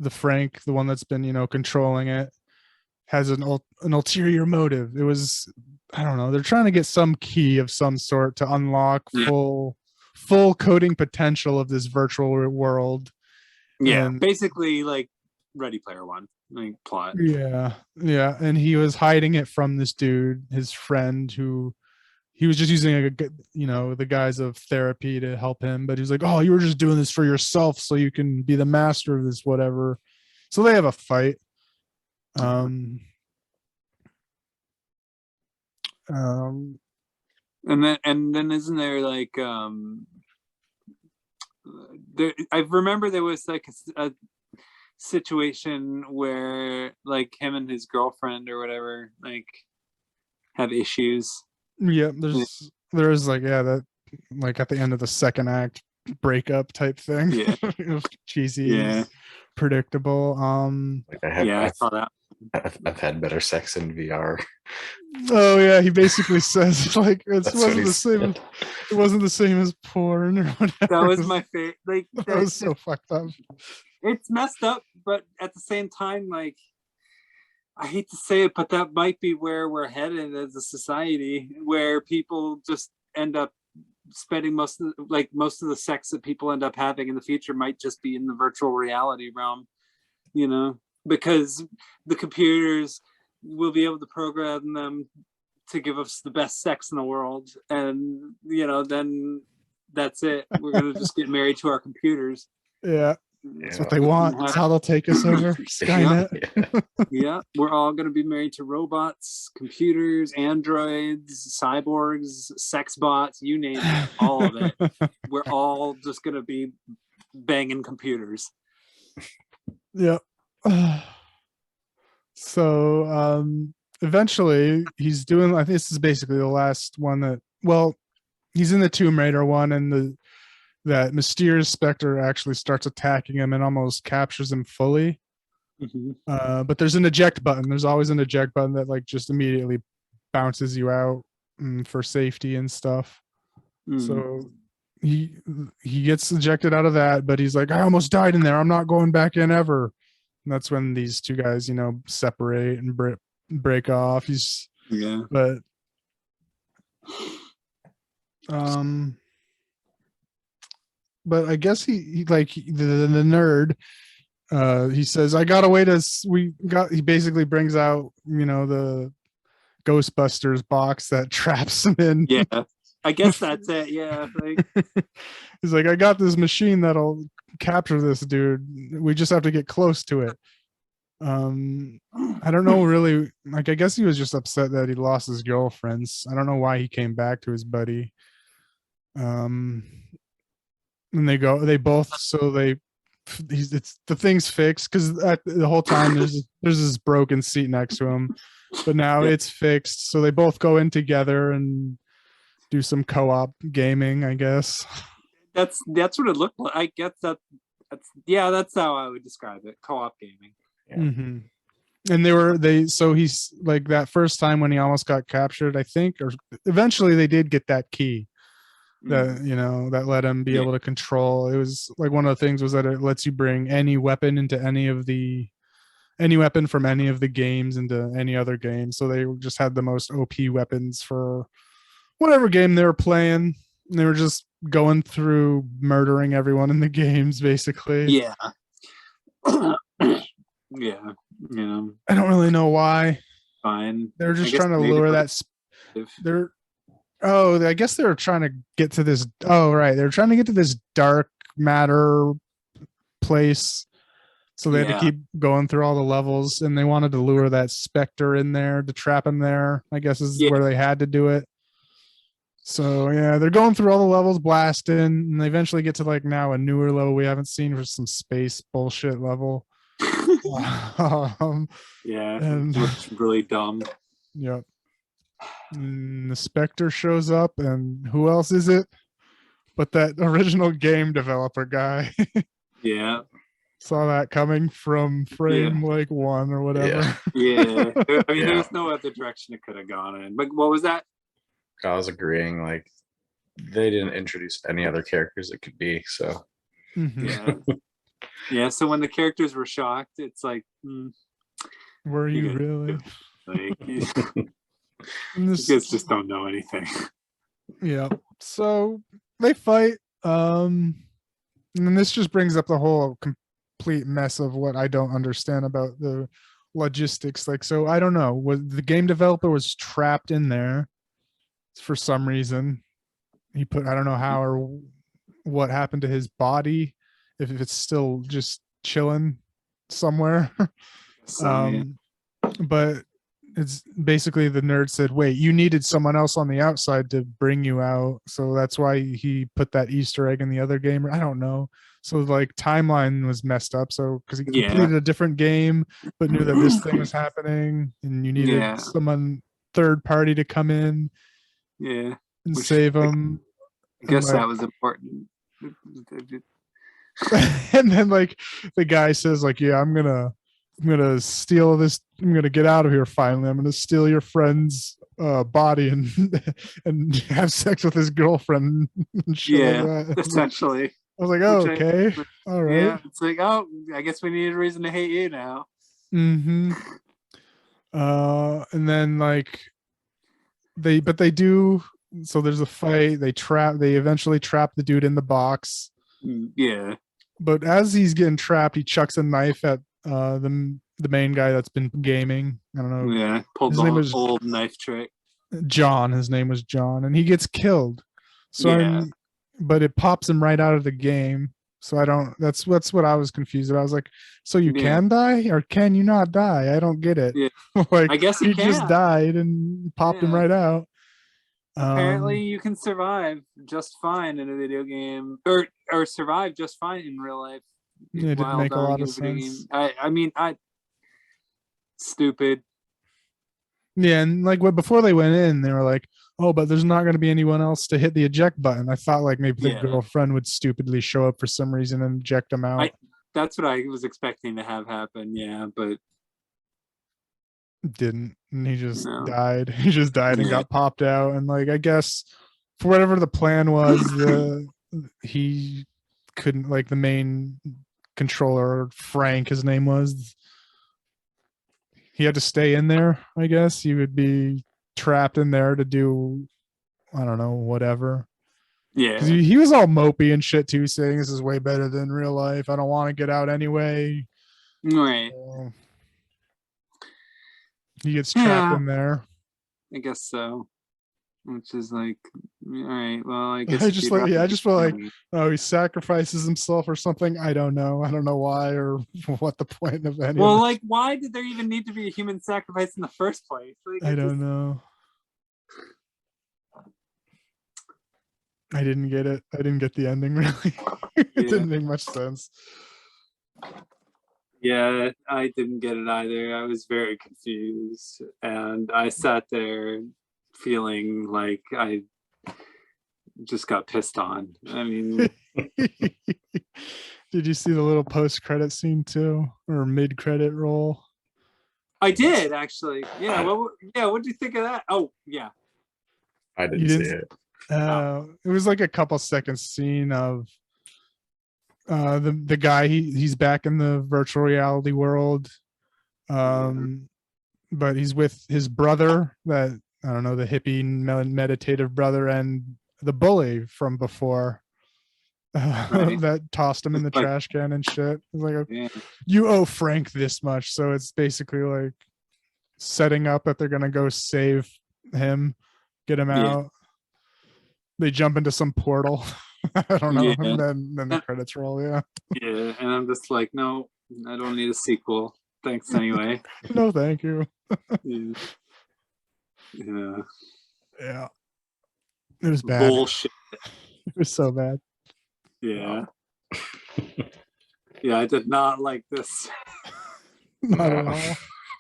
Frank, the one that's been, controlling it, has an ulterior motive. It was, I don't know, they're trying to get some key of some sort to unlock full coding potential of this virtual world. Yeah, And basically like Ready Player One, like plot. yeah, and he was hiding it from this dude, his friend, who he was just using the guise of therapy to help him, but he was like, oh, you were just doing this for yourself so you can be the master of this whatever. So they have a fight. And then isn't there like I remember there was like a situation where like him and his girlfriend or whatever like have issues. Yeah, there's like, yeah, that like at the end of the second act breakup type thing. Yeah. Cheesy, Yeah. predictable. Like I saw that. I've had better sex in VR. Oh yeah, he basically says like it That's what wasn't he the same. said. It wasn't the same as porn or whatever. That was my favorite. Like That was so fucked up. it's messed up, but at the same time, like I hate to say it, but that might be where we're headed as a society, where people just end up spending most of the sex that people end up having in the future might just be in the virtual reality realm, because the computers will be able to program them to give us the best sex in the world, and then that's it. We're gonna just get married to our computers. Yeah. That's what they want. That's how they'll take us over. Skynet. Yeah, we're all going to be married to robots, computers, androids, cyborgs, sex bots, you name it, all of it. We're all just going to be banging computers. Yeah. So eventually he's doing, I think this is basically the last one that, well, he's in the Tomb Raider one, and that mysterious specter actually starts attacking him and almost captures him fully. Mm-hmm. But there's an eject button. There's always an eject button that like just immediately bounces you out for safety and stuff. So he gets ejected out of that, but he's like, I almost died in there. I'm not going back in ever. And that's when these two guys, separate and break off. But I guess he like the nerd, he says, I got a way to, he basically brings out, the Ghostbusters box that traps him in. Yeah, I guess that's it. Yeah. He's like, I got this machine that'll capture this dude. We just have to get close to it. I don't know really, like, I guess he was just upset that he lost his girlfriends. I don't know why he came back to his buddy. And it's the thing's fixed because the whole time there's this broken seat next to him, but now it's fixed. So they both go in together and do some co-op gaming, I guess. That's what it looked like. I guess that's how I would describe it. Co-op gaming. Yeah. Mm-hmm. And so he's like that first time when he almost got captured, I think, or eventually they did get that key that that let him be able to control. It was like one of the things was that it lets you bring any weapon into any weapon from any of the games into any other game. So they just had the most OP weapons for whatever game they were playing. And they were just going through murdering everyone in the games, basically. Yeah. Yeah. I don't really know why. Fine. They're just trying to lure that. I guess they were trying to get to this. Oh, right. They're trying to get to this dark matter place. So they had to keep going through all the levels, and they wanted to lure that specter in there to trap him there, I guess is where they had to do it. So yeah, they're going through all the levels, blasting, and they eventually get to like now a newer level we haven't seen for some space bullshit level. Yeah, And- it looks really dumb. Yep. And the Spectre shows up, and who else is it? But that original game developer guy. Yeah, Saw that coming from frame like 1 or whatever. yeah. I mean, Yeah. there's no other direction it could have gone in. But what was that? I was agreeing, like they didn't introduce any other characters it could be, so Mhm. Yeah, yeah. So when the characters were shocked, it's like, Were you You really? like you And this, guys just don't know anything. yeah. So they fight. And then this just brings up the whole complete mess of what I don't understand about the logistics. Like, so I don't know. Was the game developer was trapped in there for some reason? He put, I don't know how or what happened to his body, if it's still just chilling somewhere. So yeah. But it's basically the nerd said, wait, you needed someone else on the outside to bring you out, so that's why he put that Easter egg in the other game. I don't know. So like timeline was messed up, so because he Yeah. completed a different game but knew that this thing was happening, and you needed Yeah. someone third party to come in Yeah, and Which, save like, him. I guess like- that was important. And then like the guy says like, yeah, I'm gonna steal this, I'm gonna get out of here finally, I'm gonna steal your friend's body and and have sex with his girlfriend and shit Yeah, like that. essentially. I was like, oh, Which I- okay, all right. Yeah, it's like, oh, I guess we need a reason to hate you now. Mm-hmm. And then like they do, so there's a fight, they eventually trap the dude in the box. Yeah, But as he's getting trapped, he chucks a knife at the main guy that's been gaming. I don't know, yeah. Pulled His the name was- old knife trick. John. His name was John, and he gets killed. So Yeah. but it pops him right out of the game. So I don't. That's what I was confused about. I was like, so you Yeah. can die or can you not die? I don't get it. Yeah. Like I guess he you just can. died and popped him Yeah. right out. Apparently, you can survive just fine in a video game, or survive just fine in real life. Yeah, it didn't while make a dying lot in of video sense. game. I mean, stupid. Yeah, and like before they went in, they were like, "Oh, but there's not going to be anyone else to hit the eject button." I thought like maybe the Yeah. girlfriend would stupidly show up for some reason and eject him out. That's what I was expecting to have happen. Yeah, but Didn't, and he just No. died. He just died and Yeah. got popped out. And like I guess for whatever the plan was, he couldn't, like the main controller, Frank, his name was. He had to stay in there. I guess he would be trapped in there to do, I don't know, whatever. yeah, 'Cause he was all mopey and shit too, saying this is way better than real life. I don't want to get out anyway. right. So, he gets trapped Yeah. in there. I guess so. Which is like, all right. Well, I guess I if just you'd like, rather yeah, I be just feel like, fine. oh, he sacrifices himself or something. I don't know. I don't know why or what the point of any Well, of like, why did there even need to be a human sacrifice in the first place? Like, it. I it don't just- know. I didn't get it. I didn't get the ending really. It Yeah. didn't make much sense. Yeah, I didn't get it either. I was very confused, and I sat there feeling like I just got pissed on. I mean, Did you see the little post-credit scene too, or mid-credit roll? I did actually. Yeah. What did you think of that? Oh, yeah. I You didn't see didn't- it. It was like a couple seconds scene of the guy. He's back in the virtual reality world, but he's with his brother, that I don't know, the hippie meditative brother, and the bully from before. Right. That tossed him in the Like- trash can and shit. It's like, Yeah. you owe Frank this much. So it's basically like setting up that they're gonna go save him, get him Yeah. out. They jump into some portal. I don't know. Yeah. And then the credits roll. Yeah. Yeah. And I'm just like, no, I don't need a sequel. Thanks anyway. No, thank you. Yeah. Yeah. Yeah. It was bad. Bullshit. It was so bad. Yeah. Yeah, I did not like this. Not at No. all.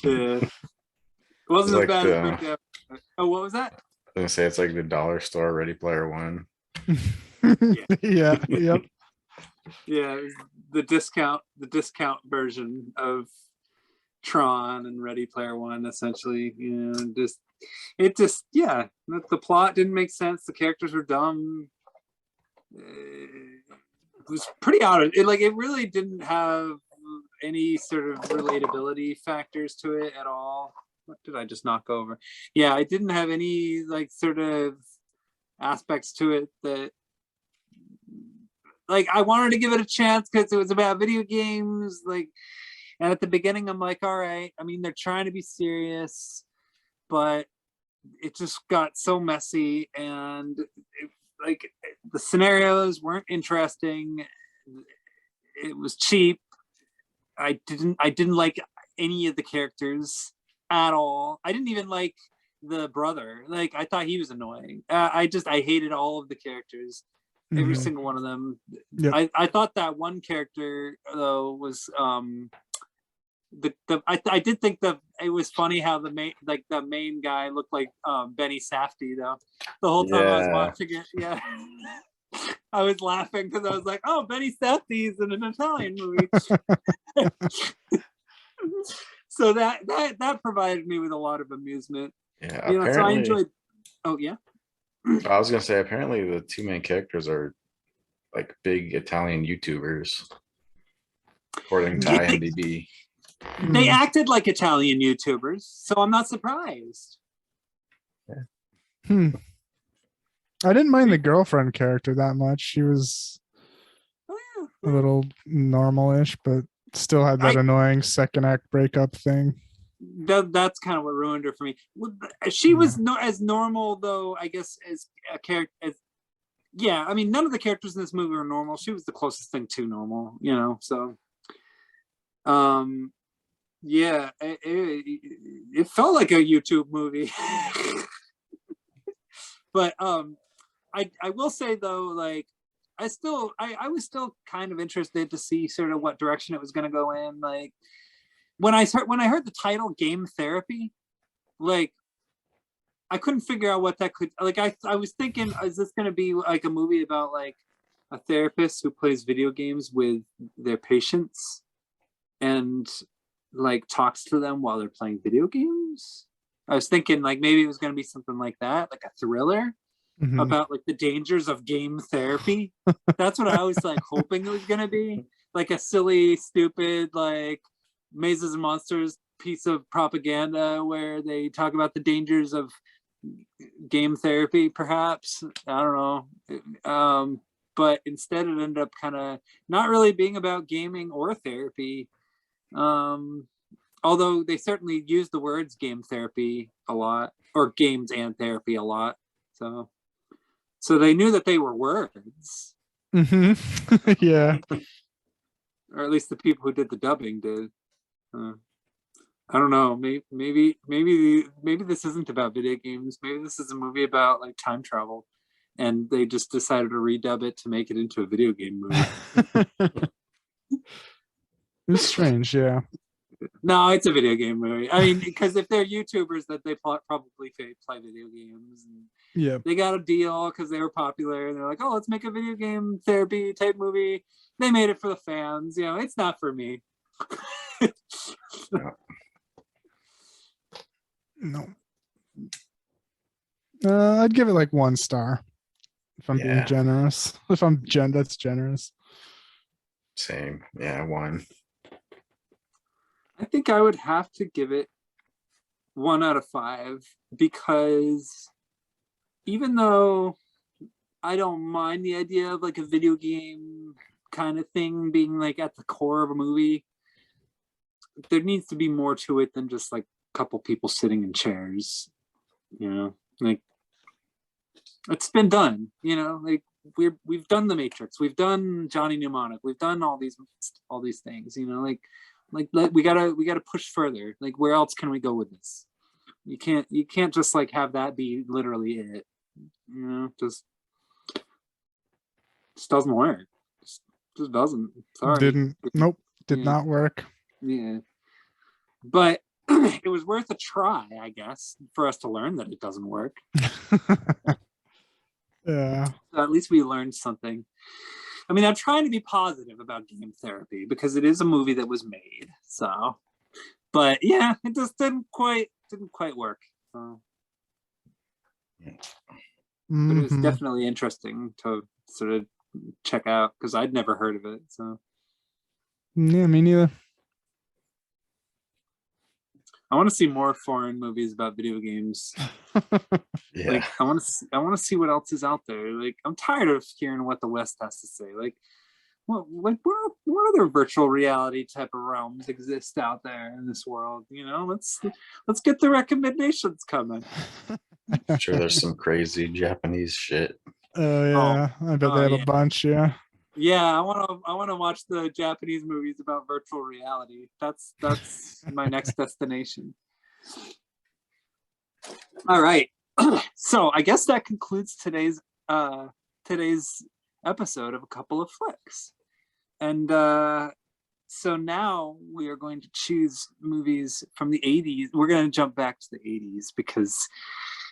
Yeah. It wasn't It's as like bad as the- Birdemic. Oh, what was that? I was gonna say it's like the dollar store Ready Player One. Yeah. Yep. Yeah, it was the discount version of Tron and Ready Player One, essentially. You know, yeah, the plot didn't make sense. The characters were dumb. It was pretty out of it. Like, it really didn't have any sort of relatability factors to it at all. What did I just knock over? Yeah, it didn't have any like sort of aspects to it that, like, I wanted to give it a chance because it was about video games. Like, and at the beginning, I'm like, all right. I mean, they're trying to be serious, but it just got so messy, and like, the scenarios weren't interesting. It was cheap. I didn't like any of the characters at all. I didn't even like the brother. Like, I thought he was annoying. I hated all of the characters. Every Mhm. single one of them. Yep. I thought that one character though was I did think that it was funny how the main guy looked like Benny Safdie though. The whole time I was Yeah. watching it, yeah. I was laughing because I was like, "Oh, Benny Safdie's in an Italian movie." So that provided me with a lot of amusement. Yeah. You know, so I Apparently, enjoyed. Oh yeah. I was gonna say apparently the two main characters are like big Italian YouTubers, according to Yeah. IMDb. They Mhm. acted like Italian YouTubers, so I'm not surprised. Hmm. I didn't mind the girlfriend character that much. She was Oh, a yeah. little normal-ish, but still had that I- annoying second act breakup thing. That's kind of what ruined her for me. She was as normal though, I guess, as a character. Yeah, I mean, none of the characters in this movie were normal. She was the closest thing to normal, you know. So, yeah, it felt like a YouTube movie. But I will say though, like, I was still kind of interested to see sort of what direction it was going to go in. Like, when I heard the title Game Therapy, like, I couldn't figure out what that could, like, I was thinking, is this going to be like a movie about like a therapist who plays video games with their patients and like talks to them while they're playing video games? I was thinking like maybe it was going to be something like that, like a thriller Mhm. about like the dangers of game therapy. That's what I was like hoping it was going to be, like a silly, stupid, like Mazes and Monsters piece of propaganda where they talk about the dangers of game therapy, perhaps. I don't know. But instead it ended up kind of not really being about gaming or therapy. Although they certainly use the words game therapy a lot, or games and therapy a lot. So they knew that they were words, Mhm. Yeah. or at least the people who did the dubbing did. I don't know. Maybe this isn't about video games. Maybe this is a movie about like time travel, and they just decided to redub it to make it into a video game movie. It's strange, yeah. No, it's a video game movie. I mean, because if they're YouTubers, that they probably play video games, and Yeah. they got a deal because they were popular, and they're like, "Oh, let's make a video game therapy type movie." They made it for the fans. You know, it's not for me. No. I'd give it like 1 star if I'm being Yeah. generous. That's generous. Same. Yeah, one. I think I would have to give it 1 out of 5 because even though I don't mind the idea of like a video game kind of thing being like at the core of a movie, there needs to be more to it than just like a couple people sitting in chairs, you know, like it's been done, you know, like we've done The Matrix, we've done Johnny Mnemonic, we've done all these things, you know, like we gotta push further. Like, where else can we go with this? You can't just like have that be literally it, you know. Just doesn't work. Just doesn't. Sorry. Did Yeah. not work. Yeah. but it was worth a try, I guess, for us to learn that it doesn't work. Yeah. So at least we learned something. I mean, I'm trying to be positive about game therapy because it is a movie that was made. So, but yeah, it just didn't quite work. So. But it was definitely interesting to sort of check out because I'd never heard of it. So yeah, me neither. I want to see more foreign movies about video games. Yeah. Like I want to see what else is out there. Like I'm tired of hearing what the West has to say. Like what other virtual reality type of realms exist out there in this world? You know, let's get the recommendations coming. I'm sure there's some crazy Japanese shit. Oh yeah, I bet they have a bunch. Yeah. Yeah, I want to watch the Japanese movies about virtual reality. That's my next destination. All right. So I guess that concludes today's episode of A Couple of Flicks. And so now we are going to choose movies from the 80s. We're going to jump back to the 80s because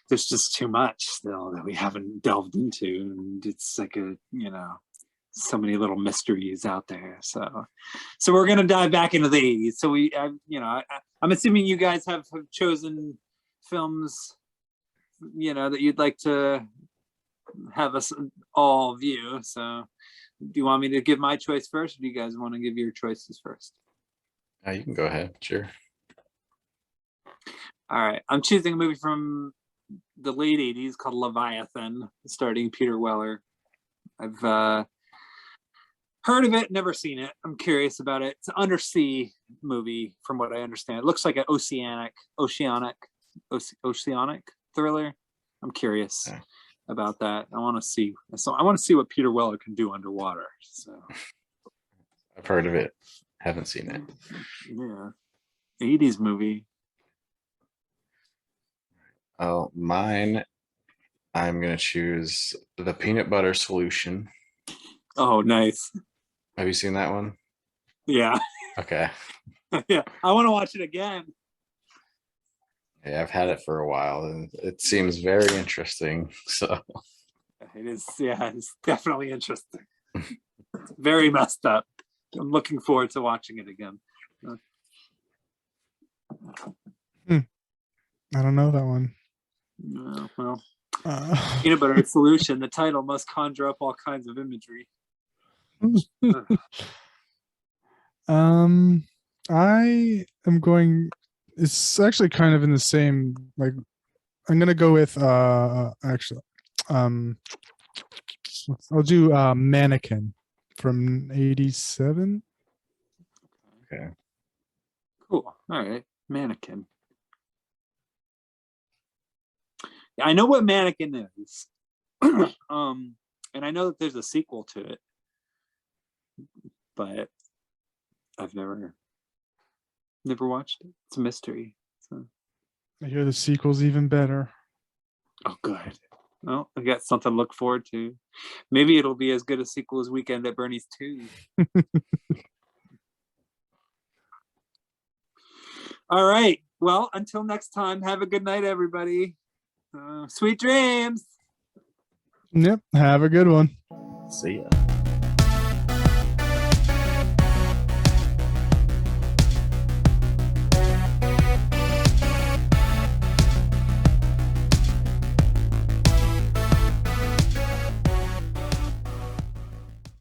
there's just too much still that we haven't delved into. And it's like so many little mysteries out there. So we're going to dive back into the 80s. So I'm assuming you guys have chosen films, that you'd like to have us all view. So do you want me to give my choice first, or do you guys want to give your choices first? You can go ahead. Sure. All right. I'm choosing a movie from the late 80s called Leviathan, starring Peter Weller. I've heard of it, never seen it. I'm curious about it. It's an undersea movie, from what I understand. It looks like an oceanic thriller. I'm curious about that. I want to see what Peter Weller can do underwater. So I've heard of it, haven't seen it. Yeah, 80s movie. Oh, mine. I'm gonna choose The Peanut Butter Solution. Oh, nice. Have you seen that one? Yeah. Okay. Yeah, I want to watch it again. Yeah, I've had it for a while, and it seems very interesting. So it is. Yeah, it's definitely interesting. Very messed up. I'm looking forward to watching it again. I don't know that one. Well, Peanut Butter Solution. The title must conjure up all kinds of imagery. I am going. It's actually kind of in the same. Like, I'm gonna go with actually, I'll do Mannequin from '87. okay. Cool. All right, Mannequin. Yeah, I know what Mannequin is. And I know that there's a sequel to it, but I've never watched it. It's a mystery. So. I hear the sequel's even better. Oh, good. Well, I got something to look forward to. Maybe it'll be as good a sequel as Weekend at Bernie's 2. All right. Well, until next time, have a good night, everybody. Sweet dreams. Yep. Have a good one. See ya.